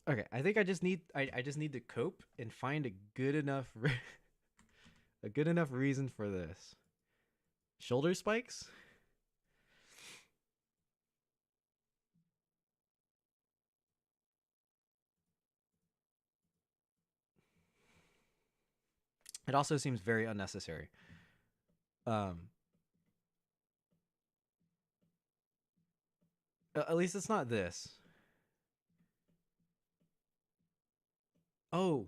Okay, I think I just need to cope and find a good enough a good enough reason for this. Shoulder spikes? It also seems very unnecessary. Um, at least it's not this. Oh,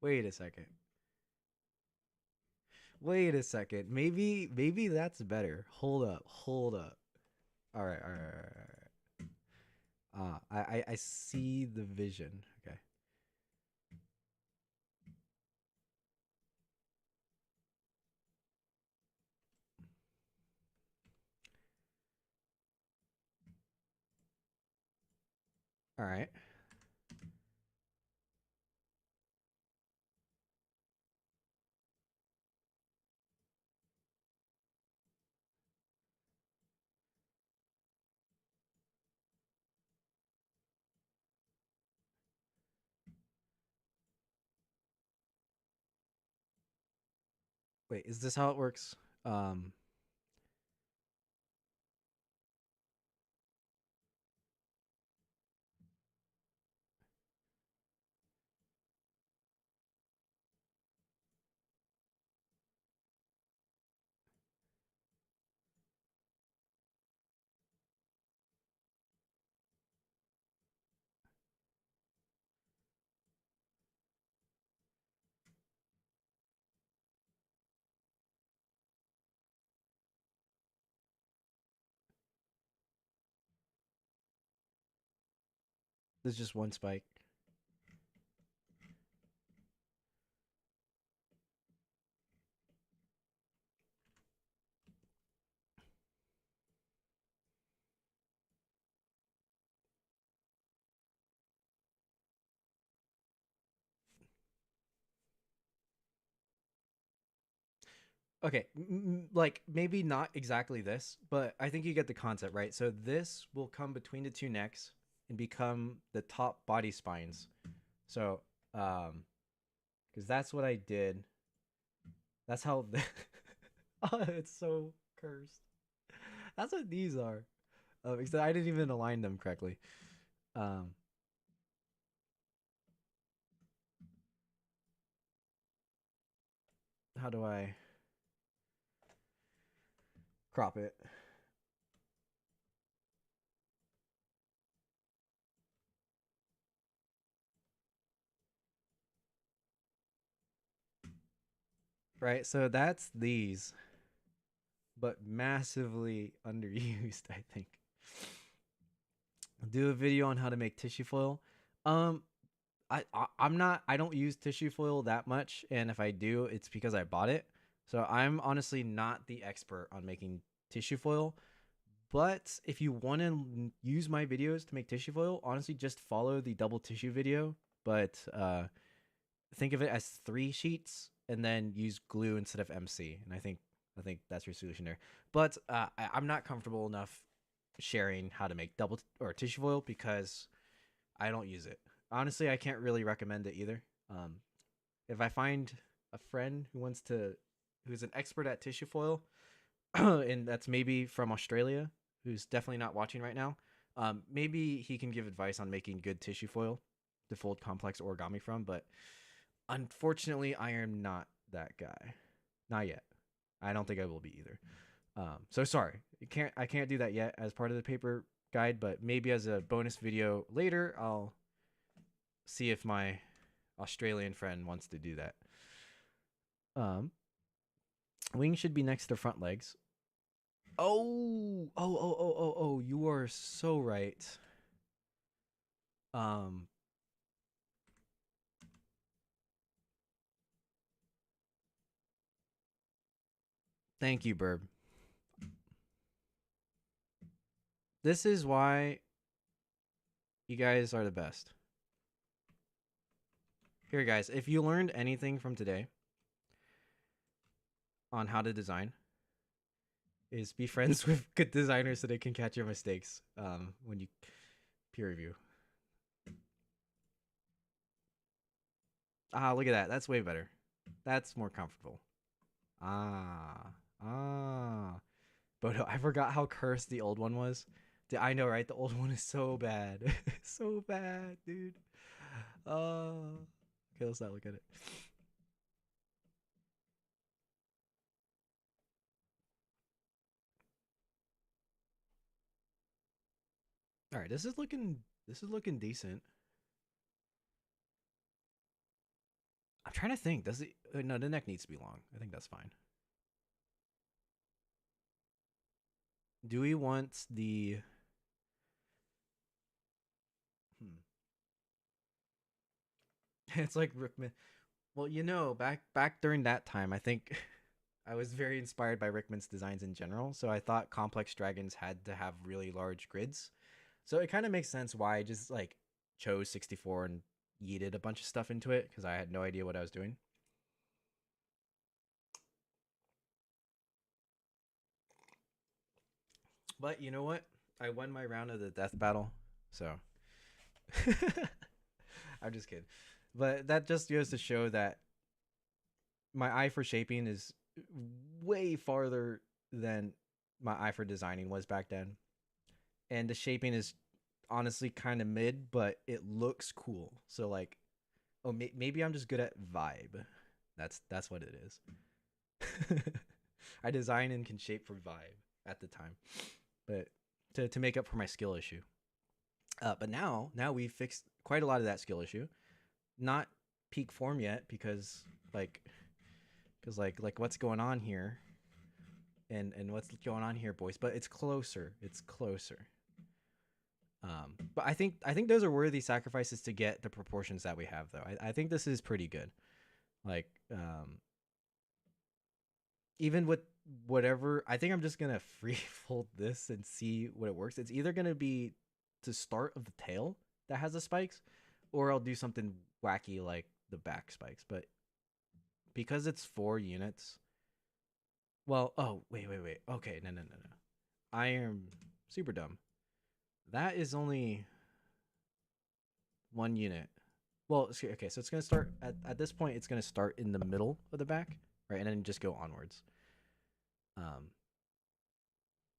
wait a second. Wait a second. Maybe that's better. Hold up. Hold up. All right. I see the vision. Okay. All right. Wait, is this how it works? Um, there's just one spike. Okay, like maybe not exactly this, but I think you get the concept, right? So this will come between the two necks and become the top body spines. So, because that's what I did. That's how. Oh, it's so cursed. That's what these are. Because I didn't even align them correctly. Um, how do I crop it? Right, so that's these, but massively underused, I think. Do a video on how to make tissue foil. Um, I'm not. I don't use tissue foil that much, and if I do, it's because I bought it. So I'm honestly not the expert on making tissue foil. But if you want to use my videos to make tissue foil, honestly, just follow the double tissue video. But think of it as 3 sheets, and then use glue instead of MC. And I think that's your solution there. But I'm not comfortable enough sharing how to make double or tissue foil because I don't use it. Honestly, I can't really recommend it either. If I find a friend who's an expert at tissue foil, and that's maybe from Australia, who's definitely not watching right now, maybe he can give advice on making good tissue foil to fold complex origami from. But unfortunately, I am not that guy. Not yet. I don't think I will be either. So sorry, I can't do that yet as part of the paper guide, but maybe as a bonus video later, I'll see if my Australian friend wants to do that. Um, wings should be next to front legs. Oh, you are so right. Um, thank you, Burb. This is why you guys are the best. Here, guys, if you learned anything from today on how to design, is be friends with good designers so they can catch your mistakes when you peer review. Ah, look at that. That's way better. That's more comfortable. Ah, ah. Bodo, I forgot how cursed the old one was. I know, right? The old one is so bad. So bad, dude. Okay, let's not look at it. All right, this is looking decent. I'm trying to think. Does it no, the neck needs to be long. I think that's fine. Do we want the hmm. It's like Rickman. Well, back during that time, I think I was very inspired by Rickman's designs in general, so I thought complex dragons had to have really large grids. So it kind of makes sense why I just like chose 64 and yeeted a bunch of stuff into it because I had no idea what I was doing. But you know what? I won my round of the death battle, so I'm just kidding. But that just goes to show that my eye for shaping is way farther than my eye for designing was back then. And the shaping is honestly kind of mid, but it looks cool. So like, oh, maybe I'm just good at vibe. That's what it is. I design and can shape for vibe at the time, but to make up for my skill issue. But now we fixed quite a lot of that skill issue. Not peak form yet like like what's going on here and what's going on here, boys. But it's closer. It's closer. But I think those are worthy sacrifices to get the proportions that we have, though. I think this is pretty good. Like, even with whatever, I think I'm just gonna free fold this and see what it works. It's either gonna be the start of the tail that has the spikes, or I'll do something wacky like the back spikes. But because it's 4 units, well, oh wait. Okay, no. I am super dumb. That is only 1 unit. Well, okay, so it's gonna start at this point. It's gonna start in the middle of the back, right, and then just go onwards. Um,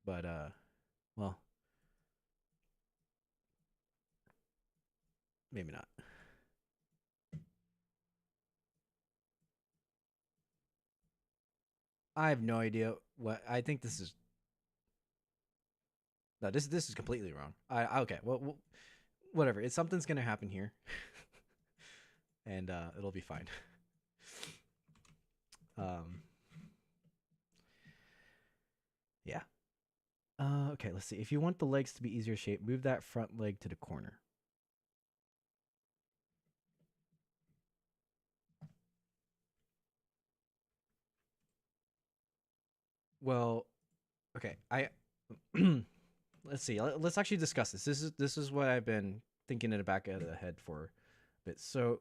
but well, Maybe not. I have no idea what I think this is. No, this is completely wrong. Okay. Well, whatever. It's something's gonna happen here, and it'll be fine. Um, yeah. Okay. Let's see. If you want the legs to be easier shaped, move that front leg to the corner. Well, okay. Let's see. Let's actually discuss this. This is what I've been thinking in the back of the head for a bit. So,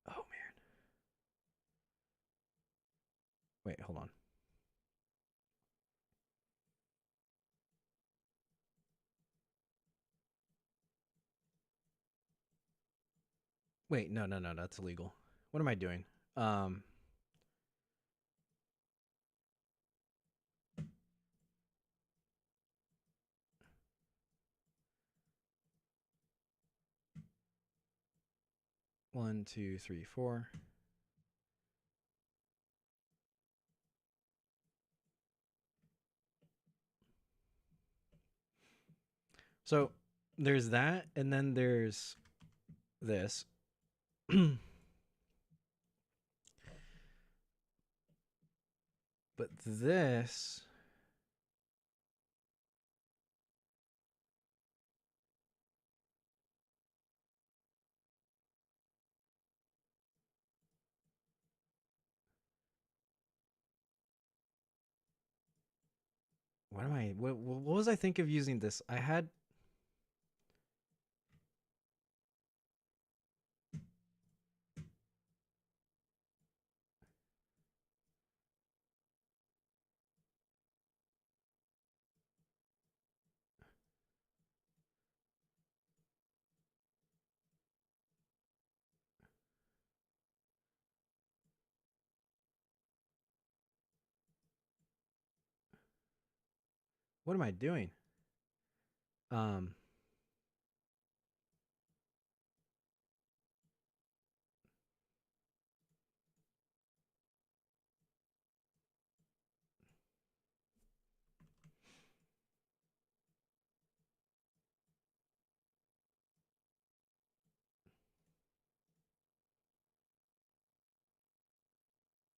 oh man. Wait, hold on. Wait, no, no, no, that's illegal. What am I doing? Um, 1, 2, 3, 4. So there's that, and then there's this. But this, what am I? What was I think of using this? I had. What am I doing? Um,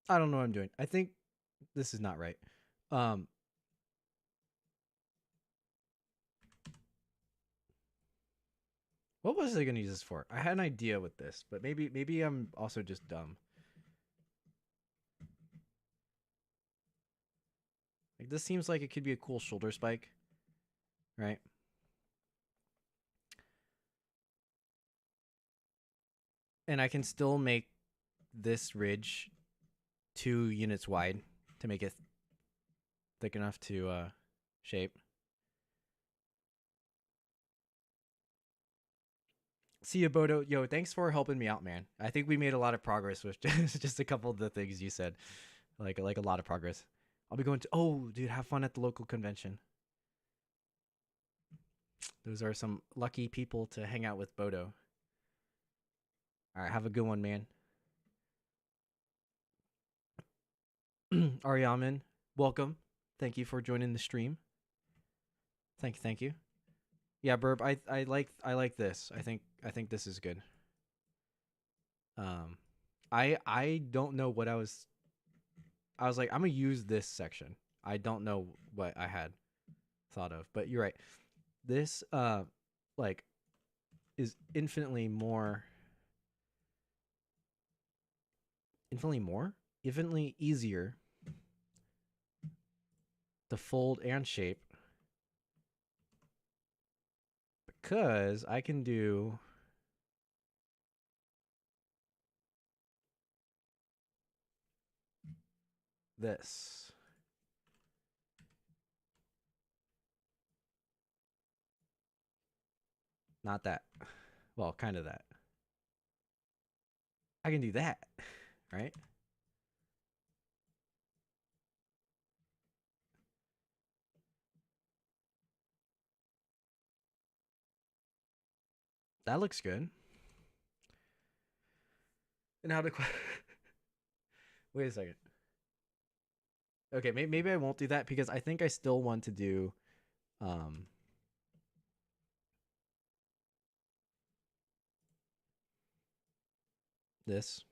I don't know what I'm doing. I think this is not right. Um, what was I gonna use this for? I had an idea with this, but maybe I'm also just dumb. Like this seems like it could be a cool shoulder spike, right? And I can still make this ridge 2 units wide to make it thick enough to shape. See you, Bodo. Yo, thanks for helping me out, man. I think we made a lot of progress with just a couple of the things you said. Like a lot of progress. I'll be going to. Oh, dude, have fun at the local convention. Those are some lucky people to hang out with, Bodo. All right, have a good one, man. Ariamin, welcome. Thank you for joining the stream. Thank you. Yeah, Burb, I like this. I think this is good. Um, I don't know what I was like, I'm gonna use this section. I don't know what I had thought of, but you're right. This like is infinitely easier to fold and shape because I can do this. Not that. Well, kind of that. I can do that, right? That looks good. And how to wait a second. Okay, maybe I won't do that because I think I still want to do um this.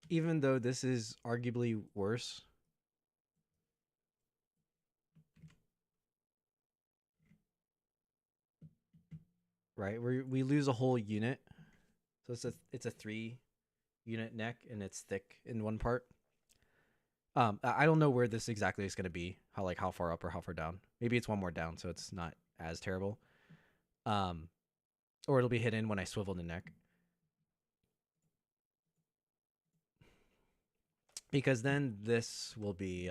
Even though this is arguably worse, right? We lose a whole unit. So it's a 3 unit neck and it's thick in one part. I don't know where this exactly is going to be. How far up or how far down. Maybe it's one more down, so it's not as terrible. Um, or it'll be hidden when I swivel the neck. Because then this will be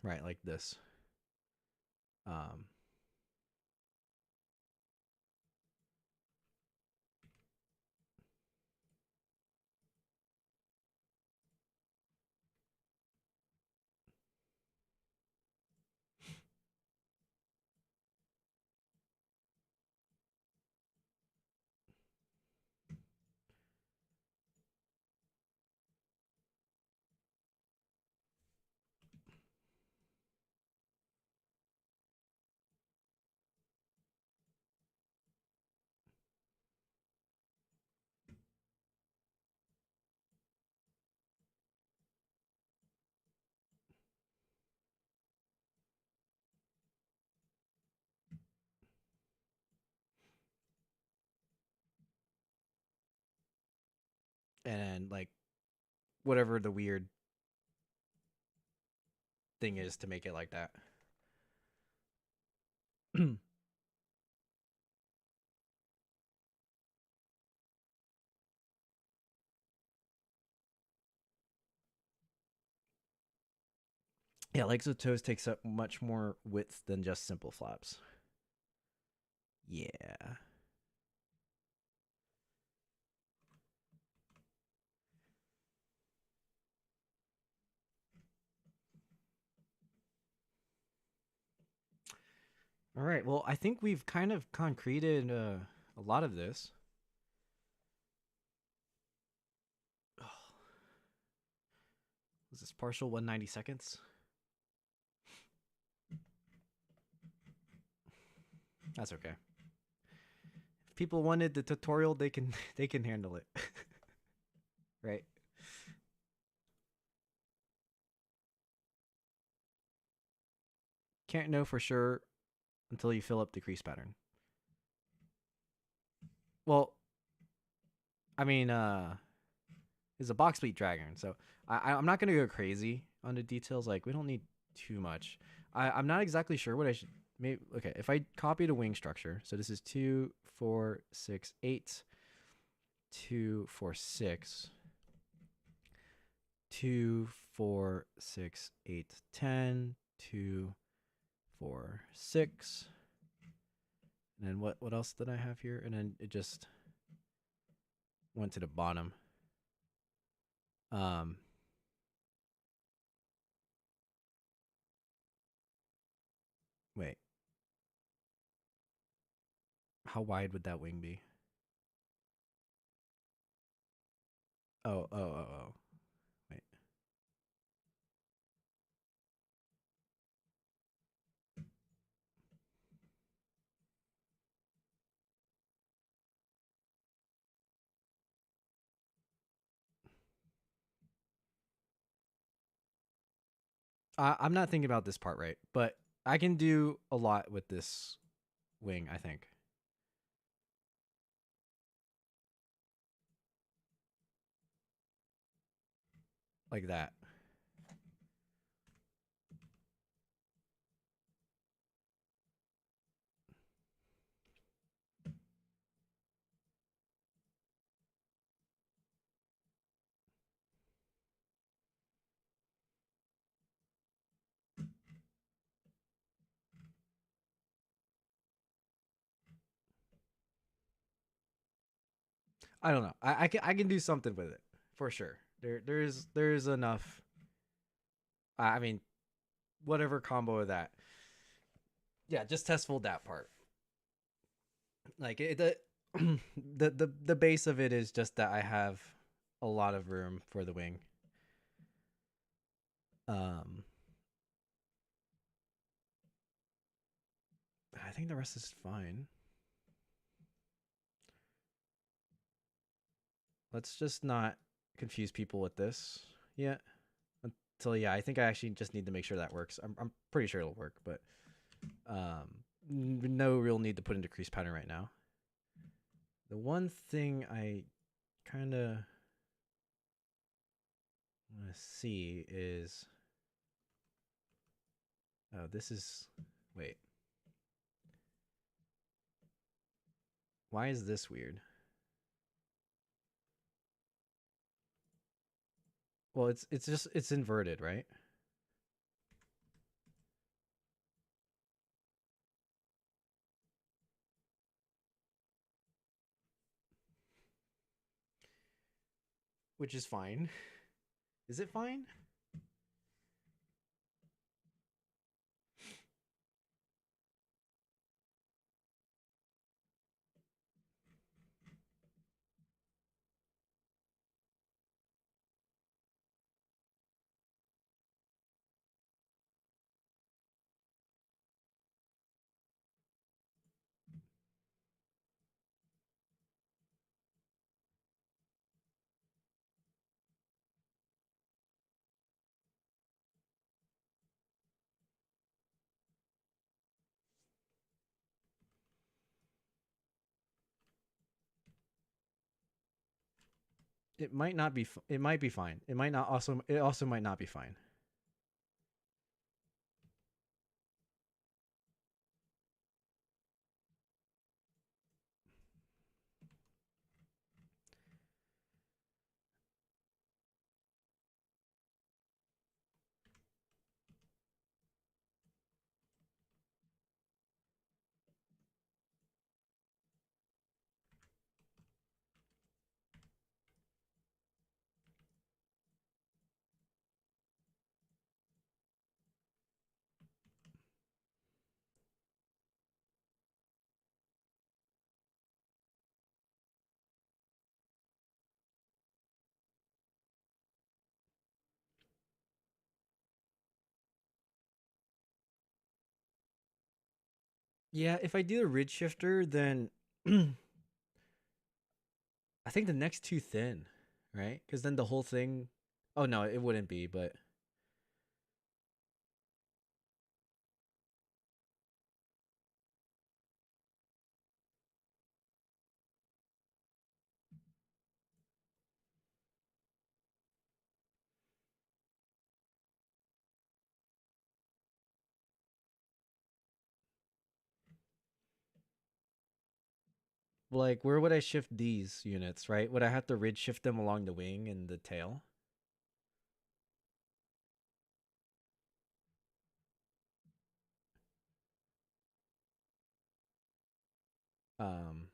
right like this. Um, and like whatever the weird thing is to make it like that. Yeah, legs of toes takes up much more width than just simple flaps. Yeah. All right. Well, I think we've kind of concreted a lot of this. Oh, was this partial 190 seconds? That's okay. If people wanted the tutorial, they can they can handle it. Right? Can't know for sure until you fill up the crease pattern. Well, I mean, it's a box beat dragon, so I'm not gonna go crazy on the details. Like we don't need too much. I'm not exactly sure what I should. Maybe okay. If I copy the wing structure, so this is 2, 4, 6, 8, 2, 4, 6, 2, 4, 6, 8, 10, 2, 4, 6. And then what else did I have here? And then it just went to the bottom. Um, wait, how wide would that wing be? Oh. Wait. I'm not thinking about this part right, but I can do a lot with this wing, I think. Like that. I don't know. I can do something with it for sure. There's enough. I mean, whatever combo of that. Yeah, just testful that part. Like the base of it is just that I have a lot of room for the wing. Um, I think the rest is fine. Let's just not confuse people with this yet. Until yeah, I think I actually just need to make sure that works. I'm pretty sure it'll work, but no real need to put into crease pattern right now. The one thing I kind of want to see is oh, this is wait. Why is this weird? Well, it's just it's inverted, right? Which is fine. Is it fine? It might not be. It might be fine. It might not. Also, it also might not be fine. Yeah, if I do the ridge shifter, then I think the neck's too thin, right? Because then the whole thing. Oh no, it wouldn't be, but like where would I shift these units? Right? Would I have to ridge shift them along the wing and the tail? Um,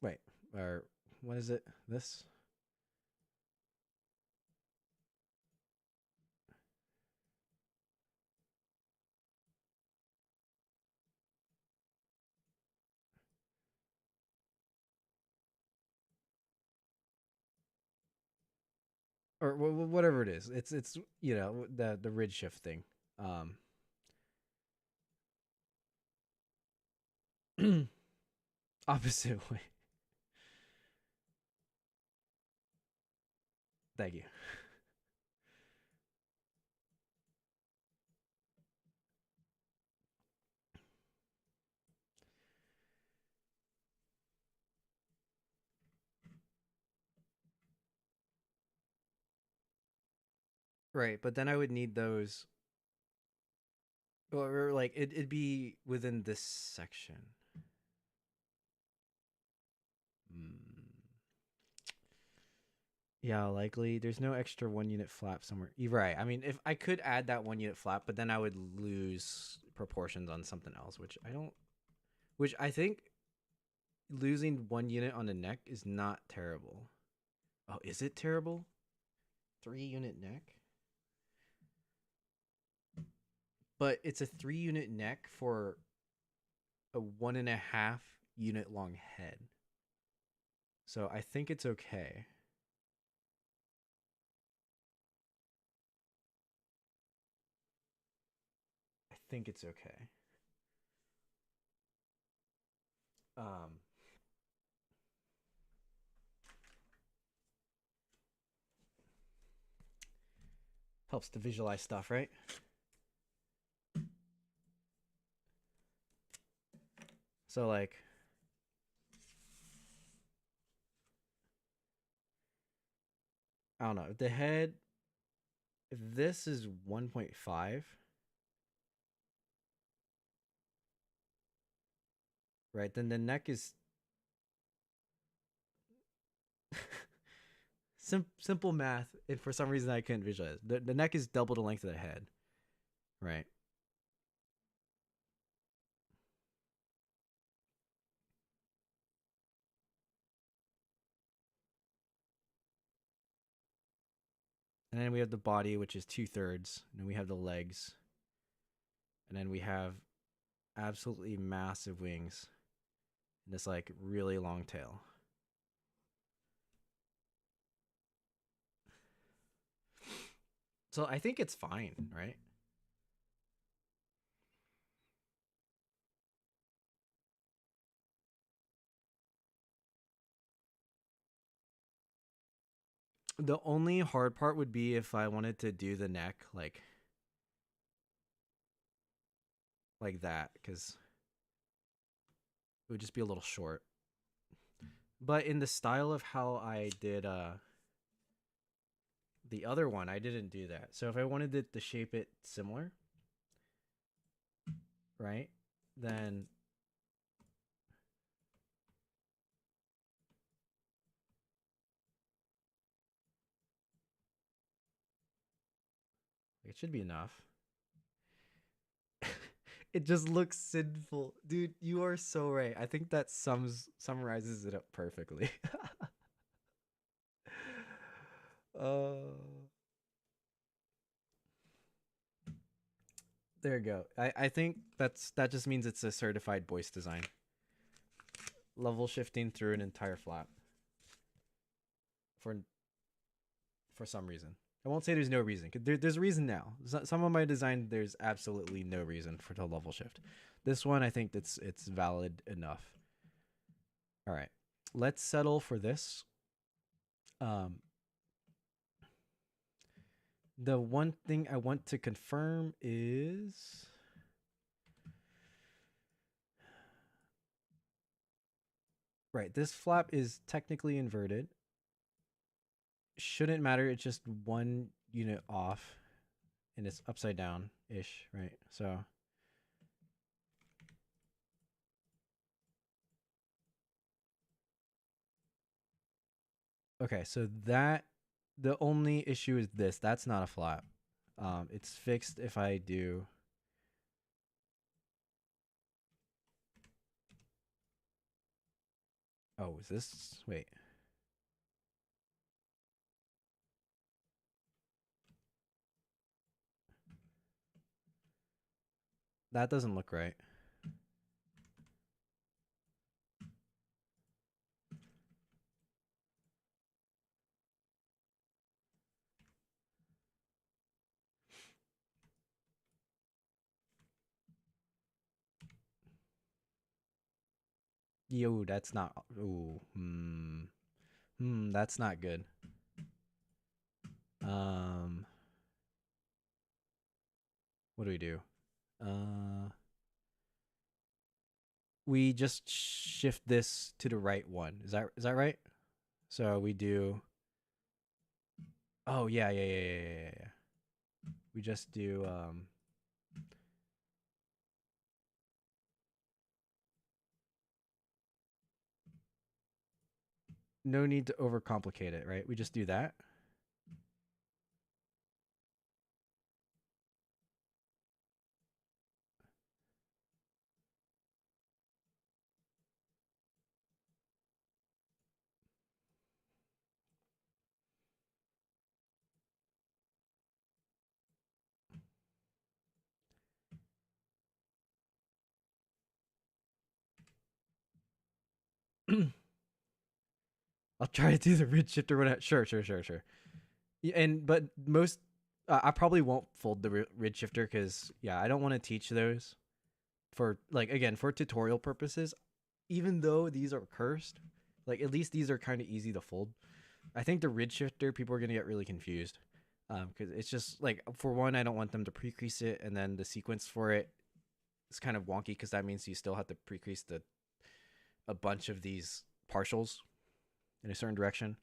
wait, or what is it? This? Or whatever it is. It's you know the ridge shift thing. Um, opposite way. Thank you. Right, but then I would need those. or like it'd be within this section. Mm. Yeah, likely. There's no extra 1 unit flap somewhere. You're right. I mean, if I could add that 1 unit flap, but then I would lose proportions on something else, which I don't. Which I think losing 1 unit on the neck is not terrible. Oh, is it terrible? 3 unit neck? But it's a 3 unit neck for a 1.5 unit long head. So I think it's okay. I think it's okay. Um, Helps to visualize stuff, right? So like I don't know. If the head if this is 1.5, right? Then the neck is simple math, and for some reason I couldn't visualize. The neck is double the length of the head, right? And then we have the body, which is 2/3, and then we have the legs, and then we have absolutely massive wings and this like really long tail. So I think it's fine, right? The only hard part would be if I wanted to do the neck like that, because it would just be a little short. But in the style of how I did the other one, I didn't do that. So if I wanted to shape it similar, right? Then it should be enough. It just looks sinful. Dude, you are so right. I think that summarizes it up perfectly. uh there you go. I think that just means it's a certified voice design. Level shifting through an entire flap. For some reason. I won't say there's no reason. There's a reason now. Some of my design, there's absolutely no reason for the level shift. This one, I think it's valid enough. All right, let's settle for this. Um, the one thing I want to confirm is right. This flap is technically inverted. Shouldn't matter. It's just 1 unit off, and it's upside down ish, right? So okay, so that the only issue is this. That's not a flap. It's fixed if I do. Oh, is this? Wait. That doesn't look right. Yo, that's not. Ooh, that's not good. Um, what do we do? We just shift this to the right one. Is that right? So we do. Oh yeah. We just do no need to overcomplicate it, right? We just do that. I'll try to do the ridge shifter when sure, sure, sure, sure. Yeah, and but most I probably won't fold the ridge shifter because yeah, I don't want to teach those for like again for tutorial purposes. Even though these are cursed, like at least these are kind of easy to fold. I think the ridge shifter people are gonna get really confused because it's just like for one, I don't want them to pre-crease it, and then the sequence for it is kind of wonky because that means you still have to pre-crease a bunch of these partials in a certain direction.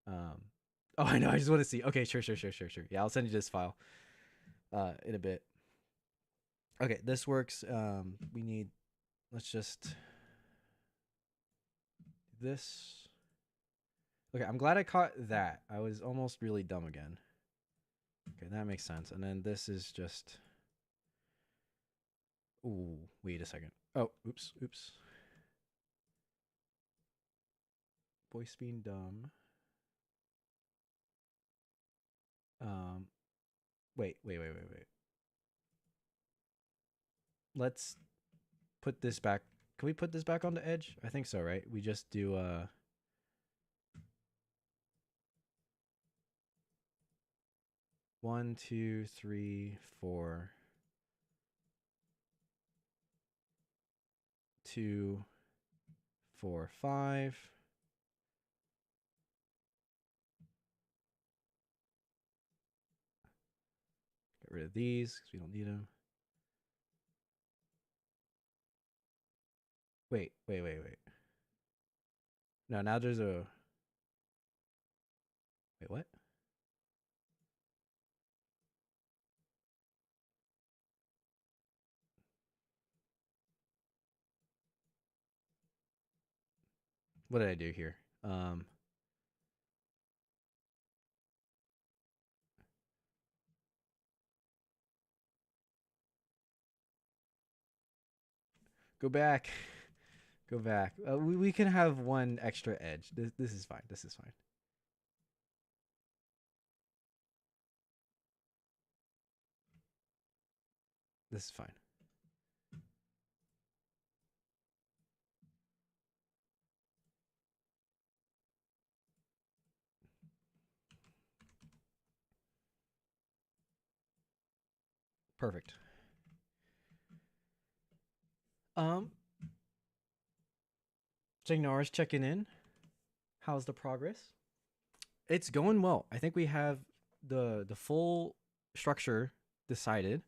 Um, oh, I know. I just want to see. Okay, sure, sure, sure, sure, sure. Yeah, I'll send you this file in a bit. Okay, this works. We need. Let's just this. Okay, I'm glad I caught that. I was almost really dumb again. Okay, that makes sense. And then this is just. Ooh, wait a second. Oh, oops, oops. Voice being dumb. Um, wait. Let's put this back. Can we put this back on the edge? I think so, right? We just do 1, 2, 3, 4, 2, 4, 5. Get rid of these because we don't need them. Wait. No, now there's a. Wait, what? What did I do here? Go back. Go back. We can have one extra edge. This is fine. This is fine. This is fine. Perfect. Um, Signar's checking in. How's the progress? It's going well. I think we have the full structure decided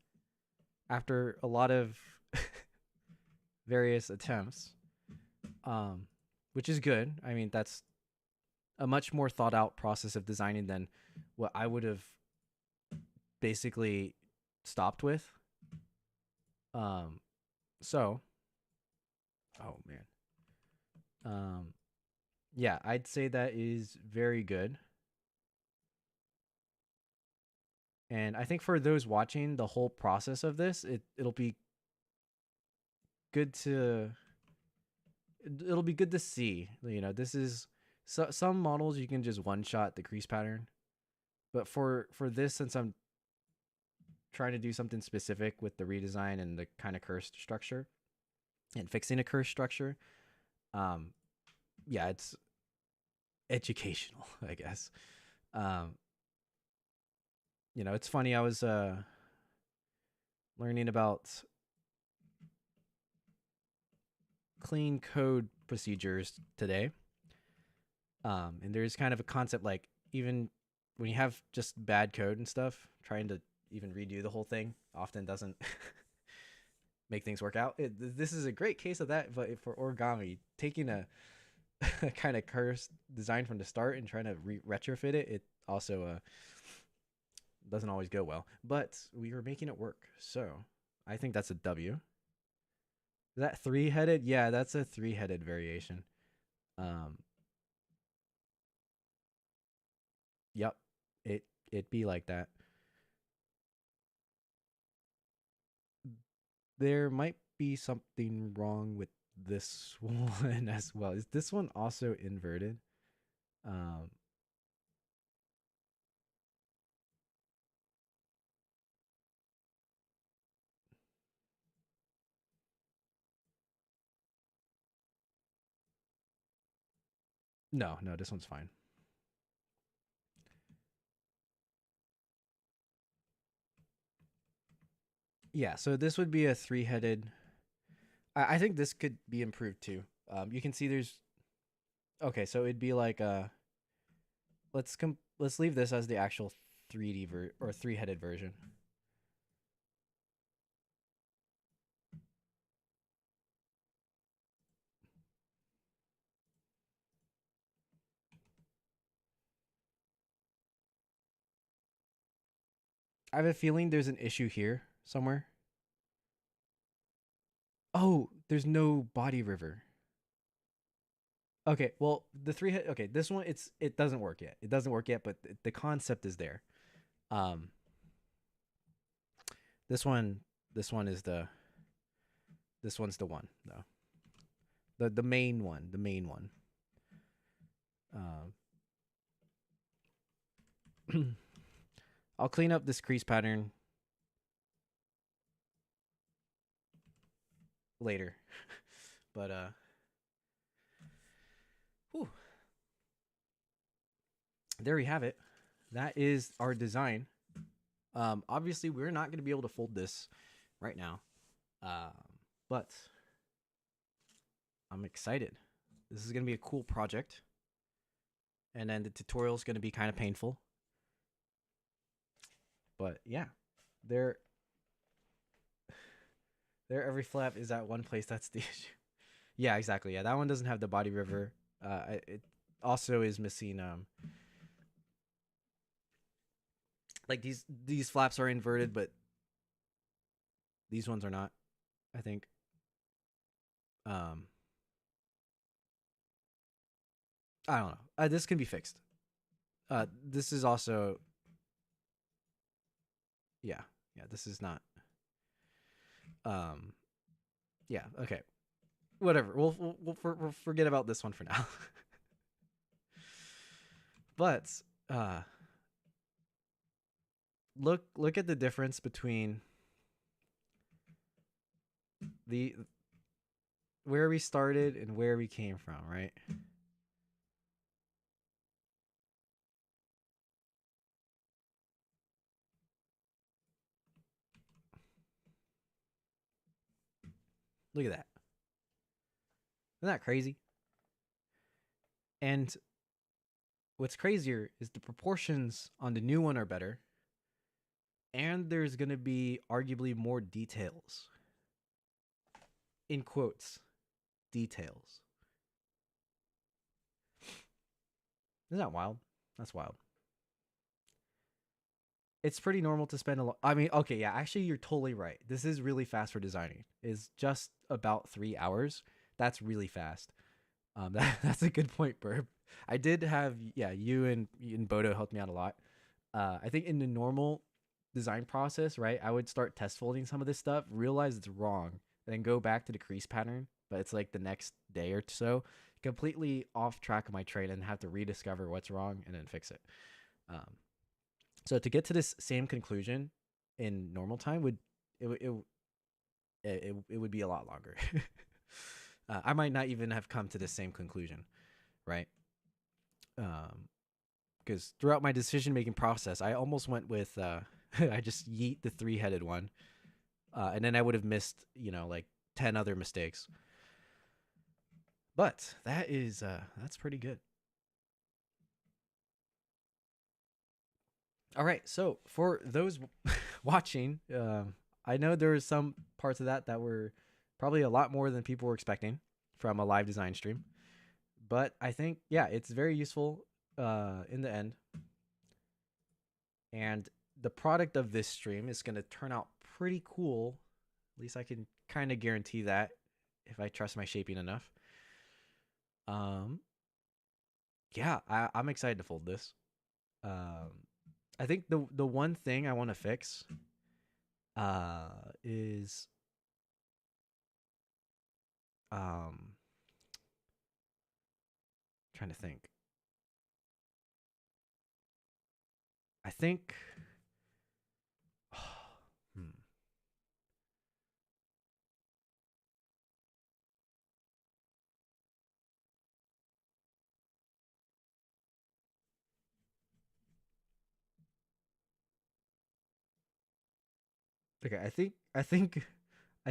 after a lot of various attempts, which is good. I mean, that's a much more thought out process of designing than what I would have basically stopped with. Um, so, oh man, yeah, I'd say that is very good. And I think for those watching the whole process of this, it'll be good to it'll be good to see. You know, this is some models you can just one shot the crease pattern, but for this, since I'm trying to do something specific with the redesign and the kind of cursed structure and fixing a cursed structure, um, yeah, it's educational, I guess. Um, you know, it's funny. I was learning about clean code procedures today. And there's kind of a concept like even when you have just bad code and stuff, trying to even redo the whole thing often doesn't make things work out. This is a great case of that, but for origami, taking a kind of cursed design from the start and trying to retrofit it, it also doesn't always go well. But we were making it work, so I think that's a W. Is that three-headed? Yeah, that's a three-headed variation. Um, Yep. It be like that. There might be something wrong with this one as well. Is this one also inverted? Um, no, no, this one's fine. Yeah, so this would be a three-headed. I think this could be improved too. You can see there's okay, so it'd be like let's leave this as the actual 3D or three-headed version. I have a feeling there's an issue here somewhere. Oh, there's no body river. Okay, well the three head. Okay, this one it doesn't work yet. It doesn't work yet, but the concept is there. Um, this one this one is this one's the one though. The main one, the main one. Um, I'll clean up this crease pattern later, but whew, there we have it. That is our design. Obviously we're not going to be able to fold this right now, um, but I'm excited. This is going to be a cool project, and then the tutorial is going to be kind of painful. But yeah, there, every flap is at one place. That's the issue. Yeah, exactly. Yeah, that one doesn't have the body river. It also is missing. Like these flaps are inverted, but these ones are not. I think. Um, I don't know. This can be fixed. This is also yeah, yeah. This is not. Um, yeah. Okay. Whatever. We'll forget about this one for now. But uh, look at the difference between the where we started and where we came from, right? Look at that. Isn't that crazy? And what's crazier is the proportions on the new one are better, and there's going to be arguably more details. In quotes, details. Isn't that wild? That's wild. It's pretty normal to spend a lot. I mean, okay, yeah, actually, you're totally right. This is really fast for designing. It's just about 3 hours. That's really fast. That's a good point, Burb. I did have yeah, you and Bodo helped me out a lot. I think in the normal design process, right, I would start test folding some of this stuff, realize it's wrong, and then go back to the crease pattern. But it's like the next day or so, completely off track of my train, and have to rediscover what's wrong and then fix it. Um, so to get to this same conclusion in normal time would it it would be a lot longer. I might not even have come to the same conclusion, right? Because throughout my decision making process, I almost went with I just yeet the three headed one, and then I would have missed like 10 other mistakes. But that's pretty good. All right, so for those watching, I know there were some parts of that were probably a lot more than people were expecting from a live design stream. But I think yeah, it's very useful in the end, and the product of this stream is going to turn out pretty cool. At least I can kind of guarantee that if I trust my shaping enough. Um, yeah, I'm excited to fold this. Um, I think the one thing I want to fix is um trying to think. I think hmm. Okay, I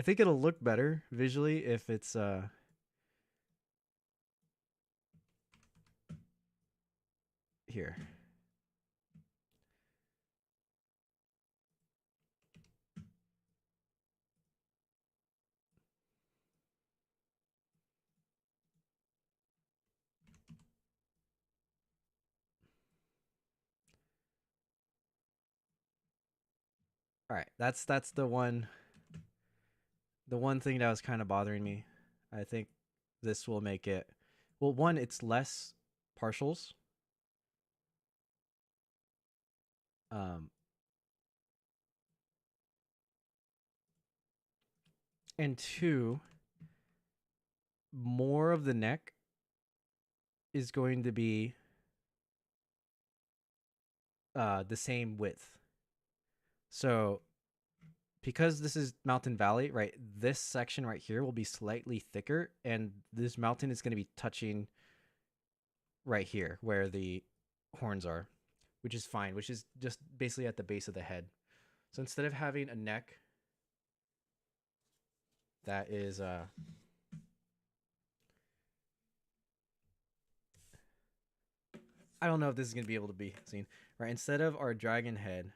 think it'll look better visually if it's here. All right, that's the one thing that was kind of bothering me. I think this will make it well, one, it's less partials. Um and two, more of the neck is going to be the same width. So because this is Mountain Valley, right? This section right here will be slightly thicker, and this mountain is going to be touching right here where the horns are, which is fine, which is just basically at the base of the head. So instead of having a neck that is I don't know if this is going to be able to be seen, right? Instead of our dragon head,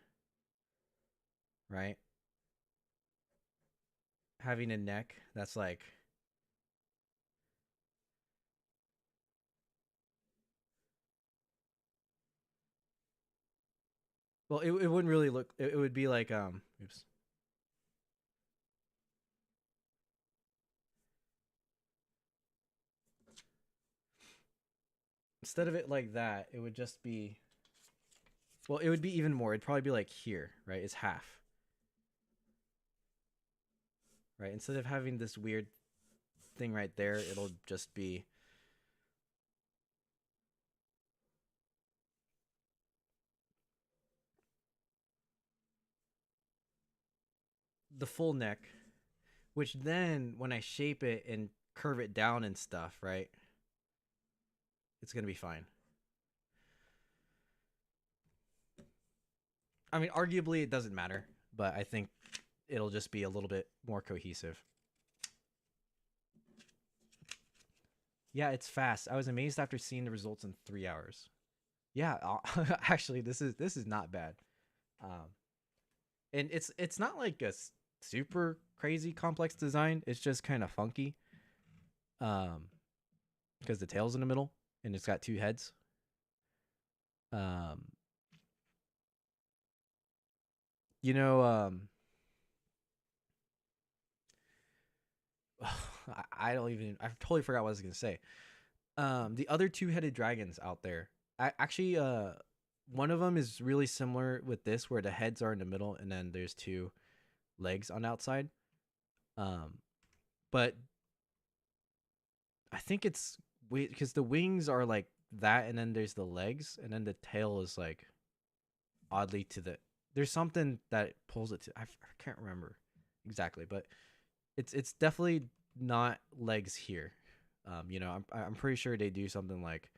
right? Having a neck that's like well, it wouldn't really look it would be like oops. Instead of it like that, it would just be well, it would be even more. It'd probably be like here, right? It's half. Right? Instead of having this weird thing right there, it'll just be the full neck, which then when I shape it and curve it down and stuff, right? It's going to be fine. I mean, arguably it doesn't matter, but I think it'll just be a little bit more cohesive. Yeah, it's fast. I was amazed after seeing the results in 3 hours. Yeah, actually, this is not bad. Um, and it's not like a super crazy complex design. It's just kind of funky. Um, because the tail's in the middle and it's got two heads. Um, you know, I don't even. I totally forgot what I was gonna say. The other two-headed dragons out there. Actually, one of them is really similar with this, where the heads are in the middle and then there's two legs on the outside. Um, but I think it's because the wings are like that, and then there's the legs, and then the tail is like oddly to the. There's something that pulls it to. I can't remember exactly, but it's definitely not legs here. You know, I'm pretty sure they do something like,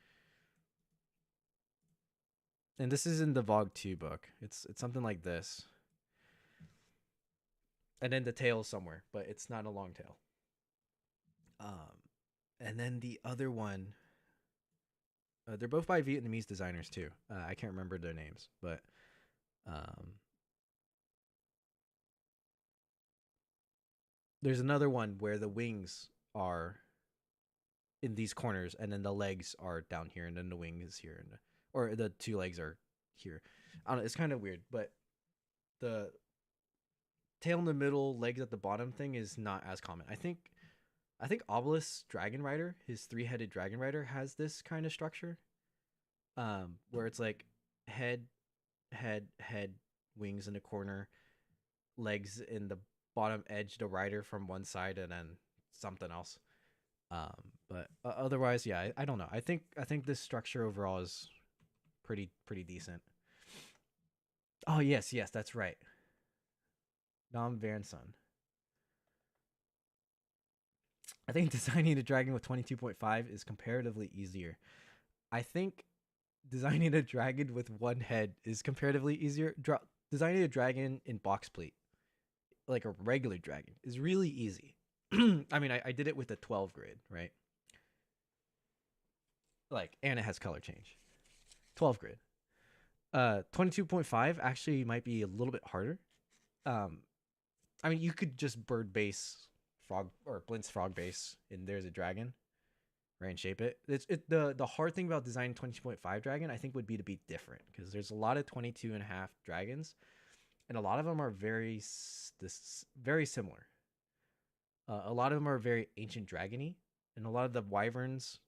and this is in the Vogue 2 book. It's something like this, and then the tail is somewhere, but it's not a long tail. Um, and then the other one, they're both by Vietnamese designers too. I can't remember their names, but um, there's another one where the wings are in these corners, and then the legs are down here, and then the wing is here, and or the two legs are here. I don't know. It's kind of weird, but the tail in the middle, legs at the bottom thing is not as common. I think Obelisk Dragon Rider, his three-headed dragon rider, has this kind of structure. Where it's like head, head, wings in the corner, legs in the bottom edge, the rider from one side, and then something else. But otherwise, yeah, I don't know. I think this structure overall is pretty decent. Oh yes, that's right. Dom Vanson. I think designing a dragon with 22.5 is comparatively easier. I think designing a dragon with one head is comparatively easier. Designing a dragon in box plate, like a regular dragon, is really easy. I mean, I did it with a 12 grid, right? Like, and it has color change. 12 grid. 22.5 actually might be a little bit harder. Um, I mean, you could just bird base frog or Blintz frog base, and there's a dragon, right? And shape it. The hard thing about designing 22.5 dragon, I think, would be to be different because there's a lot of 22.5 dragons, and a lot of them are very similar. A lot of them are very ancient dragony, and a lot of the wyverns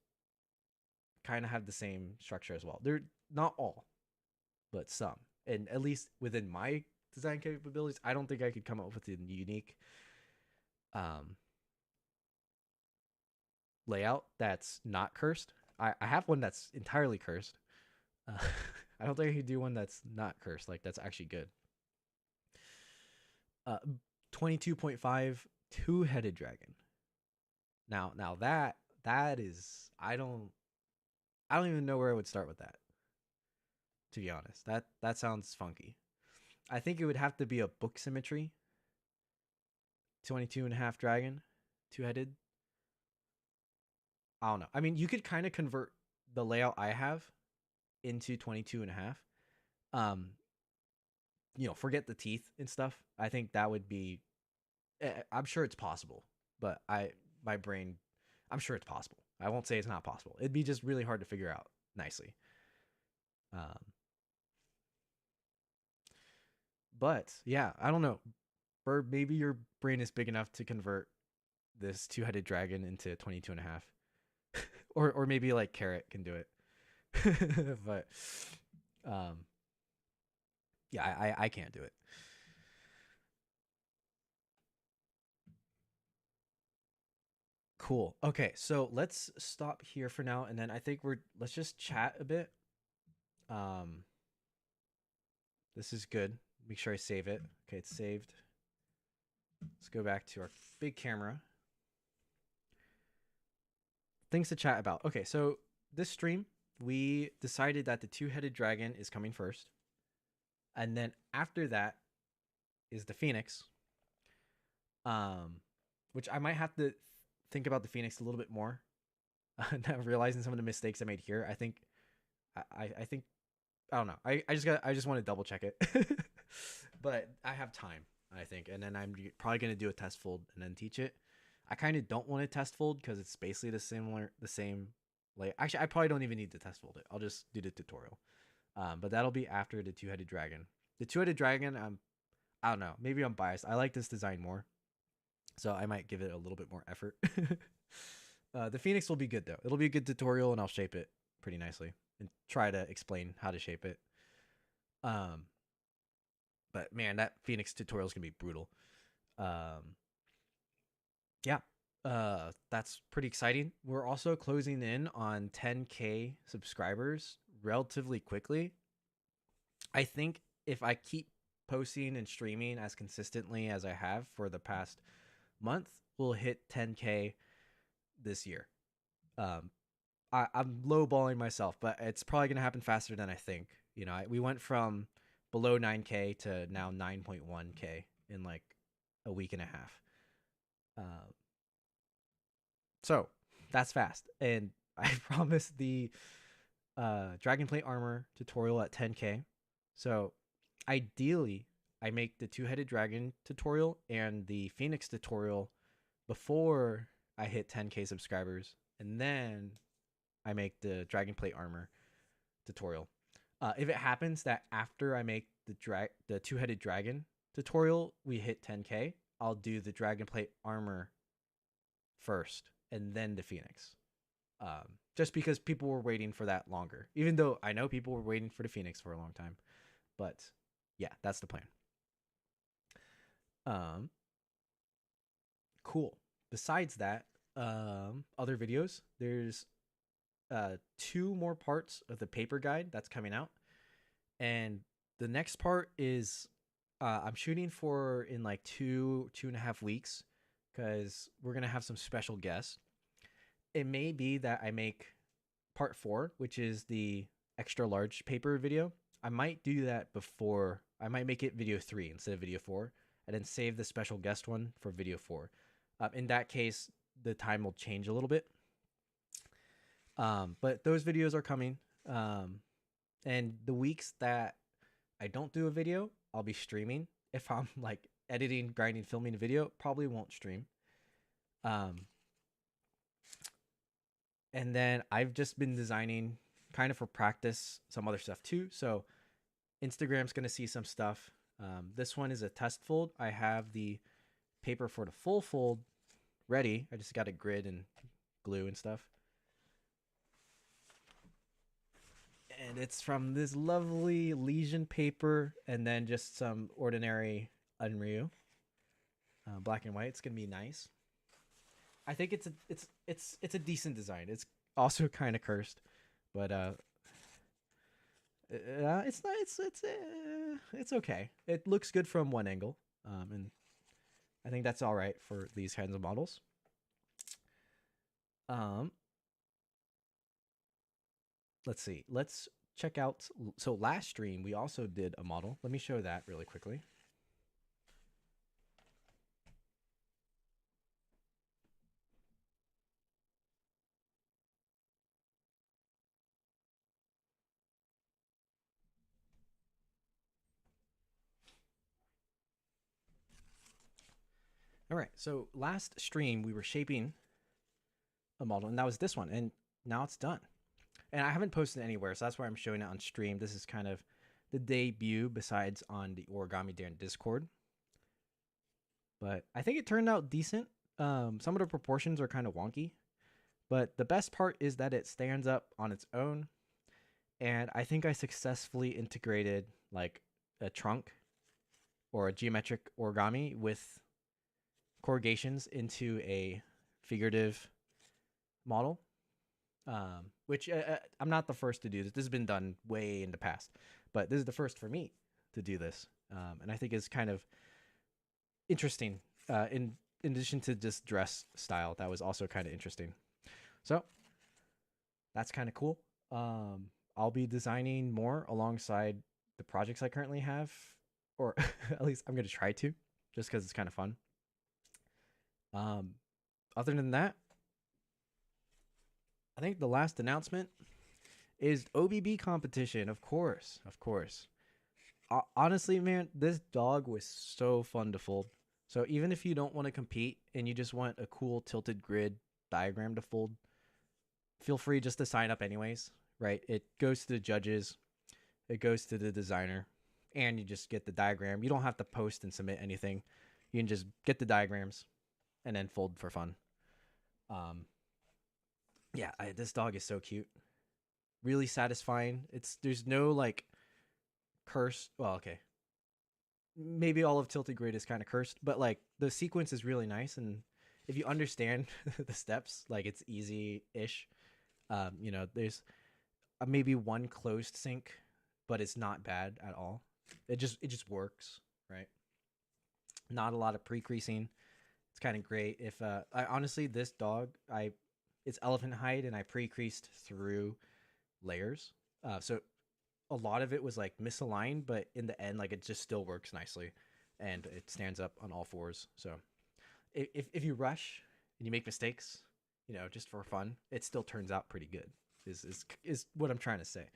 kind of have the same structure as well. They're not all, but some. And at least within my design capabilities, I don't think I could come up with a unique um, layout that's not cursed. I have one that's entirely cursed. Uh, I don't think I could do one that's not cursed. Like that's actually good. 22.5 two-headed dragon. Now that is I don't even know where I would start with that. To be honest, that sounds funky. I think it would have to be a book symmetry 22 and a half dragon, two headed. I don't know. I mean, you could kind of convert the layout I have into 22 and a half. Um, forget the teeth and stuff. I think that would be, I'm sure it's possible, but my brain, I'm sure it's possible. I won't say it's not possible. It'd be just really hard to figure out nicely. Um, but yeah, I don't know. Bird, maybe your brain is big enough to convert this two-headed dragon into 22 and a half. Or maybe like Carrot can do it. But um yeah, I can't do it. Cool. Okay, so let's stop here for now, and then I think let's just chat a bit. Um this is good. Make sure I save it. Okay, it's saved. Let's go back to our big camera. Things to chat about. Okay, so this stream, we decided that the two-headed dragon is coming first. And then after that is the Phoenix. Um which I might have to think about the Phoenix a little bit more. Now realizing some of the mistakes I made here. I think I don't know. I just want to double check it. But I have time, I think, and then I'm probably gonna do a test fold and then teach it. I kind of don't want to test fold because it's basically the same. Like actually, I probably don't even need to test fold it. I'll just do the tutorial. But that'll be after the two-headed dragon. The two-headed dragon, I don't know. Maybe I'm biased. I like this design more, so I might give it a little bit more effort. The Phoenix will be good though. It'll be a good tutorial, and I'll shape it pretty nicely and try to explain how to shape it. Um, but man, that Phoenix tutorial is gonna be brutal. Um, yeah, that's pretty exciting. We're also closing in on 10K subscribers relatively quickly. I think if I keep posting and streaming as consistently as I have for the past month, we'll hit 10K this year. Um, I'm lowballing myself, but it's probably going to happen faster than I think. We went from below 9K to now 9.1K in like a week and a half. Uh, so that's fast. And I promised the Dragonplate Armor tutorial at 10K. So ideally, I make the two-headed dragon tutorial and the Phoenix tutorial before I hit 10K subscribers. And then I make the Dragonplate Armor tutorial. If it happens that after I make the two-headed dragon tutorial, we hit 10K, I'll do the Dragonplate Armor first and then the Phoenix. just because people were waiting for that longer. Even though I know people were waiting for the Phoenix for a long time, but yeah, that's the plan. Um, cool. Besides that, other videos. There's 2 more parts of the paper guide that's coming out, and the next part is I'm shooting for in like 2.5 weeks because we're gonna have some special guests. It may be that I make part 4, which is the extra large paper video. I might do that before. I might make it video 3 instead of video 4, and then save the special guest one for video 4. In that case, the time will change a little bit. But those videos are coming. And the weeks that I don't do a video, I'll be streaming. If I'm like editing, grinding, filming a video, probably won't stream. And then I've just been designing kind of for practice, some other stuff too. So Instagram's going to see some stuff. This one is a test fold. I have the paper for the full fold ready. I just got a grid and glue and stuff. And it's from this lovely Legion paper, and then just some ordinary Unreal black and white. It's gonna be nice. I think it's a decent design. It's also kind of cursed, but it's not. It's okay. It looks good from one angle, and I think that's all right for these kinds of models. Let's see. Let's check out. So last stream we also did a model. Let me show that really quickly. All right. So last stream we were shaping a model, and that was this one, and now it's done. And I haven't posted it anywhere, so that's why I'm showing it on stream. This is kind of the debut, besides on the Origami Dan Discord. But I think it turned out decent. Some of the proportions are kind of wonky, but the best part is that it stands up on its own. And I think I successfully integrated like a trunk or a geometric origami with corrugations into a figurative model. Which I'm not the first to do this. This has been done way in the past, but this is the first for me to do this. And I think it's kind of interesting. In addition to just dress style, that was also kind of interesting. So that's kind of cool. I'll be designing more alongside the projects I currently have, or at least I'm going to try to, just because it's kind of fun. Other than that, I think the last announcement is OBB competition. Of course. Honestly, man, this dog was so fun to fold. So even if you don't want to compete and you just want a cool tilted grid diagram to fold, feel free just to sign up anyways, right? It goes to the judges, it goes to the designer, and you just get the diagram. You don't have to post and submit anything. You can just get the diagrams and then fold for fun. Yeah, this dog is so cute. Really satisfying. There's no like curse. Well, okay. Maybe all of Tilted Grid is kind of cursed, but like the sequence is really nice, and if you understand the steps, like it's easy-ish. There's maybe one closed sync, but it's not bad at all. It just works, right? Not a lot of pre-creasing. It's kind of great. If I honestly, this dog, it's elephant hide, and I pre-creased through layers. So a lot of it was like misaligned, but in the end, like it just still works nicely, and it stands up on all fours. So if you rush and you make mistakes, just for fun, it still turns out pretty good. Is what I'm trying to say.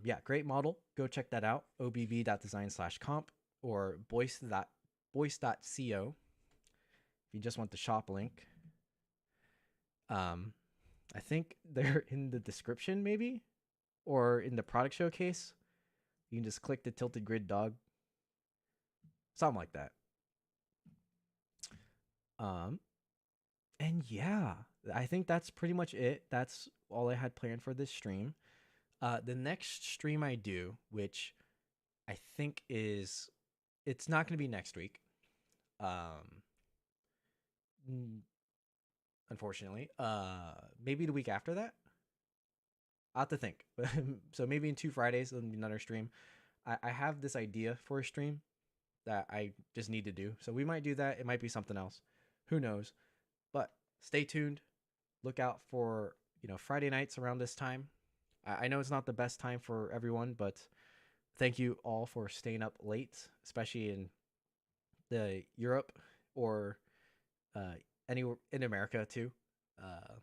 Yeah, great model. Go check that out. obb.design/comp or boyce.co. If you just want the shop link. I think they're in the description, maybe, or in the product showcase. You can just click the tilted grid dog, something like that. And yeah, I think that's pretty much it. That's all I had planned for this stream. The next stream I do, which I think it's not going to be next week. Um, Unfortunately. Maybe the week after that. I have to think. So maybe in 2 Fridays, there'll be another stream. I have this idea for a stream that I just need to do. So we might do that. It might be something else. Who knows? But stay tuned. Look out for, Friday nights around this time. I know it's not the best time for everyone, but thank you all for staying up late, especially in the Europe or uh, anywhere in America too. Uh,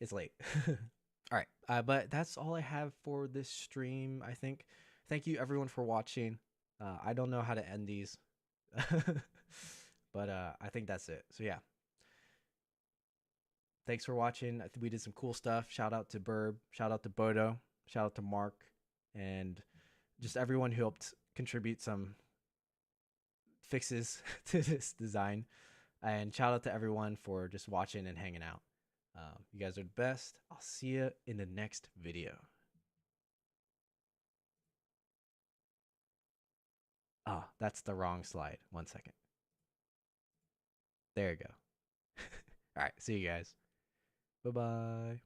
it's late. All right, but that's all I have for this stream. I think. Thank you everyone for watching. I don't know how to end these, but I think that's it. So yeah, thanks for watching. I think we did some cool stuff. Shout out to Burb. Shout out to Bodo. Shout out to Mark, and just everyone who helped contribute some fixes to this design. And shout out to everyone for just watching and hanging out. You guys are the best. I'll see you in the next video. Ah, that's the wrong slide. 1 second. There you go. All right. See you guys. Bye bye.